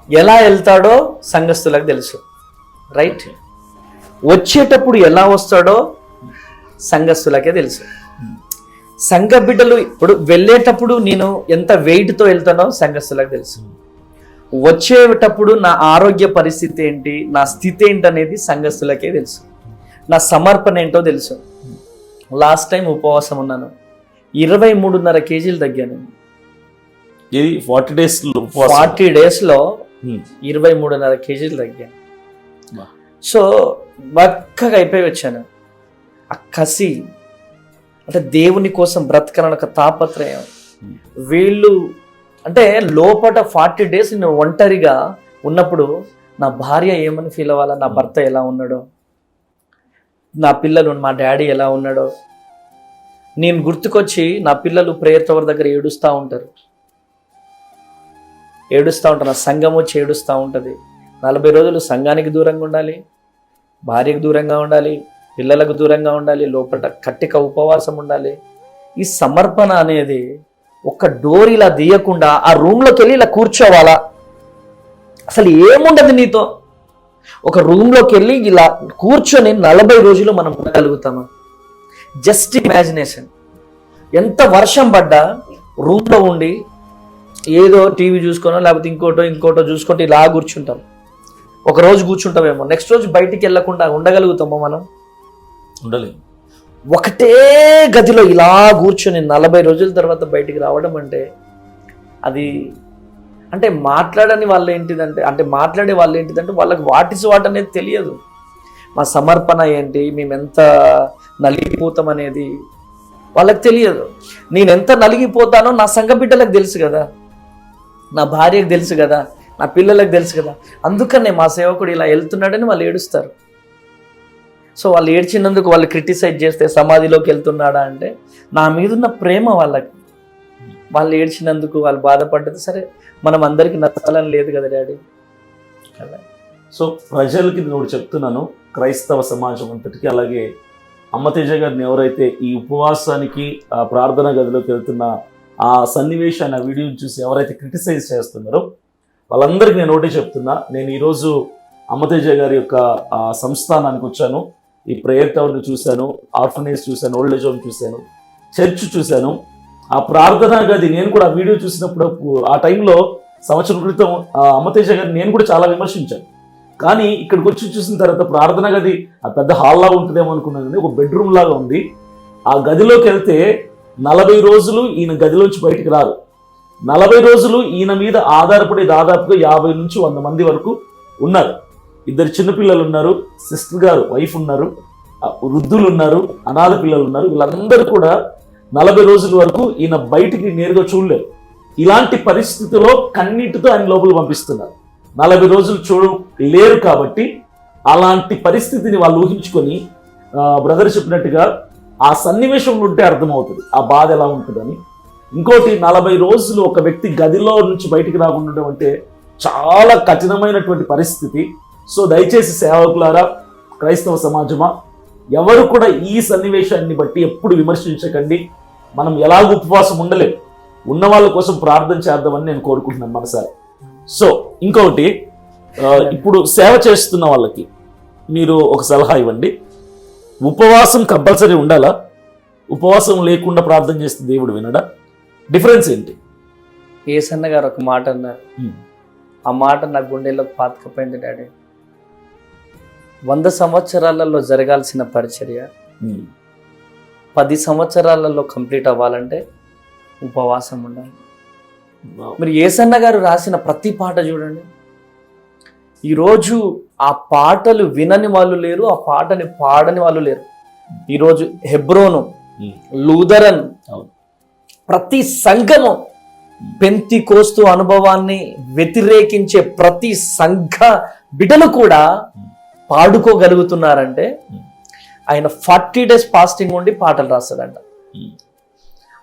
ఎలా వెళ్తాడో సంఘస్థులకు తెలుసు, రైట్? వచ్చేటప్పుడు ఎలా వస్తాడో సంఘస్థులకే తెలుసు. సంఘ బిడ్డలు ఇప్పుడు వెళ్ళేటప్పుడు నేను ఎంత వెయిట్తో వెళ్తానో సంఘస్థులకు తెలుసు. వచ్చేటప్పుడు నా ఆరోగ్య పరిస్థితి ఏంటి, నా స్థితి ఏంటి అనేది సంఘస్థులకే తెలుసు. నా సమర్పణ ఏంటో తెలుసు. లాస్ట్ టైం ఉపవాసం ఉన్నాను, 23.5 kgs తగ్గాను. 40 daysలో 23.5 kgs తగ్గాను. సో బక్కగా అయిపోయి వచ్చాను. ఆ కసి అంటే దేవుని కోసం బ్రతకాలని ఒక తాపత్రయం. వీళ్ళు అంటే లోపల 40 days నేను ఒంటరిగా ఉన్నప్పుడు నా భార్య ఏమని ఫీల్ అవ్వాలా, నా భర్త ఎలా ఉన్నాడో, నా పిల్లలు, మా డాడీ ఎలా ఉన్నాడో నేను గుర్తుకొచ్చి, నా పిల్లలు ప్రేయర్ టవర్ దగ్గర ఏడుస్తూ ఉంటారు, నా సంఘం వచ్చి ఏడుస్తూ ఉంటుంది. 40 రోజులు సంఘానికి దూరంగా ఉండాలి, భార్యకు దూరంగా ఉండాలి, పిల్లలకు దూరంగా ఉండాలి, లోపల కట్టిక ఉపవాసం ఉండాలి. ఈ సమర్పణ అనేది ఒక డోర్ ఇలా తీయకుండా ఆ రూమ్లోకి వెళ్ళి ఇలా కూర్చోవాలా? అసలు ఏముండదు నీతో. ఒక రూమ్లోకి వెళ్ళి ఇలా కూర్చొని 40 రోజులు మనం ఉండగలుగుతామా? Just imagination. ఎంత వర్షం పడ్డా రూమ్లో ఉండి ఏదో టీవీ చూసుకోనో లేకపోతే ఇంకోటో చూసుకుంటే ఇలా కూర్చుంటాం. ఒక రోజు కూర్చుంటామేమో, నెక్స్ట్ రోజు బయటికి వెళ్ళకుండా ఉండగలుగుతామో మనం? ఉండలేదు. ఒకటే గదిలో ఇలా కూర్చొని 40 రోజుల తర్వాత బయటికి రావడం అంటే అది అంటే మాట్లాడే వాళ్ళు ఏంటిదంటే వాళ్ళకి వాట్ ఇస్ వాట్ అనేది తెలియదు. మా సమర్పణ ఏంటి, మేము ఎంత నలిగిపోతాం అనేది వాళ్ళకి తెలియదు. నేను ఎంత నలిగిపోతానో నా సంఘ బిడ్డలకు తెలుసు కదా, నా భార్యకు తెలుసు కదా, నా పిల్లలకు తెలుసు కదా. అందుకనే మా సేవకుడు ఇలా వెళ్తున్నాడని వాళ్ళు ఏడుస్తారు. సో వాళ్ళు ఏడ్చినందుకు, వాళ్ళు క్రిటిసైజ్ చేస్తే సమాధిలోకి వెళ్తున్నాడా అంటే నా మీదున్న ప్రేమ వాళ్ళకి. వాళ్ళు ఏడ్చినందుకు, వాళ్ళు బాధపడ్డది సరే, మనం అందరికీ నచ్చాలని లేదు కదా డాడీ. అలా సో ప్రజలకి నేను చెప్తున్నాను, క్రైస్తవ సమాజం అంతటికి, అలాగే అమ్మతేజ గారిని ఎవరైతే ఈ ఉపవాసానికి ఆ ప్రార్థనా గదిలోకి వెళ్తున్న ఆ సన్నివేశాన్ని, ఆ వీడియోని చూసి ఎవరైతే క్రిటిసైజ్ చేస్తున్నారో వాళ్ళందరికీ నేను ఒకటే చెప్తున్నా. నేను ఈరోజు అమ్మతేజ గారి యొక్క సంస్థానానికి వచ్చాను, ఈ ప్రేయర్ టవర్ని చూశాను, ఆర్ఫనేజ్ చూశాను, ఓల్డ్ ఏజ్ హోమ్ చూశాను, చర్చ్ చూశాను. ఆ ప్రార్థనా గది నేను కూడా వీడియో చూసినప్పుడు, ఆ టైంలో సంవత్సరం క్రితం అమ్మతేజ గారిని నేను కూడా చాలా విమర్శించాను. కానీ ఇక్కడికి వచ్చి చూసిన తర్వాత ప్రార్థనా గది ఆ పెద్ద హాల్లా ఉంటుందేమో అనుకున్నాను, ఒక బెడ్రూమ్ లాగా ఉంది. ఆ గదిలోకి వెళ్తే 40 రోజులు ఈయన గదిలోంచి బయటికి రారు. 40 రోజులు ఈయన మీద ఆధారపడి దాదాపుగా 50 నుంచి 100 మంది వరకు ఉన్నారు. 2 చిన్నపిల్లలు ఉన్నారు, సిస్టర్ గారు వైఫ్ ఉన్నారు, వృద్ధులు ఉన్నారు, అనాథ పిల్లలు ఉన్నారు. వీళ్ళందరూ కూడా 40 రోజుల వరకు ఈయన బయటికి నేరుగా చూడలేరు. ఇలాంటి పరిస్థితిలో కన్నీటితో ఆయన లోపల పంపిస్తున్నారు. 40 రోజులు లేరు కాబట్టి అలాంటి పరిస్థితిని వాళ్ళు ఊహించుకొని, బ్రదర్ చెప్పినట్టుగా ఆ సన్నివేశం ఉంటే అర్థమవుతుంది ఆ బాధ ఎలా ఉంటుందని. ఇంకోటి, 40 రోజులు ఒక వ్యక్తి గదిలో నుంచి బయటికి రాకుండా అంటే చాలా కఠినమైనటువంటి పరిస్థితి. సో దయచేసి సేవకులారా, క్రైస్తవ సమాజమా, ఎవరు కూడా ఈ సన్నివేశాన్ని బట్టి ఎప్పుడు విమర్శించకండి. మనం ఎలాగ ఉపవాసం ఉండలేం, ఉన్న వాళ్ళ కోసం ప్రార్థన చేద్దామని నేను కోరుకుంటున్నాను మనసారి. సో ఇంకొకటి, ఇప్పుడు సేవ చేస్తున్న వాళ్ళకి మీరు ఒక సలహా ఇవ్వండి. ఉపవాసం కంపల్సరీ ఉండాలా? ఉపవాసం లేకుండా ప్రార్థన చేస్తే దేవుడు వినడా? డిఫరెన్స్ ఏంటి? ఏసన్న గారు ఒక మాట అన్నారు, ఆ మాట నా గుండెల్లో పాతకపోయింది డాడీ. 100 సంవత్సరాలలో జరగాల్సిన పరిచర్య 10 సంవత్సరాలలో కంప్లీట్ అవ్వాలంటే ఉపవాసం ఉండాలి. మీరు ఏసన్న గారు రాసిన ప్రతి పాట చూడండి. ఈరోజు ఆ పాటలు వినని వాళ్ళు లేరు, ఆ పాటని పాడని వాళ్ళు లేరు. ఈరోజు హెబ్రోను, లూథరన్, ప్రతి సంఘము పెంతికోస్తు అనుభవాన్ని వ్యతిరేకించే ప్రతి సంఘ బిడ్డలు కూడా పాడుకోగలుగుతున్నారంటే ఆయన 40 days ఫాస్టింగ్ ఉండి పాటలు రాస్తాడంట.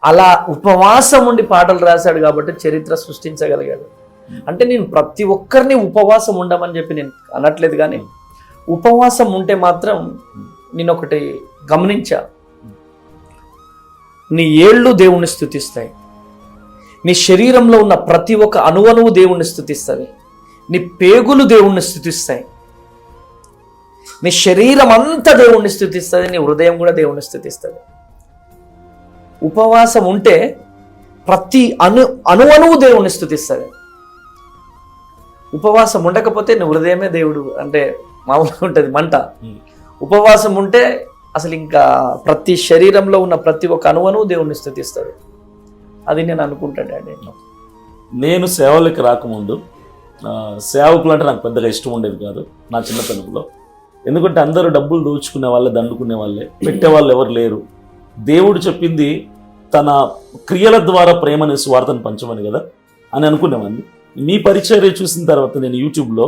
అలా ఉపవాసం ఉండి పాటలు రాశాడు కాబట్టి చరిత్ర సృష్టించగలిగాడు. అంటే నేను ప్రతి ఒక్కరిని ఉపవాసం ఉండమని చెప్పి నేను అనట్లేదు, కానీ ఉపవాసం ఉంటే మాత్రం నేను ఒకటి గమనించా, నీ ఏళ్ళు దేవుణ్ణి స్తుతిస్తాయి, నీ శరీరంలో ఉన్న ప్రతి ఒక్క అణువణువు దేవుణ్ణి స్తుతిస్తుంది, నీ పేగులు దేవుణ్ణి స్తుతిస్తాయి, నీ శరీరం అంతా దేవుణ్ణి స్తుతిస్తుంది, నీ హృదయం కూడా దేవుణ్ణి స్తుతిస్తుంది. ఉపవాసం ఉంటే ప్రతి అణువణువు దేవుణ్ణి స్తుతిస్తుంది. ఉపవాసం ఉండకపోతే నీ హృదయమే దేవుడు అంటే మామూలుగా ఉంటుంది మంట. ఉపవాసం ఉంటే అసలు ఇంకా ప్రతి శరీరంలో ఉన్న ప్రతి ఒక్క అణువణువు దేవుణ్ణి స్తుతిస్తాడు. అది నేను అనుకుంటానండి. నేను సేవలకు రాకముందు సేవకులు అంటే నాకు పెద్దగా ఇష్టం ఉండేది కాదు నా చిన్నతనంలో. ఎందుకంటే అందరూ డబ్బులు దోచుకునే వాళ్ళే, దండుకునే వాళ్ళే, పెట్టేవాళ్ళు ఎవరు లేరు. దేవుడు చెప్పింది తన క్రియల ద్వారా ప్రేమని స్వార్థను పంచమని కదా అని అనుకునేవాడిని. మీ పరిచర్య చూసిన తర్వాత నేను యూట్యూబ్లో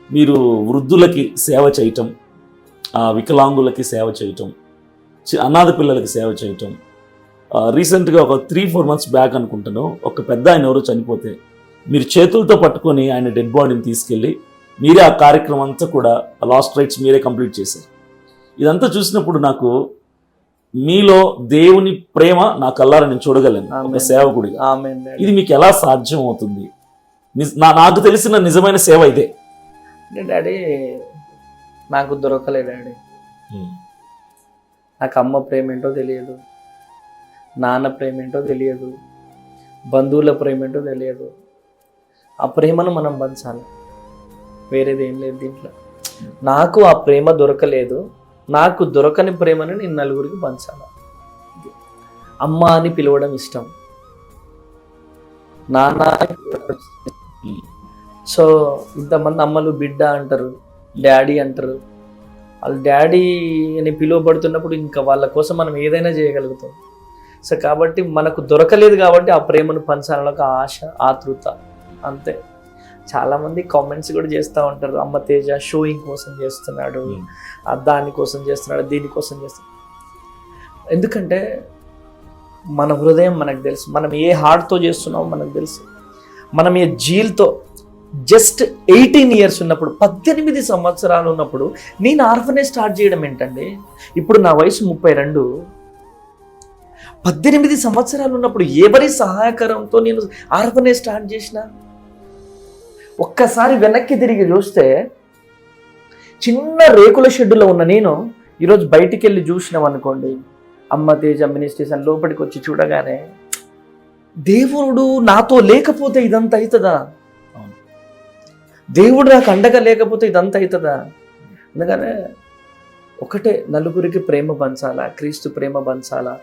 మీరు వృద్ధులకి సేవ చేయటం, వికలాంగులకి సేవ చేయటం, అనాథ పిల్లలకి సేవ చేయటం, రీసెంట్గా ఒక 3-4 months బ్యాక్ అనుకుంటాను, ఒక పెద్ద ఆయన ఎవరో చనిపోతే మీరు చేతులతో పట్టుకొని ఆయన డెడ్ బాడీని తీసుకెళ్ళి మీరే ఆ కార్యక్రమం అంతా కూడా లాస్ట్ రైట్స్ మీరే కంప్లీట్ చేశారు. ఇదంతా చూసినప్పుడు నాకు మీలో దేవుని ప్రేమ నా కళ్ళారా నేను చూడగలను ఒక సేవకుడిగా. ఇది మీకు ఎలా సాధ్యం అవుతుంది? నాకు తెలిసిన నిజమైన సేవ ఇదే. అంటే డాడీ నాకు దొరకలేదు డాడీ. నాకు అమ్మ ప్రేమ ఏంటో తెలియదు, నాన్న ప్రేమ ఏంటో తెలియదు, బంధువుల ప్రేమ ఏంటో తెలియదు. ఆ ప్రేమను మనం పంచాలి, వేరేది ఏం లేదు దీంట్లో. నాకు ఆ ప్రేమ దొరకలేదు, నాకు దొరకని ప్రేమను నేను నలుగురికి పంచాలి. అమ్మ అని పిలవడం ఇష్టం, నాన్న. సో ఇంతమంది అమ్మలు బిడ్డ అంటారు, డాడీ అంటారు. వాళ్ళు డాడీ అని పిలువబడుతున్నప్పుడు ఇంకా వాళ్ళ కోసం మనం ఏదైనా చేయగలుగుతాం. సో కాబట్టి మనకు దొరకలేదు కాబట్టి ఆ ప్రేమను పంచాలని ఒక ఆశ, ఆతృత, అంతే. చాలామంది కామెంట్స్ కూడా చేస్తూ ఉంటారు, అమ్మ తేజ షోయింగ్ కోసం చేస్తున్నాడు, దానికోసం చేస్తున్నాడు, దీనికోసం చేస్తున్నాడు. ఎందుకంటే మన హృదయం మనకు తెలుసు, మనం ఏ హార్ట్తో చేస్తున్నామో మనకు తెలుసు. మనం ఏ జీల్తో జస్ట్ 18 years ఉన్నప్పుడు, 18 సంవత్సరాలు ఉన్నప్పుడు నేను ఆర్ఫనేజ్ స్టార్ట్ చేయడం ఏంటండి? ఇప్పుడు నా వయసు 32. 18 సంవత్సరాలు ఉన్నప్పుడు ఎవరి సహాయకరంతో నేను ఆర్ఫనేజ్ స్టార్ట్ చేసిన? ఒక్కసారి వెనక్కి తిరిగి చూస్తే చిన్న రేకుల షెడ్డులో ఉన్న నేను ఈరోజు బయటికి వెళ్ళి చూసినాం అనుకోండి, అమ్మ తేజ మినిస్ట్రీస్ అని లోపలికి వచ్చి చూడగానే దేవుడు నాతో లేకపోతే ఇదంతా అవుతుందా? దేవుడు నాకు అండగా లేకపోతే ఇదంతా అవుతుందా? అందుకనే ఒకటే, నలుగురికి ప్రేమ పంచాలా, క్రీస్తు ప్రేమ పంచాలా,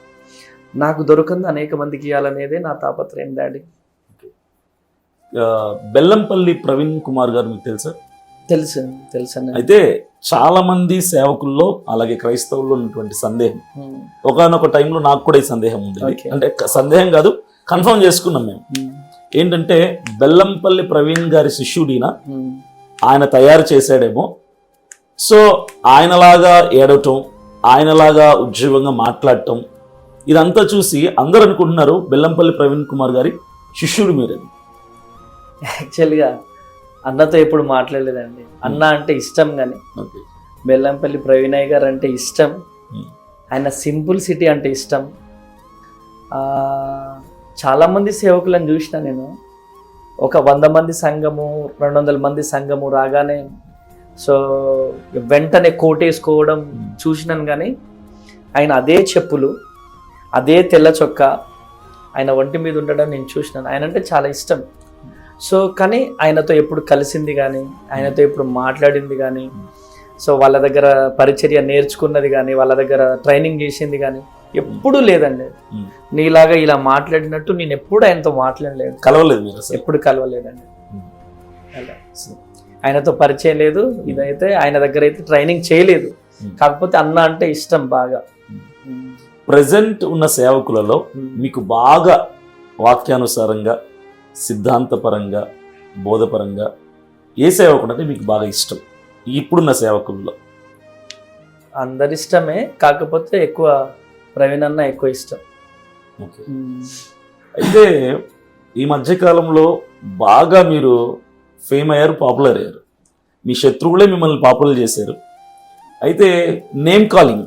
నాకు దొరకంది అనేక మందికి ఇవ్వాలనేదే నా తాపత్రయం డాడీ. బెల్లంపల్లి ప్రవీణ్ కుమార్ గారు మీకు తెలుసా? తెలుసు. అయితే చాలా మంది సేవకుల్లో అలాగే క్రైస్తవుల్లో ఉన్నటువంటి సందేహం, ఒకనొక టైంలో నాకు కూడా ఈ సందేహం ఉంది. అంటే సందేహం కాదు, కన్ఫర్మ్ చేసుకున్నాం మేము. ఏంటంటే బెల్లంపల్లి ప్రవీణ్ గారి శిష్యుడిన ఆయన తయారు చేశాడేమో. సో ఆయనలాగా ఏడవటం, ఆయనలాగా ఉజ్జీవంగా మాట్లాడటం, ఇదంతా చూసి అందరూ అనుకుంటున్నారు బెల్లంపల్లి ప్రవీణ్ కుమార్ గారి శిష్యుడు మీరని. యాక్చువల్గా అన్నతో ఎప్పుడు మాట్లాడలేదండి. అన్న అంటే ఇష్టం, కానీ ఓకే. బెల్లంపల్లి ప్రవీణయ్య గారు అంటే ఇష్టం. ఆయన సింపుల్సిటీ అంటే ఇష్టం. చాలామంది సేవకులను చూసిన నేను. ఒక 100 మంది సంఘము, 200 మంది సంఘము రాగానే సో వెంటనే కోటేసుకోవడం చూసినాను, కానీ ఆయన అదే చెప్పులు, అదే తెల్ల చొక్కా ఆయన ఒంటి మీద ఉండడం నేను చూసినాను. ఆయన అంటే చాలా ఇష్టం. సో కానీ ఆయనతో ఎప్పుడు కలిసింది కానీ, ఆయనతో ఎప్పుడు మాట్లాడింది కానీ, సో వాళ్ళ దగ్గర పరిచర్య నేర్చుకున్నది కానీ, వాళ్ళ దగ్గర ట్రైనింగ్ చేసింది కానీ ఎప్పుడూ లేదండి. నీలాగా ఇలా మాట్లాడినట్టు నేను ఎప్పుడు ఆయనతో మాట్లాడలేదు, కలవలేదు మీరు అసలు? ఎప్పుడు కలవలేదండి. అలా ఆయనతో పరిచయం లేదు. ఇదైతే ఆయన దగ్గర అయితే ట్రైనింగ్ చేయలేదు. కాకపోతే అన్న అంటే ఇష్టం బాగా. ప్రజెంట్ ఉన్న సేవకులలో మీకు బాగా వాక్యానుసారంగా, సిద్ధాంతపరంగా, బోధపరంగా ఏ సేవకుడు అంటే మీకు బాగా ఇష్టం ఇప్పుడున్న సేవకుల్లో? అందరి ఇష్టమే, కాకపోతే ఎక్కువ ప్రవీణ్ అన్న ఎక్కువ ఇష్టం. ఓకే. అయితే ఈ మధ్యకాలంలో బాగా మీరు ఫేమ్ అయ్యారు, పాపులర్ అయ్యారు. మీ శత్రువులే మిమ్మల్ని పాపులర్ చేశారు. అయితే నేమ్ కాలింగ్,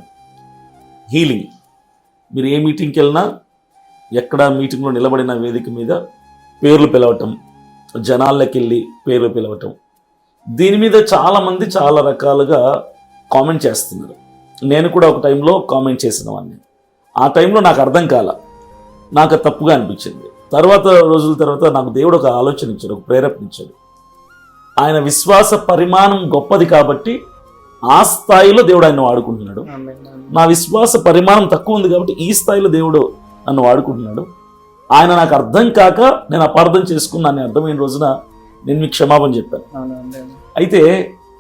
హీలింగ్, మీరు ఏ మీటింగ్కి వెళ్ళినా, ఎక్కడ మీటింగ్లో నిలబడిన వేదిక మీద పేర్లు పిలవటం, జనాల్లోకి వెళ్ళి పేర్లు పిలవటం, దీని మీద చాలామంది చాలా రకాలుగా కామెంట్ చేస్తున్నారు. నేను కూడా ఒక టైంలో కామెంట్ చేసిన వాడిని. ఆ టైంలో నాకు అర్థం కాల, నాకు తప్పుగా అనిపించింది. రోజుల తర్వాత నాకు దేవుడు ఒక ఆలోచన ఇచ్చాడు, ఒక ప్రేరేపణ ఇచ్చాడు. ఆయన విశ్వాస పరిమాణం గొప్పది కాబట్టి ఆ స్థాయిలో దేవుడు ఆయన వాడుకుంటున్నాడు. నా విశ్వాస పరిమాణం తక్కువ ఉంది కాబట్టి ఈ స్థాయిలో దేవుడు నన్ను వాడుకుంటున్నాడు. ఆయన నాకు అర్థం కాక నేను అపార్థం చేసుకున్నాను. అర్థమైన రోజున నేను మీకు క్షమాపణ చెప్పాను. అయితే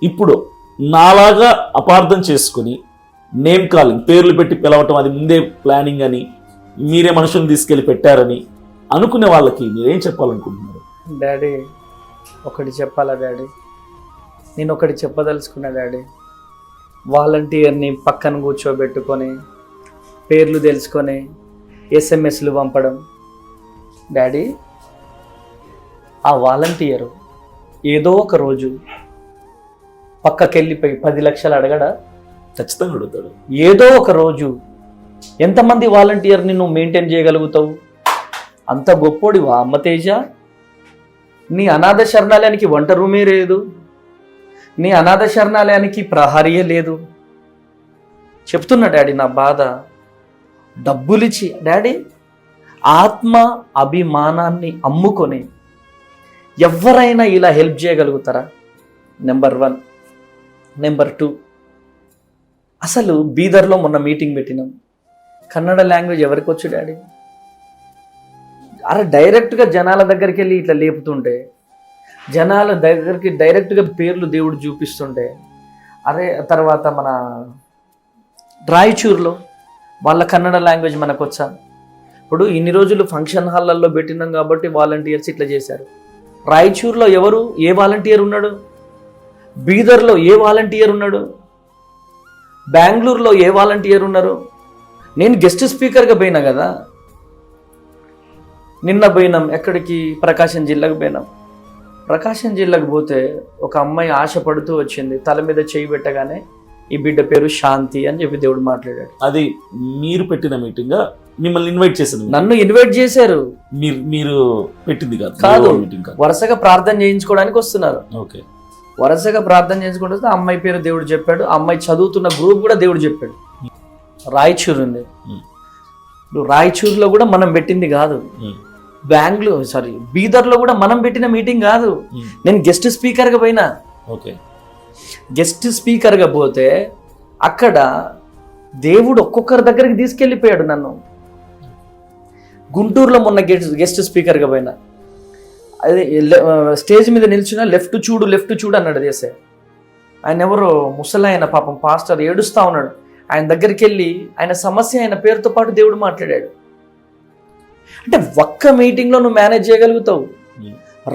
ఇప్పుడు నాలాగా అపార్థం చేసుకుని నేమ్ కాలింగ్, పేర్లు పెట్టి పిలవటం, అది ముందే ప్లానింగ్ అని, మీరే మనుషులను తీసుకెళ్ళి పెట్టారని అనుకునే వాళ్ళకి మీరేం చెప్పాలనుకుంటున్నారు? డాడీ ఒకటి చెప్పాలా డాడీ? నేను ఒకటి చెప్పదలుచుకున్నా డాడీ. వాలంటీర్ని పక్కన కూర్చోబెట్టుకొని పేర్లు తెలుసుకొని ఎస్ఎంఎస్లు పంపడం. డాడీ, ఆ వాలంటీరు ఏదో ఒక రోజు పక్కకెళ్ళిపోయి 10 లక్షలు అడగడా? ఖచ్చితంగా అడుగుతాడు. ఏదో ఒక రోజు ఎంతమంది వాలంటీర్ని నువ్వు మెయింటైన్ చేయగలుగుతావు? అంత గొప్పోడివా అమ్మ తేజ? నీ అనాథ శరణాలయానికి వంట రూమే లేదు, నీ అనాథ శరణాలయానికి ప్రహరీయే లేదు. చెప్తున్నా డాడీ నా బాధ. డబ్బులిచ్చి డాడీ, ఆత్మ అభిమానాన్ని అమ్ముకొని ఎవరైనా ఇలా హెల్ప్ చేయగలుగుతారా? నెంబర్ 1. నెంబర్ 2, అసలు బీదర్లో మొన్న మీటింగ్ పెట్టినాం. కన్నడ లాంగ్వేజ్ ఎవరికి వచ్చు డాడీ? అరే డైరెక్ట్గా జనాల దగ్గరికి వెళ్ళి ఇట్లా లేపుతుంటే, జనాల దగ్గరికి డైరెక్ట్గా పేర్లు దేవుడు చూపిస్తుంటే, అరే తర్వాత మన రాయచూరులో వాళ్ళ కన్నడ లాంగ్వేజ్ మనకు వచ్చా? ఇప్పుడు ఇన్ని రోజులు ఫంక్షన్ హాళ్ళల్లో పెట్టినాం కాబట్టి వాలంటీర్స్ ఇట్లా చేశారు. రాయచూరులో ఏ వాలంటీర్ ఉన్నాడు? బీదర్లో ఏ వాలంటీర్ ఉన్నాడు? బెంగళూరులో ఏ వాలంటీర్ ఉన్నారు? నేను గెస్ట్ స్పీకర్గా పోయినా కదా. నిన్న పోయినాం ఎక్కడికి? ప్రకాశం జిల్లాకు పోయినాం. ప్రకాశం జిల్లాకు పోతే ఒక అమ్మాయి ఆశపడుతూ వచ్చింది. తల మీద చేయి పెట్టగానే ఈ బిడ్డ పేరు శాంతి అని చెప్పి దేవుడు మాట్లాడాడు. అది మీరు పెట్టిన మీటింగ్? మిమ్మల్ని ఇన్వైట్ చేశారు? నన్ను ఇన్వైట్ చేశారు. మీరు పెట్టింది కాదు, మీటింగ్ కాదు. వరుసగా ప్రార్థన చేయించుకోవడానికి వస్తున్నారు. ఓకే. వరుసగా ప్రార్థన చేయించుకుంటూ వస్తే అమ్మాయి పేరు దేవుడు చెప్పాడు. అమ్మాయి చదువుతున్న గ్రూప్ కూడా దేవుడు చెప్పాడు. రాయచూరు ఉంది. రాయచూరులో కూడా మనం పెట్టింది కాదు. బీదర్లో కూడా మనం పెట్టిన మీటింగ్ కాదు. నేను గెస్ట్ స్పీకర్గా పోయినా. ఓకే. గెస్ట్ స్పీకర్గా పోతే అక్కడ దేవుడు ఒక్కొక్కరి దగ్గరికి తీసుకెళ్ళిపోయాడు నన్ను. గుంటూరులో మొన్న గెస్ట్ స్పీకర్గా పోయినా. అదే స్టేజ్ మీద నిల్చున్నా, లెఫ్ట్ చూడు అన్నాడు దేశే. ఆయన ఎవరో ముసలాయన పాపం పాస్టర్ ఏడుస్తా ఉన్నాడు. ఆయన దగ్గరికి వెళ్ళి ఆయన సమస్య, ఆయన పేరుతో పాటు దేవుడు మాట్లాడాడు. అంటే ఒక్క మీటింగ్లో నువ్వు మేనేజ్ చేయగలుగుతావు,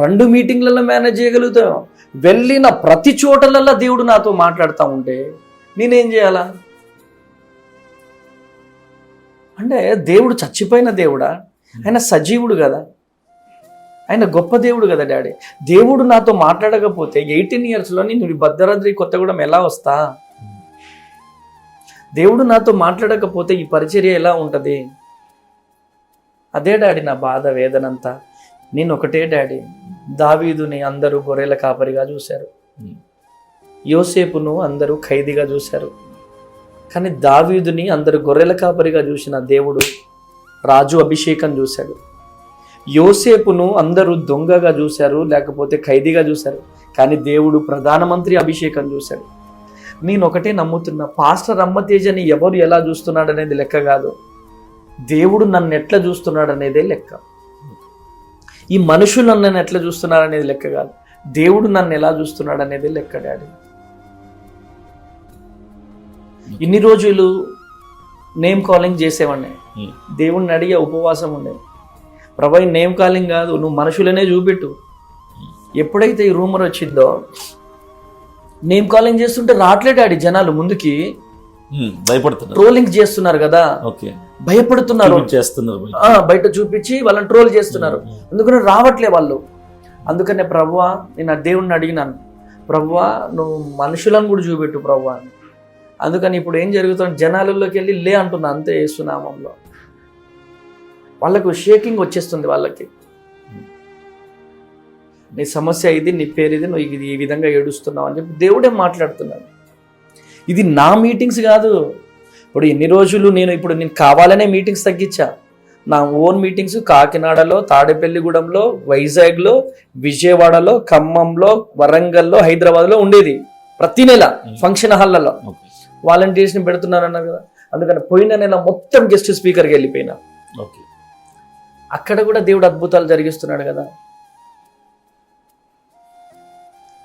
2 మీటింగ్లలో మేనేజ్ చేయగలుగుతావు. వెళ్ళిన ప్రతి చోటలల్లో దేవుడు నాతో మాట్లాడుతూ ఉంటే నేనేం చేయాలా? అంటే దేవుడు చచ్చిపోయిన దేవుడా? ఆయన సజీవుడు కదా. ఆయన గొప్ప దేవుడు కదా డాడీ. దేవుడు నాతో మాట్లాడకపోతే 18 yearsలో నేను భద్రాద్రి కొత్తగూడెం ఎలా వస్తా? దేవుడు నాతో మాట్లాడకపోతే ఈ పరిచర్య ఎలా ఉంటుంది? అదే డాడీ నా బాధ, వేదనంతా. నేను ఒకటే డాడీ, దావీదుని అందరూ గొర్రెల కాపరిగా చూశారు, యోసేపును అందరూ ఖైదీగా చూశారు, కానీ దావీదుని అందరూ గొర్రెల కాపరిగా చూసిన దేవుడు రాజు అభిషేకం చూశాడు. యోసేపును అందరూ దొంగగా చూశారు, లేకపోతే ఖైదీగా చూశారు, కానీ దేవుడు ప్రధానమంత్రి అభిషేకం చూశాడు. నేను ఒకటే నమ్ముతున్నా, పాస్టర్ అమ్మతేజని ఎవరు ఎలా చూస్తున్నాడు అనేది లెక్క కాదు, దేవుడు నన్ను ఎట్లా చూస్తున్నాడు అనేదే లెక్క. ఈ మనుషులు నన్ను ఎట్లా చూస్తున్నాడు అనేది లెక్క కాదు, దేవుడు నన్ను ఎలా చూస్తున్నాడు అనేది లెక్క డాడీ. ఇన్ని రోజులు నేమ్ కాలింగ్ చేసేవాడిని, దేవుడిని అడిగే ఉపవాసం ఉండేది. ప్రభా నేమ్ కాలింగ్ కాదు, నువ్వు మనుషులనే చూపెట్టు. ఎప్పుడైతే ఈ రూమర్ వచ్చిందో, నేమ్ కాలింగ్ చేస్తుంటే రావట్లేదు డాడీ, జనాలు ముందుకి భయపడుతున్నారు, ట్రోలింగ్ చేస్తున్నారు కదా, భయపడుతున్నారు, బయట చూపించి వాళ్ళని ట్రోల్ చేస్తున్నారు, అందుకని రావట్లే వాళ్ళు. అందుకనే ప్రభువా నేను ఆ దేవుణ్ణి అడిగినాను, ప్రభువా నువ్వు మనుషులను కూడా చూపెట్టు ప్రభువా అని. అందుకని ఇప్పుడు ఏం జరుగుతుంది, జనాలలోకి వెళ్ళి లే అంటున్నా అంతే, యేసునామంలో. వాళ్ళకు షేకింగ్ వచ్చేస్తుంది, వాళ్ళకి నీ సమస్య ఇది, నీ పేరు ఇది, నువ్వు ఇది ఈ విధంగా ఏడుస్తున్నావు అని చెప్పి దేవుడే మాట్లాడుతున్నాడు. ఇది నా మీటింగ్స్ కాదు. ఇప్పుడు ఎన్ని రోజులు నేను కావాలనే మీటింగ్స్ తగ్గించా. నా ఓన్ మీటింగ్స్ కాకినాడలో, తాడేపల్లిగూడెంలో, వైజాగ్లో, విజయవాడలో, ఖమ్మంలో, వరంగల్లో, హైదరాబాద్లో ఉండేది. ప్రతి నెల ఫంక్షన్ హాల్లలో వాలంటీర్స్ని పెడుతున్నారన్నారు కదా. అందుకని పోయిన నెల మొత్తం గెస్ట్ స్పీకర్కి వెళ్ళిపోయినా. అక్కడ కూడా దేవుడు అద్భుతాలు జరిగిస్తున్నాడు కదా.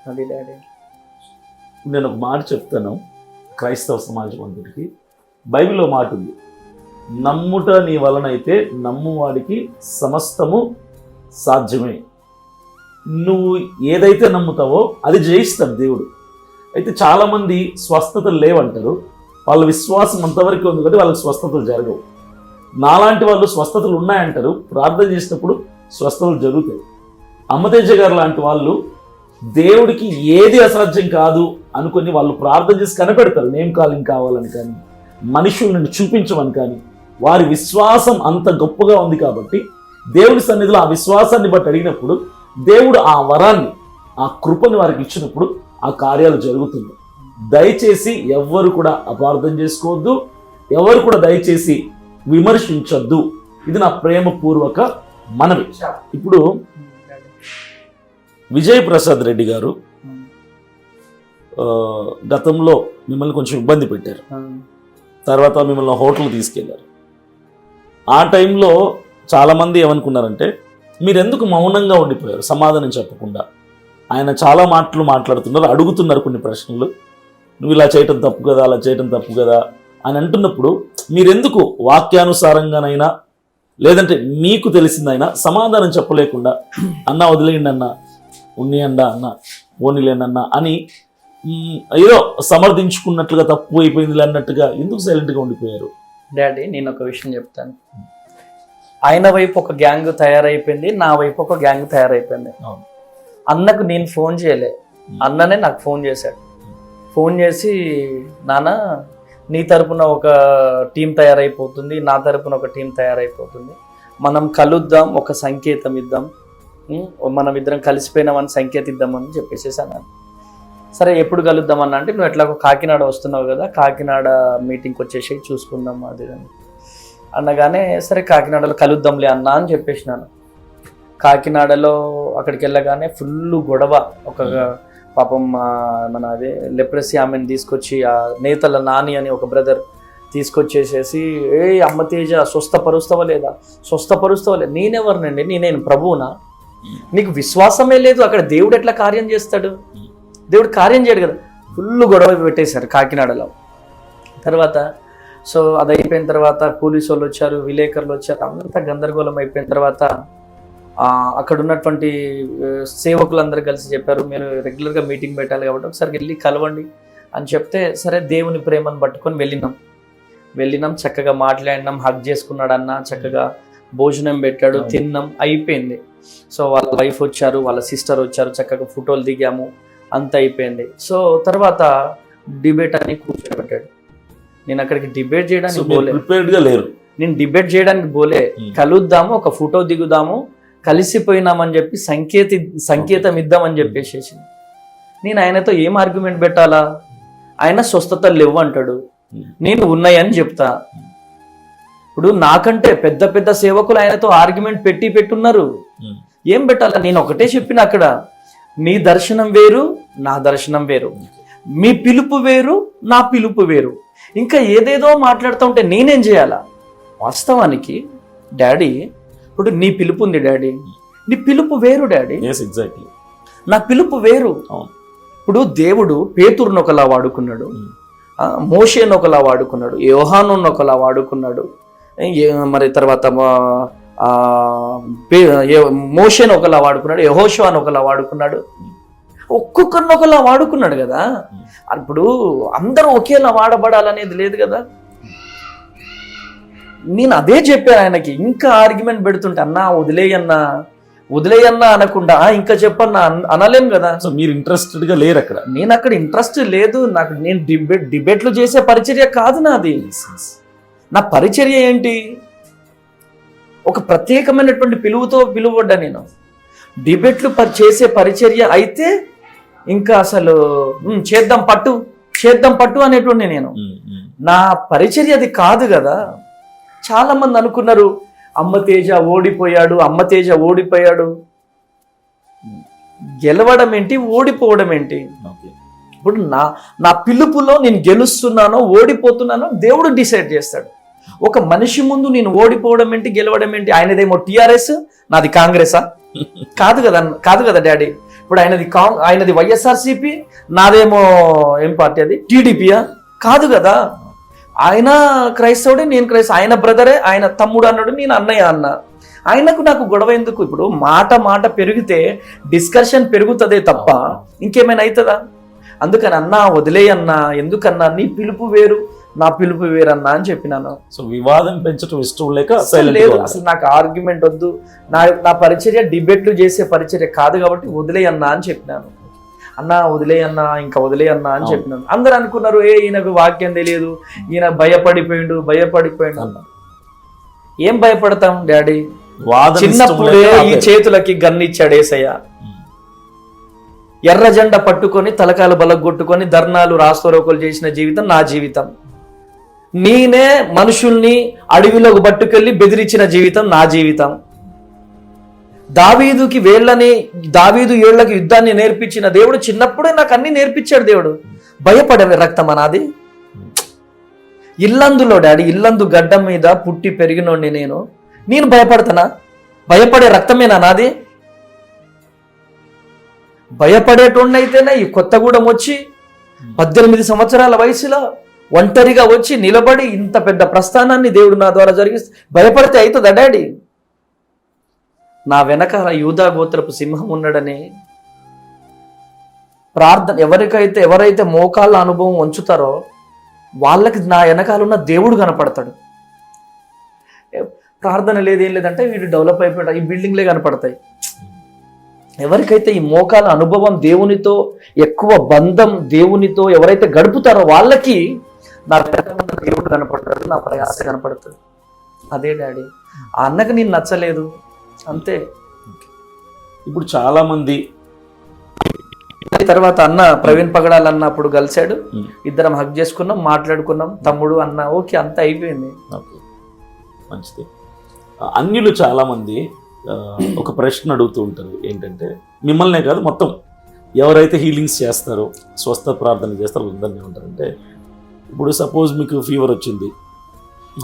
అది డాడీ. నేను ఒక మాట చెప్తాను క్రైస్తవ సమాజం అందరికీ. బైబిల్లో మాట ఉంది, నమ్ముట నీ వలనైతే నమ్మువాడికి సమస్తము సాధ్యమే. నువ్వు ఏదైతే నమ్ముతావో అది జయిస్తాడు దేవుడు. అయితే చాలామంది స్వస్థతలు లేవంటారు, వాళ్ళ విశ్వాసం అంతవరకు ఉంది కాబట్టి వాళ్ళకి స్వస్థతలు జరగవు. నాలాంటి వాళ్ళు స్వస్థతలు ఉన్నాయంటారు, ప్రార్థన చేసినప్పుడు స్వస్థతలు జరుగుతాయి. అమ్మతేజ గారు లాంటి వాళ్ళు దేవుడికి ఏది అసాధ్యం కాదు అనుకొని వాళ్ళు ప్రార్థన చేసి కనిపెడతారు, నేమ్ కాలింగ్ కావాలని కానీ, మనుషులను చూపించమని కానీ. వారి విశ్వాసం అంత గొప్పగా ఉంది కాబట్టి దేవుడి సన్నిధిలో ఆ విశ్వాసాన్ని బట్టి అడిగినప్పుడు దేవుడు ఆ వరాన్ని, ఆ కృపను వారికి ఇచ్చినప్పుడు ఆ కార్యాలు జరుగుతుంది. దయచేసి ఎవ్వరు కూడా అపార్థం చేసుకోవద్దు, ఎవరు కూడా దయచేసి విమర్శించొద్దు. ఇది నా ప్రేమపూర్వక మనవి. ఇప్పుడు విజయ్ ప్రసాద్ రెడ్డి గారు గతంలో మిమ్మల్ని కొంచెం ఇబ్బంది పెట్టారు, తర్వాత మిమ్మల్ని హోటల్ తీసుకెళ్లారు. ఆ టైంలో చాలామంది ఏమనుకున్నారంటే మీరు ఎందుకు మౌనంగా ఉండిపోయారు, సమాధానం చెప్పకుండా. ఆయన చాలా మాటలు మాట్లాడుతున్నారు, అడుగుతున్నారు కొన్ని ప్రశ్నలు, నువ్వు ఇలా చేయటం తప్పు కదా, అలా చేయటం తప్పు కదా అని అంటున్నప్పుడు మీరెందుకు వాక్యానుసారంగానైనా లేదంటే మీకు తెలిసిందైనా సమాధానం చెప్పలేకుండా అన్నా వదిలేయండి అన్న, ఉన్నియండా అన్న, ఓనిలేండి అన్న అని ఏదో సమర్థించుకున్నట్లుగా తప్పు అయిపోయింది అన్నట్టుగా ఎందుకు సైలెంట్గా ఉండిపోయారు? డాడీ నేను ఒక విషయం చెప్తాను. ఆయన వైపు ఒక గ్యాంగ్ తయారైపోయింది, నా వైపు ఒక గ్యాంగ్ తయారైపోయింది. అన్నకు నేను ఫోన్ చేయలే, అన్ననే నాకు ఫోన్ చేశాడు. ఫోన్ చేసి నాన్న నీ తరపున ఒక టీం తయారైపోతుంది, నా తరపున ఒక టీం తయారైపోతుంది, మనం కలుద్దాం, ఒక సంకేతం ఇద్దాం, మనం ఇద్దరం కలిసిపోయినామని సంకేతం ఇద్దామని చెప్పేసేసాను. సరే ఎప్పుడు కలుద్దామన్నా అంటే నువ్వు ఎట్లాగో కాకినాడ వస్తున్నావు కదా, కాకినాడ మీటింగ్కి వచ్చేసి చూసుకుందాం అది అన్నగానే సరే కాకినాడలో కలుద్దాంలే అన్నా అని చెప్పేసినాను. కాకినాడలో అక్కడికి వెళ్ళగానే ఫుల్ గొడవ. ఒక పాపం మన అదే లెప్రసీ ఆమెను తీసుకొచ్చి ఆ నేతల నాని అని ఒక బ్రదర్ తీసుకొచ్చేసేసి అమ్మతేజ స్వస్థపరుస్తావా లేదా, స్వస్థపరుస్తావా లేదా. నేనెవరినండి, నేను ప్రభువునా? నీకు విశ్వాసమే లేదు, అక్కడ దేవుడు ఎట్లా కార్యం చేస్తాడు? దేవుడు కార్యం చేయడు కదా. ఫుల్ గొడవ పెట్టేశారు కాకినాడలో. తర్వాత సో అది అయిపోయిన తర్వాత పోలీసు వాళ్ళు వచ్చారు, విలేకరులు వచ్చారు, అంతా గందరగోళం అయిపోయిన తర్వాత అక్కడ ఉన్నటువంటి సేవకులందరూ కలిసి చెప్పారు, మీరు రెగ్యులర్గా మీటింగ్ పెట్టాలి కాబట్టి ఒకసారి వెళ్ళి కలవండి అని చెప్తే సరే దేవుని ప్రేమను పట్టుకొని వెళ్ళినాం. చక్కగా మాట్లాడినాం, హగ్ చేసుకున్నాడు అన్న, చక్కగా భోజనం పెట్టాడు, తిన్నాం, అయిపోయింది. సో వాళ్ళ వైఫ్ వచ్చారు, వాళ్ళ సిస్టర్ వచ్చారు, చక్కగా ఫోటోలు దిగాము, అంత అయిపోయింది. సో తర్వాత డిబేట్ అని కూర్చోబెట్టాడు. నేను అక్కడికి డిబేట్ చేయడానికి ప్రిపేర్డ్గా లేరు. నేను డిబేట్ చేయడానికి పోలే, కలుద్దాము, ఒక ఫోటో దిగుదాము, కలిసిపోయినామని చెప్పి సంకేతం ఇద్దామని చెప్పేసి నేను ఆయనతో ఏం ఆర్గ్యుమెంట్ పెట్టాలా? ఆయన స్వస్థతలు లేవు అంటాడు, నేను ఉన్నాయని చెప్తా. ఇప్పుడు నాకంటే పెద్ద పెద్ద సేవకులు ఆయనతో ఆర్గ్యుమెంట్ పెట్టున్నారు. ఏం పెట్టాలా? నేను ఒకటే చెప్పిన అక్కడ, నీ దర్శనం వేరు, నా దర్శనం వేరు, మీ పిలుపు వేరు, నా పిలుపు వేరు. ఇంకా ఏదేదో మాట్లాడుతూ ఉంటే నేనేం చేయాలా? వాస్తవానికి డాడీ, ఇప్పుడు నీ పిలుపు ఉంది డాడీ, నీ పిలుపు వేరు డాడీ, నా పిలుపు వేరు. ఇప్పుడు దేవుడు పేతురును ఒకలా వాడుకున్నాడు, మోషేను ఒకలా వాడుకున్నాడు, యోహానును ఒకలా వాడుకున్నాడు, మరి తర్వాత మోషేను ఒకలా వాడుకున్నాడు, యెహోషువను ఒకలా వాడుకున్నాడు, ఒక్కొక్కరిని ఒకలా వాడుకున్నాడు కదా. ఇప్పుడు అందరూ ఒకేలా వాడబడాలనేది లేదు కదా. నేను అదే చెప్పాను ఆయనకి. ఇంకా ఆర్గ్యుమెంట్ పెడుతుంటే అన్నా వదిలేయన్నా అనకుండా ఇంకా చెప్పన్నా అనలేం కదా. సో మీరు ఇంట్రెస్టెడ్ గా లేరు అక్కడ. నేను అక్కడ ఇంట్రెస్ట్ లేదు నాకు. నేను డిబేట్లు చేసే పరిచర్య కాదు నాది. నా పరిచర్య ఏంటి? ఒక ప్రత్యేకమైనటువంటి పిలువుతో పిలువబడ్డా నేను. డిబేట్లు చేసే పరిచర్య అయితే ఇంకా అసలు చేద్దాం పట్టు అనేటువంటి నేను. నా పరిచర్య అది కాదు కదా. చాలా మంది అనుకున్నారు అమ్మ తేజ ఓడిపోయాడు. గెలవడం ఏంటి, ఓడిపోవడం ఏంటి? ఇప్పుడు నా పిలుపులో నేను గెలుస్తున్నానో ఓడిపోతున్నానో దేవుడు డిసైడ్ చేస్తాడు. ఒక మనిషి ముందు నేను ఓడిపోవడం ఏంటి, గెలవడం ఏంటి? ఆయనదేమో టిఆర్ఎస్, నాది కాంగ్రెసా? కాదు కదా డాడీ. ఇప్పుడు ఆయనది వైఎస్ఆర్సిపి, నాదేమో ఏం పార్టీ అది, టీడీపీయా? కాదు కదా. ఆయన క్రైస్తవుడే, నేను ఆయన బ్రదరే, ఆయన తమ్ముడు అన్నాడు, నేను అన్నయ్య అన్న. ఆయనకు నాకు గొడవ ఎందుకు? ఇప్పుడు మాట పెరిగితే డిస్కషన్ పెరుగుతుందే తప్ప ఇంకేమైనా అవుతుందా? అందుకని అన్నా వదిలేయన్నా, ఎందుకన్నా, నీ పిలుపు వేరు, నా పిలుపు వేరన్నా అని చెప్పినాను. సో వివాదం పెంచడం ఇష్టం లేక లేదు, అసలు నాకు ఆర్గ్యుమెంట్ వద్దు, నా పరిచర్య డిబేట్లు చేసే పరిచర్య కాదు కాబట్టి వదిలేయన్నా అని చెప్పినాను. అన్నా వదిలేయన్నా అని చెప్పినాను. అందరు అనుకున్నారు ఈయనకు వాక్యం తెలియదు, ఈయన భయపడిపోయిండు అన్న. ఏం భయపడతాం డాడీ? చిన్నప్పుడే ఈ చేతులకి గన్నిచ్చాడు యేసయ్య. ఎర్ర జెండా పట్టుకొని తలకాయలు బలగొట్టుకొని ధర్నాలు రాస్తోరోకలు చేసిన జీవితం నా జీవితం. నేనే మనుషుల్ని అడవిలోకి పట్టుకెళ్ళి బెదిరించిన జీవితం నా జీవితం. దావీదు ఏళ్లకి యుద్ధాన్ని నేర్పించిన దేవుడు చిన్నప్పుడే నాకు అన్ని నేర్పించాడు దేవుడు. భయపడే రక్తం అనాది? ఇల్లందులో డాడీ, ఇల్లందు గడ్డ మీద పుట్టి పెరిగినోడిని నేను భయపడతానా? భయపడే రక్తమేనా నాది? భయపడేటోడిని అయితేనే ఈ కొత్తగూడెం వచ్చి 18 సంవత్సరాల వయసులో ఒంటరిగా వచ్చి నిలబడి ఇంత పెద్ద ప్రస్థానాన్ని దేవుడు నా ద్వారా జరిగిస్తే భయపడితే అవుతుందా డాడీ? నా వెనకాల యూదా గోత్రపు సింహం ఉన్నాడని ప్రార్థన ఎవరైతే మోకాళ్ళ అనుభవం ఉంచుతారో వాళ్ళకి నా వెనకాల ఉన్న దేవుడు కనపడతాడు. ప్రార్థన లేదేం లేదంటే వీడు డెవలప్ అయిపోయాడు, ఈ బిల్డింగ్లే కనపడతాయి. ఎవరికైతే ఈ మోకాల అనుభవం, దేవునితో ఎక్కువ బంధం, దేవునితో ఎవరైతే గడుపుతారో వాళ్ళకి నా దేవుడు కనపడతాడు, నా ప్రయాస కనపడుతుంది. అదే డాడీ. ఆ అన్నకు నేను నచ్చలేదు అంతే. ఇప్పుడు చాలా మంది తర్వాత అన్న ప్రవీణ్ పగడాల్ అన్న అప్పుడు కలిశాడు, ఇద్దరం హక్ చేసుకున్నాం, మాట్లాడుకున్నాం, తమ్ముడు అన్న, ఓకే అంతా అయిపోయింది. ఓకే, మంచిది. అన్యులు చాలా మంది ఒక ప్రశ్న అడుగుతూ ఉంటారు, ఏంటంటే మిమ్మల్నే కాదు మొత్తం ఎవరైతే హీలింగ్స్ చేస్తారో, స్వస్థ ప్రార్థన చేస్తారో అందరినీ ఉంటారంటే, ఇప్పుడు సపోజ్ మీకు ఫీవర్ వచ్చింది,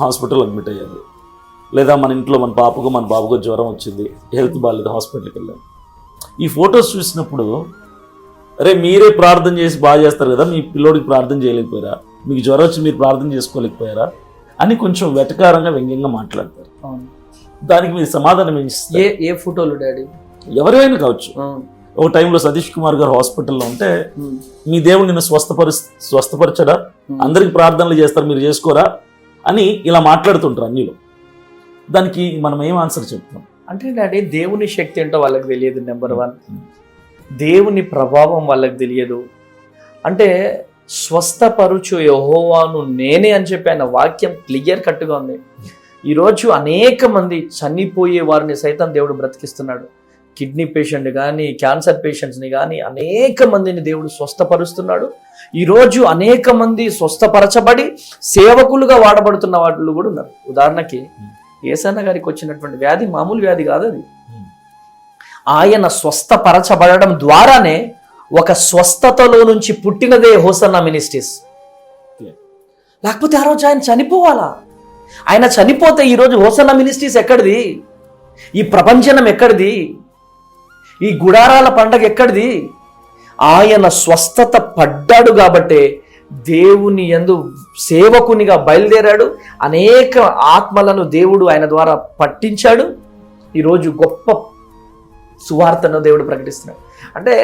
హాస్పిటల్ అడ్మిట్ అయ్యారు, లేదా మన ఇంట్లో మన బాబుకు జ్వరం వచ్చింది, హెల్త్ బాగాలేదు, హాస్పిటల్కి వెళ్ళాం. ఈ ఫొటోస్ చూసినప్పుడు అరే మీరే ప్రార్థన చేసి బాగా చేస్తారు కదా, మీ పిల్లోడికి ప్రార్థన చేయలేకపోయారా, మీకు జ్వరం వచ్చి మీరు ప్రార్థన చేసుకోలేకపోయారా అని కొంచెం వెటకారంగా వ్యంగ్యంగా మాట్లాడతారు. దానికి మీరు సమాధానం ఏం ఇస్తారు? ఏ ఫోటోలు డాడీ? ఎవరైనా కావచ్చు. ఒక టైంలో సతీష్ కుమార్ గారు హాస్పిటల్లో ఉంటే మీ దేవుడు నిన్ను స్వస్థపరచడా, అందరికి ప్రార్థనలు చేస్తారు మీరు చేసుకోరా అని ఇలా మాట్లాడుతుంటారు అన్నిలో. దానికి మనం ఏం ఆన్సర్ చెప్తాం? అంటే డాడీ దేవుని శక్తి ఏంటో వాళ్ళకి తెలియదు, నెంబర్ 1. దేవుని ప్రభావం వాళ్ళకి తెలియదు. అంటే స్వస్థపరుచు యెహోవాను నేనే అని చెప్పి ఆయన వాక్యం క్లియర్ కట్గా ఉంది. ఈరోజు అనేక మంది చనిపోయే వారిని సైతం దేవుడు బ్రతికిస్తున్నాడు. కిడ్నీ పేషెంట్ కానీ, క్యాన్సర్ పేషెంట్స్ని కానీ అనేక మందిని దేవుడు స్వస్థపరుస్తున్నాడు. ఈరోజు అనేక మంది స్వస్థపరచబడి సేవకులుగా వాడబడుతున్న వాళ్ళు కూడా ఉన్నారు. ఉదాహరణకి యేసన్న గారికి వచ్చినటువంటి వ్యాధి మామూలు వ్యాధి కాదు అది. ఆయన స్వస్థపరచబడడం ద్వారానే ఒక స్వస్థతలో నుంచి పుట్టినదే హోసన్నా మినిస్ట్రీస్. లేకపోతే ఆ రోజు ఆయన చనిపోవాలా? ఆయన చనిపోతే ఈరోజు హోసన్నా మినిస్ట్రీస్ ఎక్కడిది? ఈ ప్రపంచనం ఎక్కడిది? ఈ గుడారాల పండగ ఎక్కడిది? ఆయన స్వస్థత పడ్డాడు కాబట్టే దేవుని యందు సేవకునిగా బయలుదేరాడు. అనేక ఆత్మలను దేవుడు ఆయన ద్వారా పట్టించాడు. ఈరోజు గొప్ప సువార్తను దేవుడు ప్రకటిస్తున్నాడు. అంటే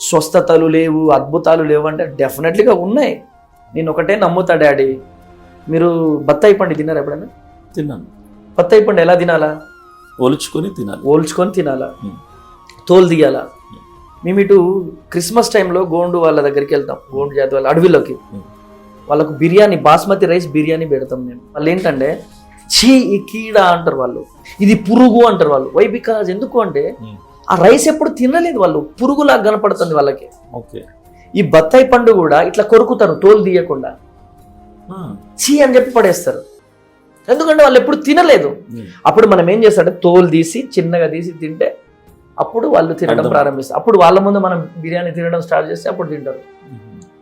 స్వస్థతలు లేవు, అద్భుతాలు లేవు అంటే డెఫినెట్లీగా ఉన్నాయి. నేను ఒకటే నమ్ముతా డాడీ, మీరు బత్తాయి పండు తిన్నారా ఎప్పుడైనా? తిన్నాను. బత్తాయి పండు ఎలా తినాలా? ఒలుచుకొని తినాలి. ఓల్చుకొని తినాలా, తోలు తీయాలా. మేము ఇటు క్రిస్మస్ టైంలో గోండు వాళ్ళ దగ్గరికి వెళ్తాం, గోండు జాతి వాళ్ళ అడవిలోకి. వాళ్ళకు బిర్యానీ, బాస్మతి రైస్ బిర్యానీ పెడతాం మేము. వాళ్ళు ఏంటంటే చీ ఈ కీడ అంటారు వాళ్ళు, ఇది పురుగు అంటారు వాళ్ళు. వై బికాజ్ ఎందుకు అంటే ఆ రైస్ ఎప్పుడు తినలేదు వాళ్ళు, పురుగులాగా కనపడుతుంది వాళ్ళకి. ఓకే. ఈ బత్తాయి పండు కూడా ఇట్లా కొరుకుతారు తోలు తీయకుండా, చీ అని చెప్పి పడేస్తారు. ఎందుకంటే వాళ్ళు ఎప్పుడు తినలేదు. అప్పుడు మనం ఏం చేస్తామంటే తోలు తీసి చిన్నగా తీసి తింటే అప్పుడు వాళ్ళు తినడం ప్రారంభిస్తారు. అప్పుడు వాళ్ళ ముందు మనం బిర్యానీ తినడం స్టార్ట్ చేస్తే అప్పుడు తింటారు.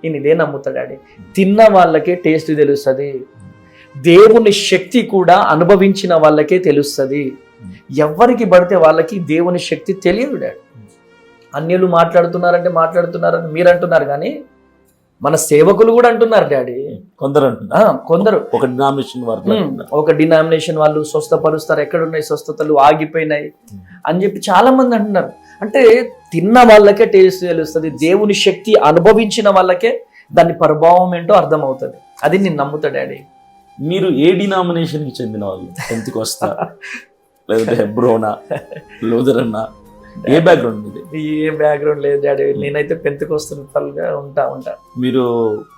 నేను ఇదే నమ్ముతా డాడీ, తిన్న వాళ్ళకే టేస్ట్ తెలుస్తుంది. దేవుని శక్తి కూడా అనుభవించిన వాళ్ళకే తెలుస్తుంది. ఎవరికి పడితే వాళ్ళకి దేవుని శక్తి తెలియదు డాడీ. అన్యులు మాట్లాడుతున్నారని మీరు అంటున్నారు, కానీ మన సేవకులు కూడా అంటున్నారు డాడీ. కొందరు ఒక డినామినేషన్ వాళ్ళు స్వస్థపరుస్తారు, ఎక్కడున్నాయి స్వస్థతలు ఆగిపోయినాయి అని చెప్పి చాలా మంది అంటున్నారు. అంటే తిన్న వాళ్ళకే టేస్ట్ తెలుస్తుంది. దేవుని శక్తి అనుభవించిన వాళ్ళకే దాని ప్రభావం ఏంటో అర్థమవుతుంది. అది నేను నమ్ముతా డాడీ. మీరు ఏ డినామినేషన్కి చెందిన వాళ్ళు? పెంతెకోస్తా లేదంటే హెబ్రోనా, లూథరన్నా? ఏ బ్యాక్గ్రౌండ్ మీది? ఏ బ్యాక్గ్రౌండ్ లేదు డాడీ. నేనైతే పెంతెకోస్తలుగా ఉంటా. మీరు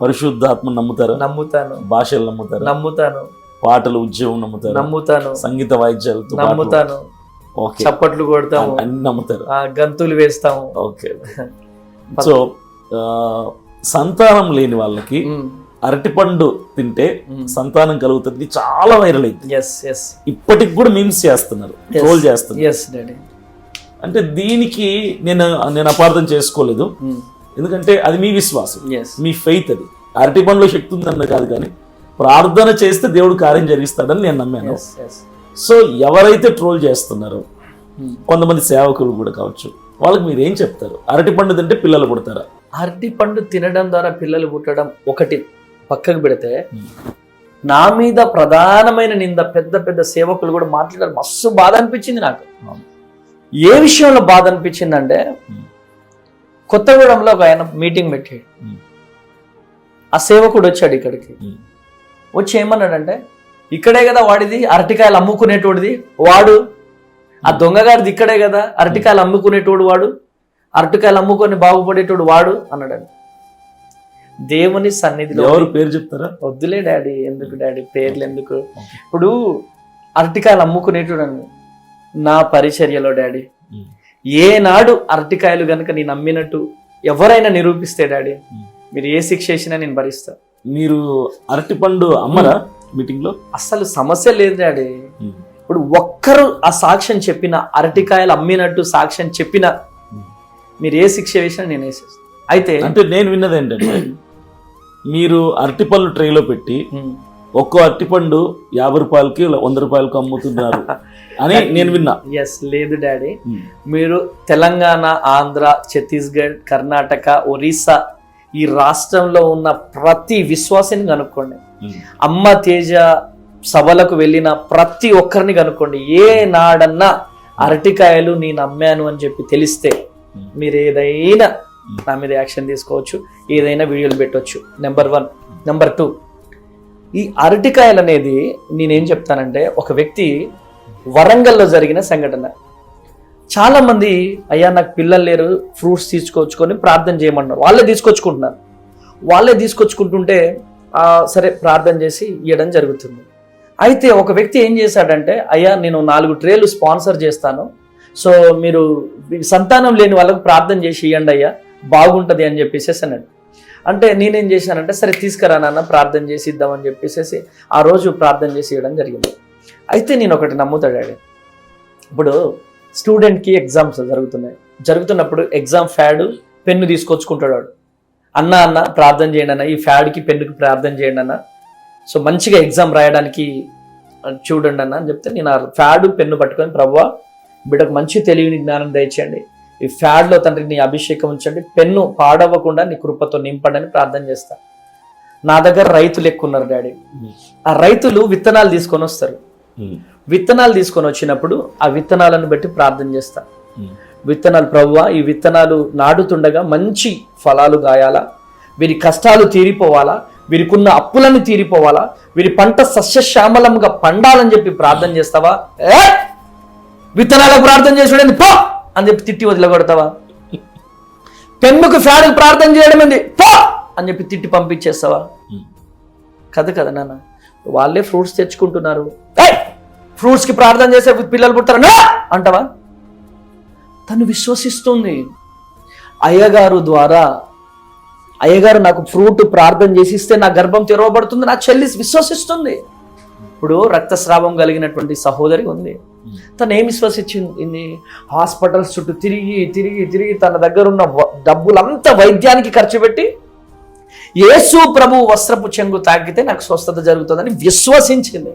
పరిశుద్ధాత్మ నమ్ముతారా? నమ్ముతాను. భాషలు నమ్ముతారా? నమ్ముతాను. పాటలు, ఉద్యోగం నమ్ముతారు? నమ్ముతాను. సంగీత వాయిద్యాలు నమ్ముతాను. ఓకే. చప్పట్లు కొడతాము, అన్ని నమ్ముతారు, గంతులు వేస్తాము. ఓకే. సో సంతానం లేని వాళ్ళకి అరటిపండు తింటే సంతానం కలుగుతుంది, చాలా వైరల్ అయింది. ఇప్పటికి కూడా మీమ్స్ చేస్తున్నారు, ట్రోల్ చేస్తున్నారు. అంటే దీనికి నేను అపార్థం చేసుకోలేదు. ఎందుకంటే అది మీ విశ్వాసం, మీ ఫెయిత్. అది అరటిపండులో శక్తి ఉందన్న కాదు, కానీ ప్రార్థన చేస్తే దేవుడు కార్యం జరిగిస్తాడని నేను నమ్మాను. సో ఎవరైతే ట్రోల్ చేస్తున్నారో కొంతమంది సేవకులు కూడా కావచ్చు, వాళ్ళకి మీరు ఏం చెప్తారు? అరటిపండు తింటే పిల్లలు పుడతారా? అరటిపండు తినడం ద్వారా పిల్లలు పుట్టడం ఒకటి పక్కకు పెడితే, నా మీద ప్రధానమైన నింద పెద్ద పెద్ద సేవకులు కూడా మాట్లాడారు. మస్తు బాధ అనిపించింది నాకు. ఏ విషయంలో బాధ అనిపించిందంటే, కొత్తగూడెంలో ఒక ఆయన మీటింగ్ పెట్టాడు. ఆ సేవకుడు వచ్చాడు ఇక్కడికి. వచ్చి ఏమన్నాడంటే, ఇక్కడే కదా వాడిది అరటికాయలు అమ్ముకునేటోడిది వాడు, ఆ దొంగగారిది ఇక్కడే కదా అరటికాయలు అమ్ముకునేటోడు వాడు, అరటికాయలు అమ్ముకొని బాగుపడేటోడు వాడు అన్నాడు. దేవుని సన్నిధిలో ఎవరు పేరు చెప్తారా? వద్దులే డాడీ, ఎందుకు డాడీ పేర్లు ఎందుకు. ఇప్పుడు అరటికాయలు అమ్ముకునేటోడు అని నా పరిచర్యలో డాడీ, ఏనాడు అరటికాయలు కనుక నేను అమ్మినట్టు ఎవరైనా నిరూపిస్తే డాడీ, మీరు ఏ శిక్ష చేసినా నేను భరిస్తా. మీరు అరటిపండు అమ్మరా మీటింగ్ లో? అసలు సమస్య లేదు డాడీ. ఇప్పుడు ఒక్కరు ఆ సాక్ష్యం చెప్పిన, అరటికాయలు అమ్మినట్టు సాక్ష్యం చెప్పిన, మీరు ఏ శిక్ష వేసినా నేను వేసేస్తాను. అయితే అంటే నేను విన్నది ఏంటంటే, మీరు అరటిపళ్ళు ట్రేలో పెట్టి ఒక్కో అరటిపండు 50 రూపాయలకి 100 రూపాయలకు అమ్ముతున్నారు అని నేను విన్నా. లేదు డాడీ, మీరు తెలంగాణ, ఆంధ్ర, ఛత్తీస్గఢ్, కర్ణాటక, ఒరిస్సా ఈ రాష్ట్రంలో ఉన్న ప్రతి విశ్వాసిని కనుక్కోండి. అమ్మ తేజ సభలకు వెళ్ళిన ప్రతి ఒక్కరిని కనుక్కోండి. ఏ నాడన్నా అరటికాయలు నేను అమ్మాను అని చెప్పి తెలిస్తే మీరు ఏదైనా నా మీద యాక్షన్ తీసుకోవచ్చు, ఏదైనా వీడియోలు పెట్టవచ్చు. నెంబర్ 1. నెంబర్ 2, ఈ అరటికాయలు అనేది నేనేం చెప్తానంటే, ఒక వ్యక్తి వరంగల్లో జరిగిన సంఘటన. చాలామంది అయ్యా నాకు పిల్లలు లేరు, ఫ్రూట్స్ తీసుకొచ్చుకొని ప్రార్థన చేయమన్నారు. వాళ్ళే తీసుకొచ్చుకుంటుంటే సరే ప్రార్థన చేసి ఇవ్వడం జరుగుతుంది. అయితే ఒక వ్యక్తి ఏం చేశాడంటే, అయ్యా నేను 4 ట్రేలు స్పాన్సర్ చేస్తాను, సో మీరు సంతానం లేని వాళ్ళకు ప్రార్థన చేసి ఇవ్వండి అయ్యా, బాగుంటుంది అని చెప్పేసి అన్నాడు. అంటే నేనేం చేశానంటే, సరే తీసుకురా నాన్న ప్రార్థన చేసి ఇద్దామని చెప్పేసి ఆ రోజు ప్రార్థన చేసి ఇవ్వడం జరిగింది. అయితే నేను ఒకటి నమ్ముతాడు, ఇప్పుడు స్టూడెంట్కి ఎగ్జామ్స్ జరుగుతున్నప్పుడు ఎగ్జామ్ ఫ్యాడ్ పెన్ను తీసుకొచ్చుకుంటాడు వాడు. అన్న ప్రార్థన చేయండి అన్న, ఈ ఫ్యాడ్కి పెన్నుకి ప్రార్థన చేయండి అన్న, సో మంచిగా ఎగ్జామ్ రాయడానికి చూడండి అన్న అని చెప్తే, నేను ఆ ఫ్యాడ్ పెన్ను పట్టుకొని, ప్రభువా బిడ్డకు మంచి తెలివిని జ్ఞానం దయచేయండి, ఈ ఫ్యాడ్లో తండ్రి నీ అభిషేకం ఉంచండి, పెన్ను పాడవ్వకుండా నీ కృపతో నింపండి అని ప్రార్థన చేస్తా. నా దగ్గర రైతులు ఎక్కువ ఉన్నారు డాడీ. ఆ రైతులు విత్తనాలు తీసుకొని వస్తారు. విత్తనాలు తీసుకొని వచ్చినప్పుడు ఆ విత్తనాలను బట్టి ప్రార్థన చేస్తా. విత్తనాలు, ప్రభువా ఈ విత్తనాలు నాడుతుండగా మంచి ఫలాలు గాయాలా, వీరి కష్టాలు తీరిపోవాలా, వీరికున్న అప్పులను తీరిపోవాలా, వీరి పంట సస్యశ్యామలంగా పండాలని చెప్పి ప్రార్థన చేస్తావా? విత్తనాలకు ప్రార్థన చేసి పో అని చెప్పి తిట్టి వదిలగొడతావా? పెన్నుకు ఫ్యాడ్కి ప్రార్థన చేయడం ఏంది పో అని చెప్పి తిట్టి పంపించేస్తావా? కదా నాన్న, వాళ్ళే ఫ్రూట్స్ తెచ్చుకుంటున్నారు, ఫ్రూట్స్కి ప్రార్థన చేసే పిల్లలు పుడతారా అంటావా? తను విశ్వసిస్తుంది. అయ్యగారు నాకు ఫ్రూట్ ప్రార్థన చేసిస్తే నా గర్భం తెరవబడుతుంది, నా చెల్లి విశ్వసిస్తుంది. ఇప్పుడు రక్తస్రావం కలిగినటువంటి సహోదరి ఉంది, తను ఏం విశ్వసించింది? హాస్పిటల్స్ చుట్టూ తిరిగి తన దగ్గర ఉన్న డబ్బులంతా వైద్యానికి ఖర్చు పెట్టి యేసు ప్రభు వస్త్రపు చెంగు తాకితే నాకు స్వస్థత జరుగుతుందని విశ్వసించింది.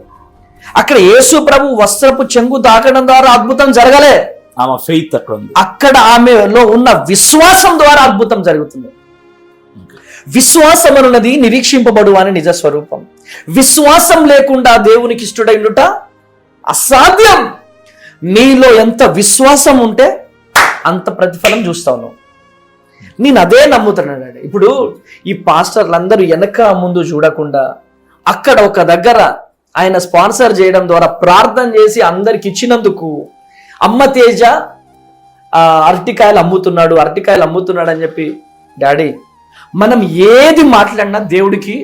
అక్కడ యేసు ప్రభు వస్త్రపు చెంగు తాకడం ద్వారా అద్భుతం జరగలే, ఆమె ఫెయిత్ అక్కడ ఉంది. అక్కడ ఆమెలో ఉన్న విశ్వాసం ద్వారా అద్భుతం జరుగుతుంది. విశ్వాసం అన్నది నిరీక్షింపబడు అని నిజ స్వరూపం. విశ్వాసం లేకుండా దేవునికి ఇష్టడైనట అసాధ్యం. నీలో ఎంత విశ్వాసం ఉంటే అంత ప్రతిఫలం చూస్తావు. నేను అదే నమ్ముతున్నాను. ఇప్పుడు ఈ పాస్టర్లందరూ వెనక ముందు చూడకుండా అక్కడ ఒక దగ్గర ఆయన స్పాన్సర్ చేయడం ద్వారా ప్రార్థన చేసి అందరికి ఇచ్చినందుకు, అమ్మ తేజ అరటికాయలు అమ్ముతున్నాడు అని చెప్పి, డాడీ మనం ఏది మాట్లాడినా దేవుడికి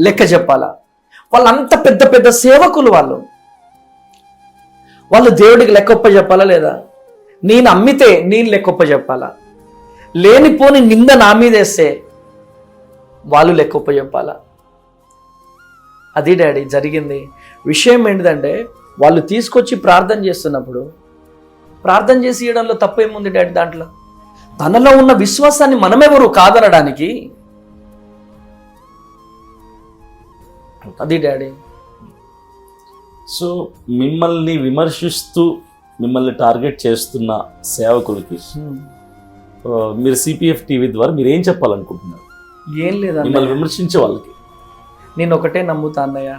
లెక్క చెప్పాలా? వాళ్ళంత పెద్ద పెద్ద సేవకులు, వాళ్ళు దేవుడికి లెక్కొప్ప చెప్పాలా లేదా? నేను అమ్మితే నేను లెక్కొప్ప చెప్పాలా? లేనిపోని నింద నా మీద వేస్తే వాళ్ళు లెక్కొప్ప చెప్పాలా? అది డాడీ జరిగింది. విషయం ఏంటిదంటే, వాళ్ళు తీసుకొచ్చి ప్రార్థన చేస్తున్నప్పుడు ప్రార్థన చేసి ఇవ్వడంలో తప్పేముంది డాడీ? దాంట్లో తనలో ఉన్న విశ్వాసాన్ని మనమెవరు కాదనడానికి? అది డాడీ. సో మిమ్మల్ని విమర్శిస్తూ మిమ్మల్ని టార్గెట్ చేస్తున్న సేవకులకి మీరు సిపిఎఫ్ టీవీ ద్వారా మీరు ఏం చెప్పాలనుకుంటున్నారు? ఏం లేదా, మిమ్మల్ని విమర్శించే వాళ్ళకి నేను ఒకటే నమ్ముతా అన్నయ్య.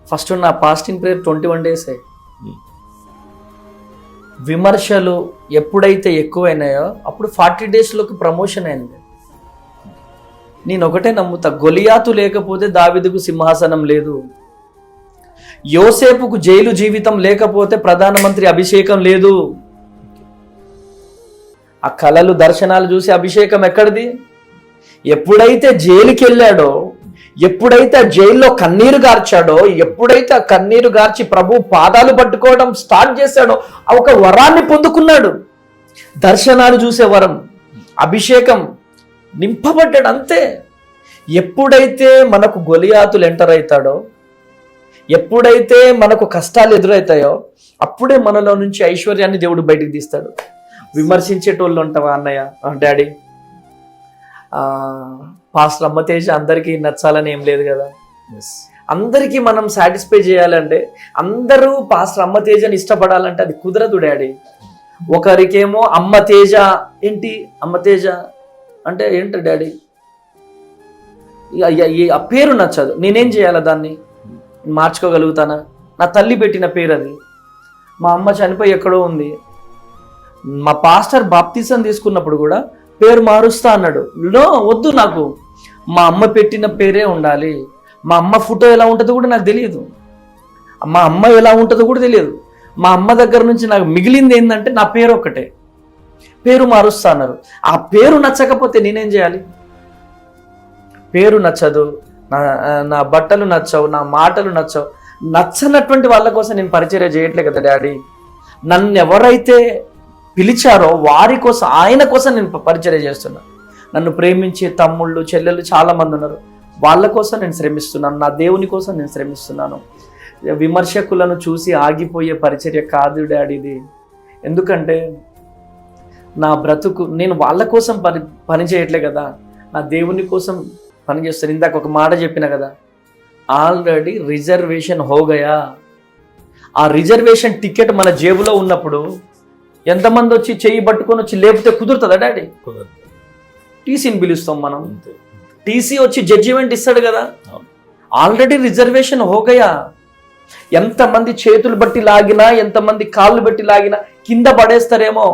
ఫస్ట్ నా ఫాస్టింగ్ ప్రేయర్ 21 days. విమర్శలు ఎప్పుడైతే ఎక్కువైనాయో అప్పుడు 40 daysలోకి ప్రమోషన్ అయింది. నేను ఒకటే నమ్ముతా, గొలియాతు లేకపోతే దావీదుకు సింహాసనం లేదు, యోసేపుకు జైలు జీవితం లేకపోతే ప్రధానమంత్రి అభిషేకం లేదు. ఆ కళలు దర్శనాలు చూసి అభిషేకం ఎక్కడిది? ఎప్పుడైతే జైలుకి వెళ్ళాడో, ఎప్పుడైతే ఆ జైల్లో కన్నీరు గార్చాడో, ఎప్పుడైతే ఆ కన్నీరు గార్చి ప్రభు పాదాలు పట్టుకోవడం స్టార్ట్ చేశాడో ఒక వరాన్ని పొందుకున్నాడు. దర్శనాలు చూసే వరం, అభిషేకం, నింపబడ్డాడు అంతే. ఎప్పుడైతే మనకు గొలియాతులు ఎంటర్ అవుతాడో, ఎప్పుడైతే మనకు కష్టాలు ఎదురవుతాయో అప్పుడే మనలో నుంచి ఐశ్వర్యాన్ని దేవుడు బయటికి తీస్తాడు. విమర్శించేటోళ్ళు ఉంటావా అన్నయ్య, డాడీ? పాస్టర్ అమ్మ తేజ అందరికీ నచ్చాలని ఏం లేదు కదా. అందరికీ మనం సాటిస్ఫై చేయాలంటే, అందరూ పాస్టర్ అమ్మ తేజని ఇష్టపడాలంటే అది కుదరదు డాడీ. ఒకరికేమో అమ్మ తేజ ఏంటి, అమ్మ తేజ అంటే ఏంటి డాడీ? ఆ పేరు నచ్చదు, నేనేం చేయాలా? దాన్ని మార్చుకోగలుగుతానా? నా తల్లి పెట్టిన పేరు అది. మా అమ్మ చనిపోయి ఎక్కడో ఉంది. మా పాస్టర్ బాప్తిజం తీసుకున్నప్పుడు కూడా పేరు మారుస్తా అన్నాడు. వద్దు, నాకు మా అమ్మ పెట్టిన పేరే ఉండాలి. మా అమ్మ ఫోటో ఎలా ఉంటుందో కూడా నాకు తెలియదు. మా అమ్మ ఎలా ఉంటుందో కూడా తెలియదు. మా అమ్మ దగ్గర నుంచి నాకు మిగిలింది ఏంటంటే నా పేరు ఒక్కటే. పేరు మారుస్తా అన్నారు. ఆ పేరు నచ్చకపోతే నేనేం చేయాలి? పేరు నచ్చదు, నా బట్టలు నచ్చవు, నా మాటలు నచ్చవు. నచ్చనటువంటి వాళ్ళ కోసం నేను పరిచర్య చేయట్లే కదా డాడీ. నన్ను ఎవరైతే పిలిచారో వారి కోసం, ఆయన కోసం నేను పరిచర్య చేస్తున్నా. నన్ను ప్రేమించే తమ్ముళ్ళు చెల్లెళ్ళు చాలామంది ఉన్నారు, వాళ్ళ కోసం నేను శ్రమిస్తున్నాను. నా దేవుని కోసం నేను శ్రమిస్తున్నాను. విమర్శకులను చూసి ఆగిపోయే పరిచర్య కాదు డాడీది. ఎందుకంటే నా బ్రతుకు నేను వాళ్ళ కోసం పని చేయట్లే కదా, నా దేవుని కోసం పని చేస్తాను. ఇందాక ఒక మాట చెప్పిన కదా, ఆల్రెడీ రిజర్వేషన్ హోగయా. ఆ రిజర్వేషన్ టికెట్ మన జేబులో ఉన్నప్పుడు ఎంతమంది వచ్చి చెయ్యి పట్టుకొని వచ్చి లేపితే కుదురుతుందా డాడీ? టీసీని పిలుస్తాం మనం. టీసీ వచ్చి జడ్జిమెంట్ ఇస్తాడు కదా. ఆల్రెడీ రిజర్వేషన్ హోగయా. ఎంతమంది చేతులు బట్టి లాగినా, ఎంతమంది కాళ్ళు బట్టి లాగినా కింద పడేస్తారేమో,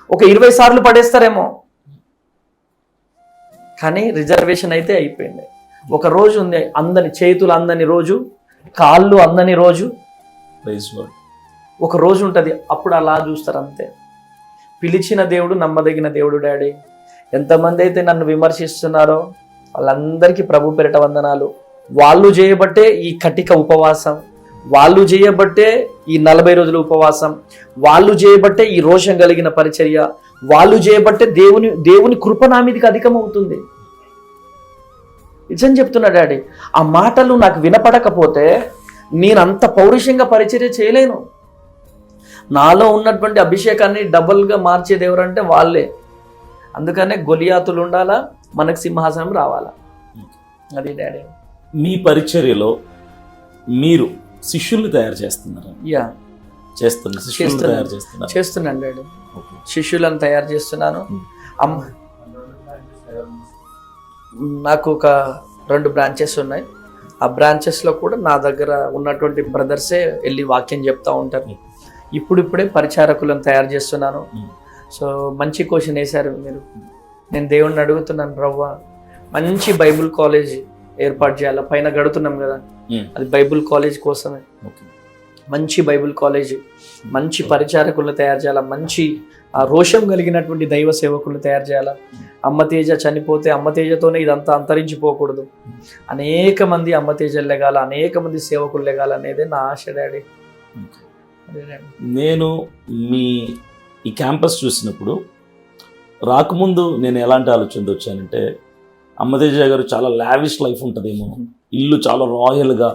ఒక 20 సార్లు పడేస్తారేమో, కానీ రిజర్వేషన్ అయితే అయిపోయింది. ఒక రోజు ఉంది, అందని చేతులు అందని రోజు, కాళ్ళు అందని రోజు, ఒక రోజు ఉంటుంది. అప్పుడు అలా చూస్తారు అంతే. పిలిచిన దేవుడు నమ్మదగిన దేవుడు డాడీ. ఎంతమంది అయితే నన్ను విమర్శిస్తున్నారో వాళ్ళందరికీ ప్రభు పేరిట వందనాలు. వాళ్ళు చేయబట్టే ఈ కటిక ఉపవాసం, వాళ్ళు చేయబట్టే ఈ 40 రోజుల ఉపవాసం, వాళ్ళు చేయబట్టే ఈ రోషం కలిగిన పరిచర్య, వాళ్ళు చేయబట్టే దేవుని కృప నా మీదకి అధికమవుతుంది. నిజం చెప్తున్నా డాడీ. ఆ మాటలు నాకు వినపడకపోతే నేనంత పౌరుషంగా పరిచర్య చేయలేను. నాలో ఉన్నటువంటి అభిషేకాన్ని డబుల్గా మార్చేది ఎవరంటే వాళ్ళే. అందుకనే గొలియాతులు ఉండాలా, మనకు సింహాసనం రావాలా. అది డాడీ. మీ పరిచర్యలో మీరు శిష్యుల్ని తయారు చేస్తున్నారా? చేస్తున్నాను డాడీ. శిష్యులను తయారు చేస్తున్నాను. నాకు ఒక 2 బ్రాంచెస్ ఉన్నాయి. ఆ బ్రాంచెస్లో కూడా నా దగ్గర ఉన్నటువంటి బ్రదర్సే వెళ్ళి వాక్యం చెప్తా ఉంటారు. ఇప్పుడిప్పుడే పరిచారకులను తయారు చేస్తున్నాను. సో మంచి క్వశ్చన్ వేశారు మీరు. నేను దేవుణ్ణి అడుగుతున్నాను, ప్రవ్వా మంచి బైబుల్ కాలేజ్ ఏర్పాటు చేయాలి. పైన గడుతున్నాం కదా, అది బైబుల్ కాలేజ్ కోసమే. మంచి బైబుల్ కాలేజ్, మంచి పరిచారకులను తయారు చేయాలా, మంచి రోషం కలిగినటువంటి దైవ సేవకులను తయారు చేయాలా. అమ్మతేజ చనిపోతే అమ్మతేజతోనే ఇదంతా అంతరించిపోకూడదు. అనేక మంది అమ్మతేజలు లెగాల, అనేక మంది సేవకులు లెగాల అనేదే నా ఆశ డాడీ. నేను మీ ఈ క్యాంపస్ చూసినప్పుడు రాకముందు నేను ఎలాంటి ఆలోచనతో వచ్చానంటే, అమ్మతేజ గారు చాలా లావిష్ లైఫ్ ఉంటుందేమో, ఇల్లు చాలా రాయల్గా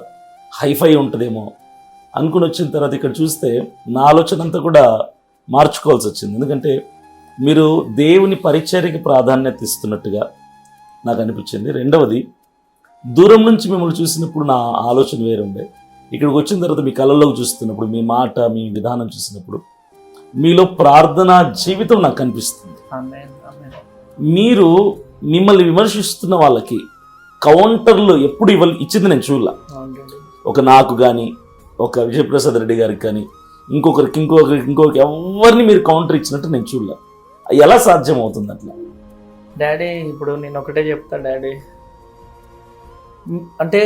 హైఫై ఉంటుందేమో అనుకుని వచ్చిన తర్వాత ఇక్కడ చూస్తే నా ఆలోచన అంతా కూడా మార్చుకోవాల్సి వచ్చింది. ఎందుకంటే మీరు దేవుని పరిచర్యకి ప్రాధాన్యత ఇస్తున్నట్టుగా నాకు అనిపించింది. రెండవది, దూరం నుంచి మిమ్మల్ని చూసినప్పుడు నా ఆలోచన వేరుండే, ఇక్కడికి వచ్చిన తర్వాత మీ కళ్ళల్లోకి చూస్తున్నప్పుడు, మీ మాట, మీ విధానం చూసినప్పుడు మీలో ప్రార్థనా జీవితం నాకు కనిపిస్తుంది. మీరు మిమ్మల్ని విమర్శిస్తున్న వాళ్ళకి కౌంటర్లు ఎప్పుడు ఇచ్చింది నేను చూడలా. ఒక నాకు కానీ, ఒక విజయప్రసాద్ రెడ్డి గారికి కానీ, ఇంకొకరికి ఎవరిని మీరు కౌంటర్ ఇచ్చినట్టు నేను చూడలే. ఎలా సాధ్యం అవుతుంది అట్లా డాడీ? ఇప్పుడు నేను ఒకటే చెప్తా డాడీ, అంటే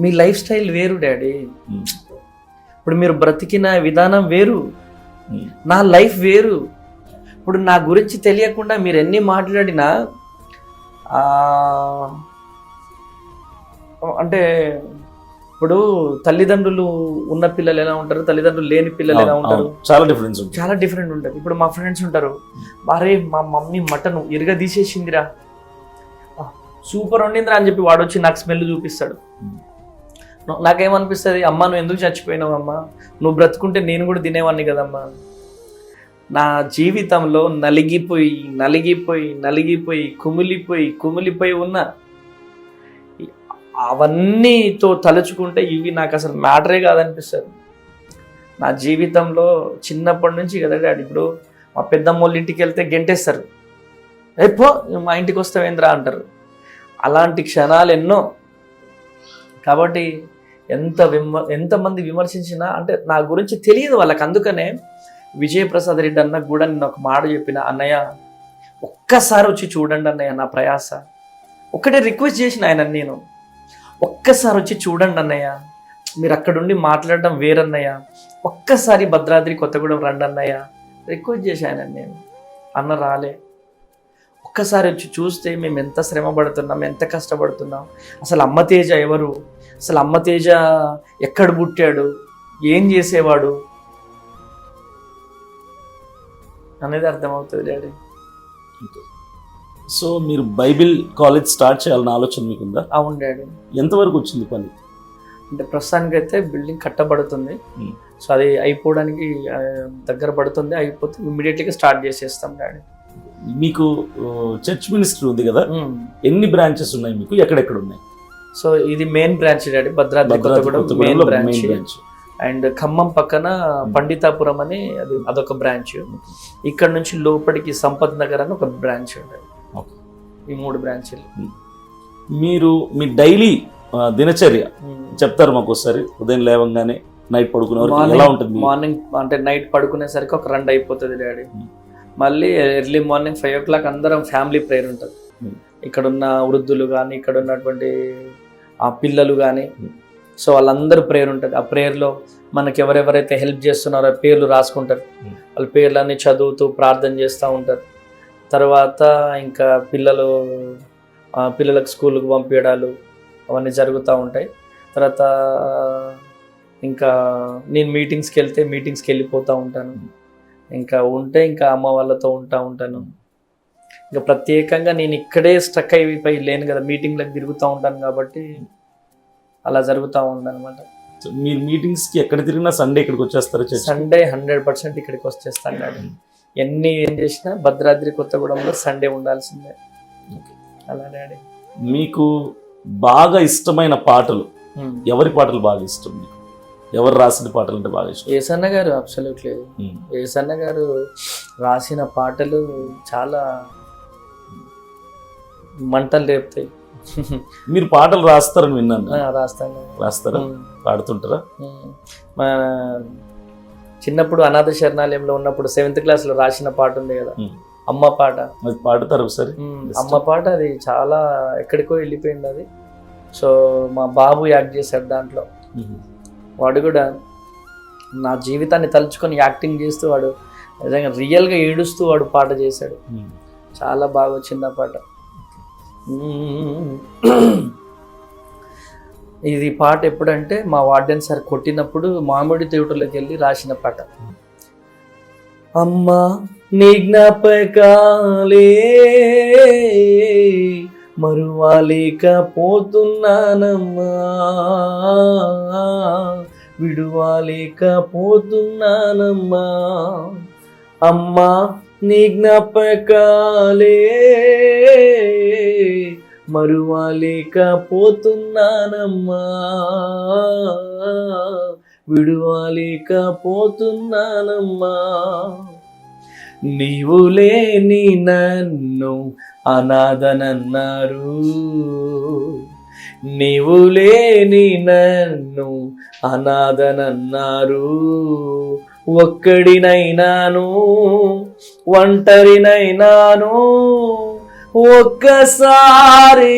మీ లైఫ్ స్టైల్ వేరు డాడీ. ఇప్పుడు మీరు బ్రతికిన విధానం వేరు, నా లైఫ్ వేరు. ఇప్పుడు నా గురించి తెలియకుండా మీరు ఎన్ని మాట్లాడినా, అంటే ఇప్పుడు తల్లిదండ్రులు ఉన్న పిల్లలు ఎలా ఉంటారు, తల్లిదండ్రులు లేని పిల్లలు ఎలా ఉంటారు, చాలా డిఫరెంట్ ఉంటుంది. ఇప్పుడు మా ఫ్రెండ్స్ ఉంటారు, అరే మా మమ్మీ మటన్ ఇరగ తీసేసిందిరా, సూపర్ వండిందిరా అని చెప్పి వాడు వచ్చి నాకు స్మెల్ చూపిస్తాడు. నాకేమనిపిస్తుంది, అమ్మ నువ్వు ఎందుకు చచ్చిపోయినావు అమ్మ, నువ్వు బ్రతుకుంటే నేను కూడా తినేవాడిని కదమ్మా. నా జీవితంలో నలిగిపోయి కుమిలిపోయి ఉన్నా, అవన్నీతో తలుచుకుంటే ఇవి నాకు అసలు మ్యాటరే కాదనిపిస్తుంది. నా జీవితంలో చిన్నప్పటి నుంచి కదా డాడీ, ఇప్పుడు మా పెద్దమ్మ వాళ్ళ ఇంటికి వెళ్తే గెంటేస్తారు, ఎప్పో మా ఇంటికి వస్తావేంద్రా అంటారు. అలాంటి క్షణాలు ఎన్నో. కాబట్టి ఎంతమంది విమర్శించినా అంటే నా గురించి తెలియదు వాళ్ళకి. అందుకనే విజయప్రసాద్ రెడ్డి అన్నకు కూడా నేను ఒక మాట చెప్పిన, అన్నయ్య ఒక్కసారి వచ్చి చూడండి అన్నయ్య నా ప్రయాస. ఒక్కటే రిక్వెస్ట్ చేసిన ఆయన, నేను ఒక్కసారి వచ్చి చూడండి అన్నయ్య, మీరు అక్కడుండి మాట్లాడడం వేరన్నయ్య, ఒక్కసారి భద్రాద్రి కొత్తగూడెం రండి అన్నయ్య రిక్వెస్ట్ చేశాను నేను. అన్న రాలే. ఒక్కసారి వచ్చి చూస్తే మేము ఎంత శ్రమ పడుతున్నాం, ఎంత కష్టపడుతున్నాం, అసలు అమ్మ తేజ ఎవరు, అసలు అమ్మ తేజ ఎక్కడ పుట్టాడు, ఏం చేసేవాడు అనేది అర్థమవుతుంది డాడీ. సో మీరు బైబిల్ కాలేజ్ స్టార్ట్ చేయాలన్న ఆలోచన మీకుందా? అవును డాడీ. ఎంతవరకు వచ్చింది పని? అంటే ప్రస్తుతానికైతే బిల్డింగ్ కట్టబడుతుంది. సో అది అయిపోవడానికి దగ్గర పడుతుంది. అయిపోతే ఇమ్మీడియట్గా స్టార్ట్ చేసేస్తాం డాడీ. మీకు చర్చ్ మినిస్ట్రీ ఉంది కదా, ఎన్ని బ్రాంచెస్ ఉన్నాయి మీకు, ఎక్కడెక్కడ ఉన్నాయి? సో ఇది main branch daddy, Bhadradri Kothagudem main branch. And Khammam పక్కన పండితాపురం అని అదొక బ్రాంచ్. ఇక్కడ నుంచి లోపలికి సంపత్ నగర్ అని ఒక బ్రాంచ్ ఉండేది. ఈ 3 బ్రాంచ్లు. మీరు మీ డైలీ దినచర్య చెప్తారు మాకు ఒకసారి? ఉదయం లేవంగానే నైట్ పడుకునే ఎలా ఉంటుంది? మార్నింగ్ అంటే నైట్ పడుకునేసరికి ఒక 2 అయిపోతుంది డాడీ. మళ్ళీ ఎర్లీ మార్నింగ్ 5 o'clock అందరం ఫ్యామిలీ ప్రేయర్ ఉంటుంది. ఇక్కడున్న వృద్ధులు కానీ, ఇక్కడ ఉన్నటువంటి ఆ పిల్లలు కానీ, సో వాళ్ళందరూ ప్రేయర్ ఉంటుంది. ఆ ప్రేయర్లో మనకి ఎవరెవరైతే హెల్ప్ చేస్తున్నారో పేర్లు రాసుకుంటారు. వాళ్ళ పేర్లన్నీ చదువుతూ ప్రార్థన చేస్తూ ఉంటారు. తర్వాత ఇంకా పిల్లలకు స్కూల్కి పంపించడాలు అవన్నీ జరుగుతూ ఉంటాయి. తర్వాత ఇంకా నేను మీటింగ్స్కి వెళ్ళిపోతూ ఉంటాను. ఇంకా అమ్మ వాళ్ళతో ఉంటాను. ఇంకా ప్రత్యేకంగా నేను ఇక్కడే స్ట్రక్ అయిపోయి లేను కదా, మీటింగ్లకు తిరుగుతూ ఉంటాను కాబట్టి అలా జరుగుతూ ఉందన్నమాట. మీరు మీటింగ్స్కి ఎక్కడ తిరిగినా సండే ఇక్కడికి వచ్చేస్తారు? సండే 100% ఇక్కడికి వచ్చేస్తాను డాడీ. ఏం చేసినా భద్రాద్రి కొత్తగూడెంలో సండే ఉండాల్సిందే. అలా డాడీ. మీకు బాగా ఇష్టమైన పాటలు ఎవరి పాటలు బాగా ఇష్టం? మీకు ఎవరు రాసిన పాటలు అంటే బాగా ఇష్టం? ఏసన్న గారు. అబ్సల్యూట్లీ. ఏసన్న గారు రాసిన పాటలు చాలా మంటలు రేపుతాయి. మీరు పాటలు రాస్తారని విన్నాను. రాస్తారా? పాడుతుంటారా? మా చిన్నప్పుడు అనాథ శరణాలయంలో ఉన్నప్పుడు 7th క్లాస్లో రాసిన పాట ఉంది కదా, అమ్మ పాట. అది పాడుతారు ఒకసారి? అమ్మ పాట అది చాలా ఎక్కడికో వెళ్ళిపోయింది అది. సో మా బాబు యాక్ట్ చేశాడు దాంట్లో. వాడు కూడా నా జీవితాన్ని తలుచుకొని యాక్టింగ్ చేస్తూ వాడు నిజంగా రియల్గా ఏడుస్తూ వాడు పాట చేశాడు. చాలా బాగా వచ్చింది ఆ పాట. ఇది పాట ఎప్పుడంటే మా వార్డెన్ సార్ కొట్టినప్పుడు మామిడి తోటలోకి వెళ్ళి రాసిన పాట. అమ్మా నీ జ్ఞాపకాలే మరువాలేకపోతున్నానమ్మా, విడువాలేకపోతున్నానమ్మా. అమ్మా నీ జ్ఞాపకాలే మరువాలేకపోతున్నానమ్మా, విడువాలేకపోతున్నానమ్మా. నీవు లేని నన్ను అనాథనన్నారు, నీవు లేని నన్ను అనాథనన్నారు. ఒక్కడినైనాను ఒంటరినైనాను, ఒక్కసారి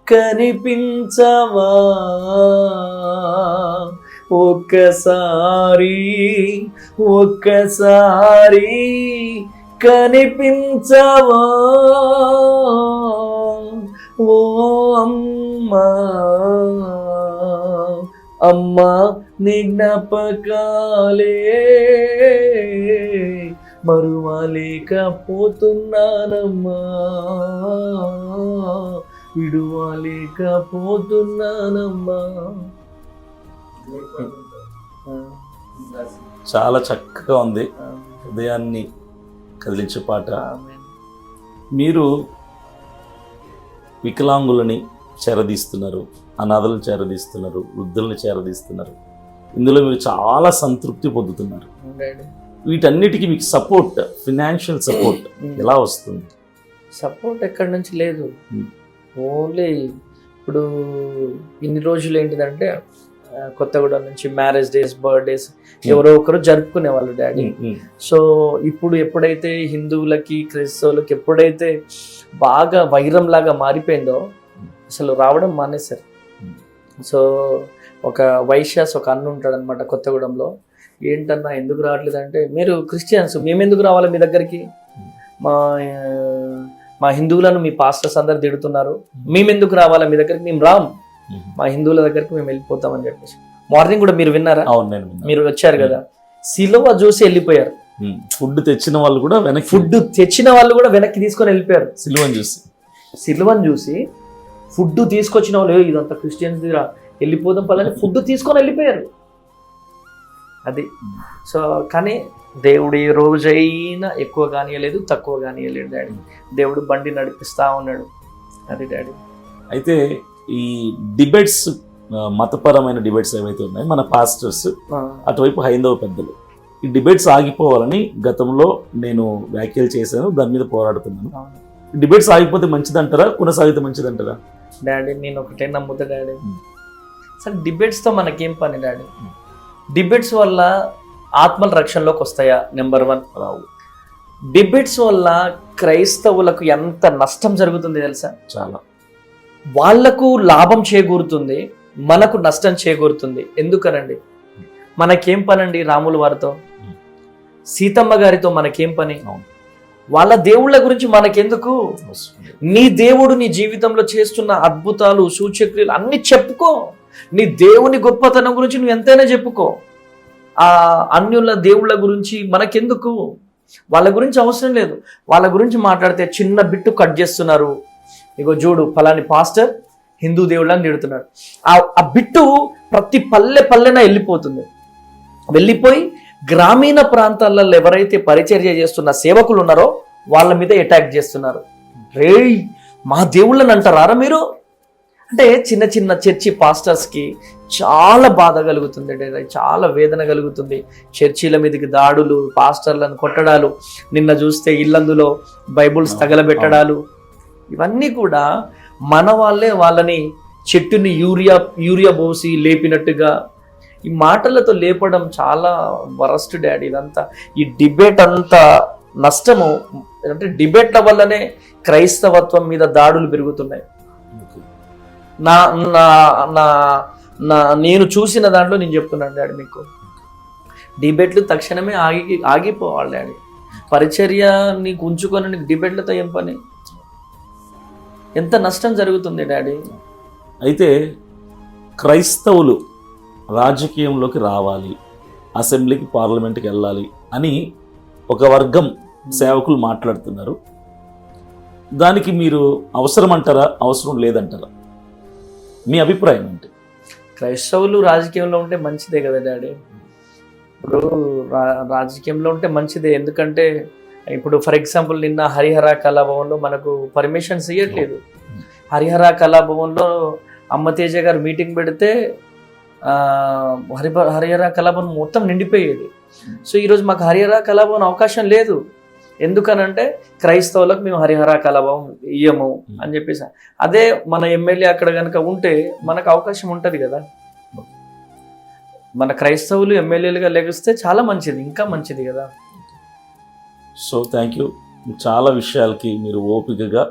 కనిపించవా, ఒక్కసారి కనిపించవా ఓ అమ్మా. అమ్మా నీ జ్ఞాపకాలే మరువాలేకపోతున్నానమ్మా, విడువాలేకపోతున్నానమ్మా. చాలా చక్కగా ఉంది, హృదయాన్ని కదిలించే పాట. మీరు వికలాంగులని చేరదీస్తున్నారు, అనాథలను చేరదీస్తున్నారు, వృద్ధుల్ని చేరదీస్తున్నారు. ఇందులో మీరు చాలా సంతృప్తి పొందుతున్నారు. వీటన్నిటికీ మీకు సపోర్ట్, ఫినాన్షియల్ సపోర్ట్ ఎలా వస్తుంది? సపోర్ట్ ఎక్కడి నుంచి లేదు. ఓన్లీ ఇప్పుడు ఇన్ని రోజులు ఏంటిదంటే కొత్తగూడెం నుంచి మ్యారేజ్ డేస్, బర్త్డేస్ ఎవరో ఒకరు జరుపుకునే వాళ్ళు డాడీ. సో ఇప్పుడు ఎప్పుడైతే హిందువులకి క్రైస్తవులకి ఎప్పుడైతే బాగా వైరం లాగా మారిపోయిందో అసలు రావడం మానేశారు. సో ఒక వైశ్యాస్ ఒక అన్న ఉంటాడు అనమాట కొత్తగూడెంలో. ఏంటన్నా ఎందుకు రావట్లేదంటే, మీరు క్రిస్టియన్స్ మేమెందుకు రావాలి మీ దగ్గరికి, మా మా హిందువులను మీ పాస్టర్స్ అందరు తిడుతున్నారు, మేమెందుకు రావాలా మీ దగ్గరికి, మేము రాము, మా హిందువుల దగ్గరికి మేము వెళ్ళిపోతామని చెప్పేసి. మార్నింగ్ కూడా మీరు విన్నారా? మీరు వచ్చారు కదా, సిలువ చూసి వెళ్ళిపోయారు. ఫుడ్ తెచ్చిన వాళ్ళు కూడా వెనక్కి తీసుకొని వెళ్ళిపోయారు. సిలువను చూసి ఫుడ్ తీసుకొచ్చిన వాళ్ళు ఇదంతా క్రిస్టియన్స్ వెళ్ళిపోదాం పలని ఫుడ్ తీసుకొని వెళ్ళిపోయారు. అది. సో కానీ దేవుడు ఏ రోజైనా ఎక్కువ కానియలేదు, తక్కువ కానియలేదు డాడీ. దేవుడు బండి నడిపిస్తా ఉన్నాడు. అది డాడీ. అయితే ఈ డిబేట్స్, మతపరమైన డిబేట్స్ ఏవైతే ఉన్నాయో మన పాస్టర్స్, అటువైపు హైందవ పెద్దలు, ఈ డిబేట్స్ ఆగిపోవాలని గతంలో నేను వ్యాఖ్యలు చేశాను, దాని మీద పోరాడుతున్నాను. డిబేట్స్ ఆగిపోతే మంచిదంటారా, కొనసాగితే మంచిదంటారా? డాడీ నేను ఒకటే నమ్ముతా డాడీ, సరే డిబేట్స్తో మనకేం పని డాడీ? డిబేట్స్ వల్ల ఆత్మల రక్షణలోకి వస్తాయా? నెంబర్ 1 రావు. డిబేట్స్ వల్ల క్రైస్తవులకు ఎంత నష్టం జరుగుతుంది తెలుసా? చాలా. వాళ్లకు లాభం చేకూరుతుంది, మనకు నష్టం చేకూరుతుంది. ఎందుకనండి? మనకేం పని అండి రాముల వారితో, సీతమ్మ గారితో మనకేం పని? వాళ్ళ దేవుళ్ళ గురించి మనకెందుకు? నీ దేవుడు నీ జీవితంలో చేస్తున్న అద్భుతాలు, సూచక్రియలు అన్ని చెప్పుకో. నీ దేవుని గొప్పతనం గురించి నువ్వు ఎంతైనా చెప్పుకో. ఆ అన్యుల దేవుళ్ళ గురించి మనకెందుకు? వాళ్ళ గురించి అవసరం లేదు. వాళ్ళ గురించి మాట్లాడితే చిన్న బిట్టు కట్ చేస్తున్నారు. ఇగో చూడు ఫలాని పాస్టర్ హిందూ దేవుళ్ళని తిడుతున్నాడు. ఆ బిట్టు ప్రతి పల్లెన వెళ్ళిపోయి గ్రామీణ ప్రాంతాలలో ఎవరైతే పరిచర్య చేస్తున్న సేవకులు ఉన్నారో వాళ్ళ మీద అటాక్ చేస్తున్నారు. రేయ్ మా దేవుళ్ళని అంటారా మీరు అంటే చిన్న చిన్న చర్చి పాస్టర్స్కి చాలా బాధ కలుగుతుంది, చాలా వేదన కలుగుతుంది. చర్చీల మీదకి దాడులు, పాస్టర్లను కొట్టడాలు, నిన్న చూస్తే ఇల్లందులో బైబుల్స్ తగలబెట్టడాలు, ఇవన్నీ కూడా మన వాళ్ళని చెట్టుని యూరియా పోసి లేపినట్టుగా ఈ మాటలతో లేపడం చాలా వరస్ట్ డాడీ. ఇదంతా ఈ డిబేట్ అంతా నష్టము అంటే డిబేట్ల వల్లనే క్రైస్తవత్వం మీద దాడులు పెరుగుతున్నాయి. నేను చూసిన దాంట్లో నేను చెప్తున్నాను డాడీ మీకు, డిబేట్లు తక్షణమే ఆగిపోవాలి డాడీ. పరిచర్య నీకు ఉంచుకొని నీకు డిబేట్లతో ఏం పని? ఎంత నష్టం జరుగుతుంది డాడీ. అయితే క్రైస్తవులు రాజకీయంలోకి రావాలి, అసెంబ్లీకి పార్లమెంట్కి వెళ్ళాలి అని ఒక వర్గం సేవకులు మాట్లాడుతున్నారు. దానికి మీరు అవసరం అంటారా, అవసరం లేదంటారా? మీ అభిప్రాయం ఏంటి? క్రైస్తవులు రాజకీయంలో ఉంటే మంచిదే కదా డాడీ. ఇప్పుడు రాజకీయంలో ఉంటే మంచిదే. ఎందుకంటే ఇప్పుడు ఫర్ ఎగ్జాంపుల్ నిన్న హరిహర కళాభవన్లో మనకు పర్మిషన్స్ ఇవ్వట్లేదు. హరిహర కళాభవన్లో అమ్మతేజ గారు మీటింగ్ పెడితే హరిహర కళాభవన్ మొత్తం నిండిపోయేది. సో ఈరోజు మాకు హరిహర కళాభవన్ అవకాశం లేదు. ఎందుకనంటే క్రైస్తవులకు మేము హరిహర కళాభవన్ ఇయ్యము అని చెప్పేసి. అదే మన ఎమ్మెల్యే అక్కడ కనుక ఉంటే మనకు అవకాశం ఉంటుంది కదా. మన క్రైస్తవులు ఎమ్మెల్యేలుగా లెగిస్తే చాలా మంచిది, ఇంకా మంచిది కదా. So thank you. చాలా విషయాలకి మీరు ఓపికగా,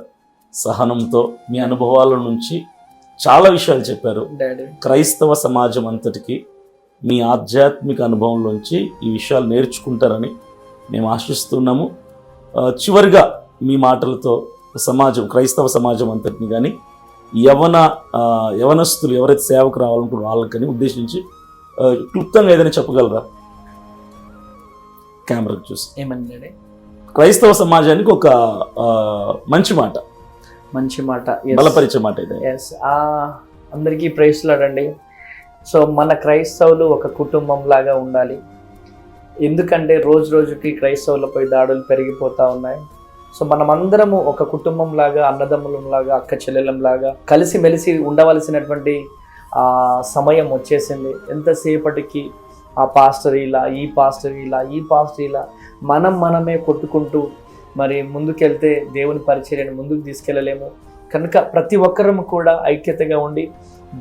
సహనంతో మీ అనుభవాల నుంచి చాలా విషయాలు చెప్పారు. క్రైస్తవ సమాజం అంతటికి మీ ఆధ్యాత్మిక అనుభవంలోంచి ఈ విషయాలు నేర్చుకుంటారని మేము ఆశిస్తున్నాము. చివరిగా మీ మాటలతో సమాజం, క్రైస్తవ సమాజం అంతటిని కానీ యవనస్తులు ఎవరైతే సేవకు రావాలనుకున్న వాళ్ళకి కానీ ఉద్దేశించి క్లుప్తంగా ఏదైనా చెప్పగలరా? కెమెరాకు చూసి ఏమండి, క్రైస్తవ సమాజానికి ఒక మంచి మాట బలపరిచే మాట ఇది. అందరికీ ప్రైజ్ లార్డ్. సో మన క్రైస్తవులు ఒక కుటుంబం లాగా ఉండాలి. ఎందుకంటే రోజు రోజుకి క్రైస్తవులపై దాడులు పెరిగిపోతూ ఉన్నాయి. సో మనమందరము ఒక కుటుంబం లాగా, అన్నదమ్ములంలాగా, అక్క చెల్లెలంలాగా కలిసిమెలిసి ఉండవలసినటువంటి సమయం వచ్చేసింది. ఎంతసేపటికి ఆ పాస్టర్ ఇలా, ఈ పాస్టర్ ఇలా, ఈ పాస్టర్ ఇలా మనమే కొట్టుకుంటూ మరి ముందుకెళ్తే దేవుని పరిచర్యను ముందుకు తీసుకెళ్ళలేము. కనుక ప్రతి ఒక్కరము కూడా ఐక్యతగా ఉండి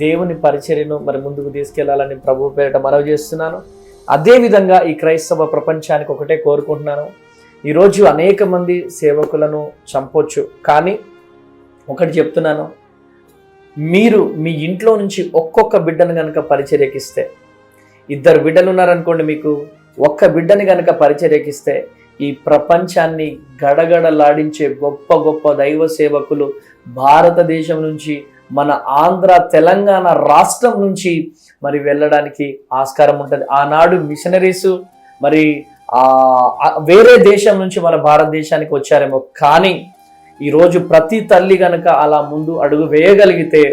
దేవుని పరిచర్యను మరి ముందుకు తీసుకెళ్లాలని ప్రభు పేరిట మనవి చేస్తున్నాను. అదేవిధంగా ఈ క్రైస్తవ ప్రపంచానికి ఒకటే కోరుకుంటున్నాను. ఈరోజు అనేక మంది సేవకులను చంపొచ్చు, కానీ ఒకటి చెప్తున్నాను, మీరు మీ ఇంట్లో నుంచి ఒక్కొక్క బిడ్డను కనుక పరిచర్యకిస్తే, 2 బిడ్డలు ఉన్నారనుకోండి, మీకు ఒక్క బిడ్డని కనుక పరిచర్యకిస్తే ఈ ప్రపంచాన్ని గడగడలాడించే గొప్ప గొప్ప దైవ సేవకులు భారతదేశం నుంచి, మన ఆంధ్ర తెలంగాణ రాష్ట్రం నుంచి మరి వెళ్ళడానికి ఆస్కారం ఉంటుంది. ఆనాడు మిషనరీస్ మరి వేరే దేశం నుంచి మన భారతదేశానికి వచ్చారేమో, కానీ ఈరోజు ప్రతి తల్లి కనుక అలా ముందు అడుగు వేయగలిగితే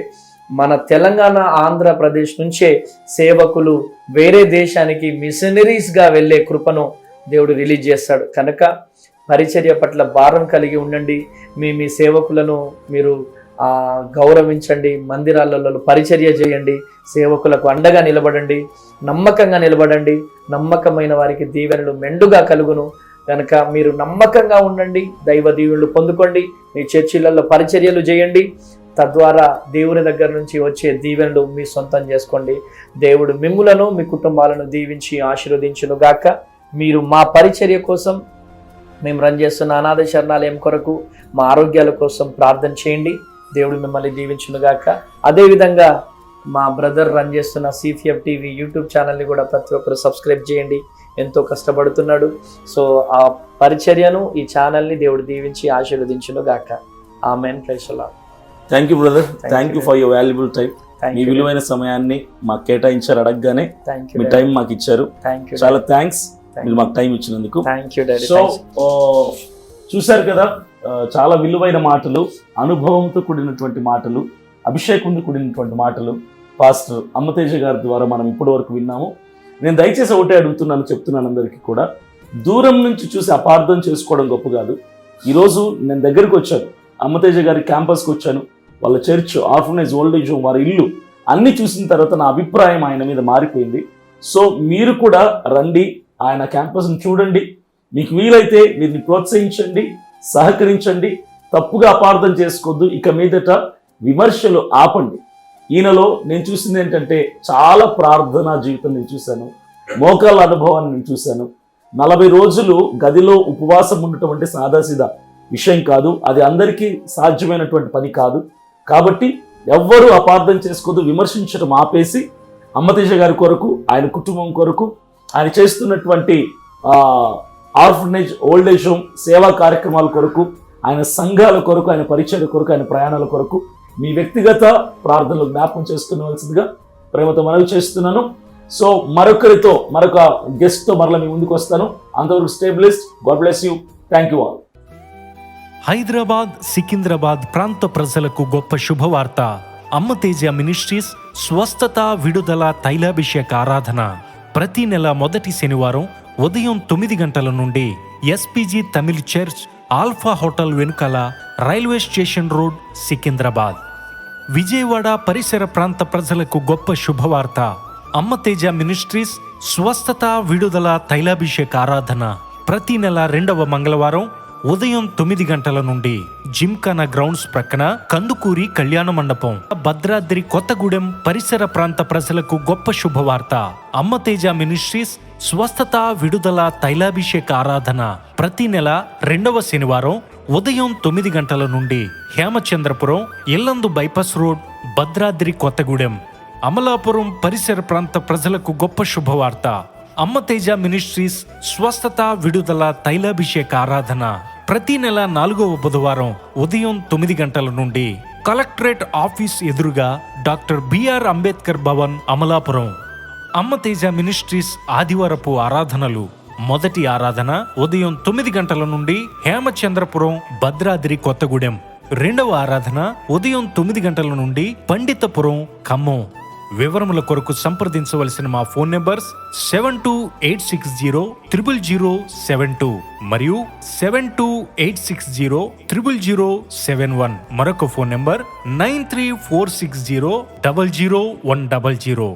మన తెలంగాణ ఆంధ్రప్రదేశ్ నుంచే సేవకులు వేరే దేశానికి మిషనరీస్గా వెళ్ళే కృపను దేవుడు రిలీజ్ చేస్తాడు. కనుక పరిచర్య పట్ల భారం కలిగి ఉండండి. మీ సేవకులను మీరు గౌరవించండి, మందిరాలలో పరిచర్య చేయండి, సేవకులకు అండగా నిలబడండి, నమ్మకంగా నిలబడండి. నమ్మకమైన వారికి దీవెనలు మెండుగా కలుగును. కనుక మీరు నమ్మకంగా ఉండండి, దైవ దీవెనలు పొందుకోండి, మీ చర్చిలలో పరిచర్యలు చేయండి. తద్వారా దేవుని దగ్గర నుంచి వచ్చే దీవెనలు మీ సొంతం చేసుకోండి. దేవుడు మిమ్ములను మీ కుటుంబాలను దీవించి ఆశీర్వదించును గాక. మీరు మా పరిచర్య కోసం, మేము రన్ చేస్తున్న అనాథ శరణాలయం కొరకు, మా ఆరోగ్యాల కోసం ప్రార్థన చేయండి. దేవుడు మిమ్మల్ని దీవించును గాక. అదేవిధంగా మా బ్రదర్ రన్ చేస్తున్న CPF టీవీ యూట్యూబ్ ఛానల్ని కూడా ప్రతి ఒక్కరు సబ్స్క్రైబ్ చేయండి. ఎంతో కష్టపడుతున్నాడు. సో ఆ పరిచర్యను, ఈ ఛానల్ని దేవుడు దీవించి ఆశీర్వదించును గాక. Amen. Praise the Lord. Thank you brother, thank you for your valuable time. మీ విలువైన సమయాన్ని మాకు కేటాయించారు, అడగగానే మీ టైం మాకు ఇచ్చారు. చాలా థ్యాంక్స్ మీరు మాకు టైం ఇచ్చినందుకు. సో చూశారు కదా, చాలా విలువైన మాటలు, అనుభవంతో కూడినటువంటి మాటలు, అభిషేకంతో కూడినటువంటి మాటలు పాస్టర్ అమ్మతేజ గారి ద్వారా మనం ఇప్పటి వరకు విన్నాము. నేను దయచేసి ఒకటే అడుగుతున్నాను, చెప్తున్నాను అందరికీ కూడా, దూరం నుంచి చూసి అపార్థం చేసుకోవడం గొప్ప కాదు. ఈరోజు నేను దగ్గరికి వచ్చాను, అమ్మతేజ గారి క్యాంపస్కి వచ్చాను, వాళ్ళ చర్చ్, ఆర్ఫనేజ్, ఓల్డేజ్ హోమ్, వారి ఇల్లు అన్నీ చూసిన తర్వాత నా అభిప్రాయం ఆయన మీద మారిపోయింది. సో మీరు కూడా రండి, ఆయన క్యాంపస్ని చూడండి, మీకు వీలైతే వీరిని ప్రోత్సహించండి, సహకరించండి, తప్పుగా అపార్థం చేసుకోవద్దు. ఇక మీదట విమర్శలు ఆపండి. ఈయనలో నేను చూసింది ఏంటంటే చాలా ప్రార్థనా జీవితం నేను చూశాను, మోకాళ్ళ అనుభవాన్ని నేను చూశాను. 40 రోజులు గదిలో ఉపవాసం ఉండటం అంటే సాదాసీదా విషయం కాదు, అది అందరికీ సాధ్యమైనటువంటి పని కాదు. కాబట్టి ఎవ్వరూ అపార్థం చేసుకోవద్దు, విమర్శించడం ఆపేసి అమ్మతేజ గారి కొరకు, ఆయన కుటుంబం కొరకు, ఆయన చేస్తున్నటువంటి ఆర్ఫనేజ్, ఓల్డేజ్ హోమ్ సేవా కార్యక్రమాల కొరకు, ఆయన సంఘాల కొరకు, ఆయన పరిచయ కొరకు, ఆయన ప్రయాణాల కొరకు మీ వ్యక్తిగత ప్రార్థనలు జ్ఞాపకం చేసుకునవలసిందిగా ప్రేమతో మనవి చేస్తున్నాను. సో మరొకరితో, మరొక గెస్ట్తో మరలా మీ ముందుకు వస్తాను. అంతవరకు stay blessed. God bless you. Thank you all. Hyderabad, Secunderabad ప్రాంత ప్రజలకు గొప్ప శుభవార్త. అమ్మతేజ మినిస్ట్రీస్ స్వస్థత, విడుదల, తైలాభిషేక ఆరాధన ప్రతి నెల మొదటి శనివారం ఉదయం 9 గంటల నుండి SPG Tamil church, alpha hotel వెనుకల, railway station road, Secunderabad. Vijayawada పరిసర ప్రాంత ప్రజలకు గొప్ప శుభవార్త. అమ్మతేజ మినిస్ట్రీస్ స్వస్థత, విడుదల, తైలాభిషేక ఆరాధన ప్రతి నెల 2వ మంగళవారం ఉదయం 9 గంటల నుండి జిమ్ఖానా గ్రౌండ్స్ ప్రక్కన, కందుకూరి కళ్యాణ మండపం, భద్రాద్రి కొత్తగూడెం పరిసర ప్రాంత ప్రజలకు గొప్ప శుభవార్త. అమ్మతేజ మినిస్ట్రీస్ స్వస్థత, విడుదల, తైలాభిషేక ఆరాధన ప్రతి నెల 2వ శనివారం ఉదయం 9 గంటల నుండి హేమచంద్రపురం, ఇల్లందు బైపాస్ రోడ్, భద్రాద్రి కొత్తగూడెం, అమలాపురం పరిసర ప్రాంత ప్రజలకు గొప్ప శుభవార్త. అమ్మతేజ మినిస్ట్రీస్ స్వస్థత, విడుదల, తైలాభిషేక ఆరాధన ప్రతి నెల 4వ బుధవారం ఉదయం 9 గంటల నుండి కలెక్టరేట్ ఆఫీస్ ఎదురుగా, doctor BR Ambedkar Bhavan, Amalapuram. Ammateja ministries ఆదివారపు ఆరాధనలు. మొదటి ఆరాధన ఉదయం 9 గంటల నుండి హేమచంద్రపురం, భద్రాద్రి కొత్తగూడెం. 2వ ఆరాధన ఉదయం 9 గంటల నుండి పండితపురం, ఖమ్మం. వివరముల కొరకు సంప్రదించవలసిన మా ఫోన్ నెంబర్స్ 7286000072 మరియు 7286000071. మరొక ఫోన్ నెంబర్ 9346000100.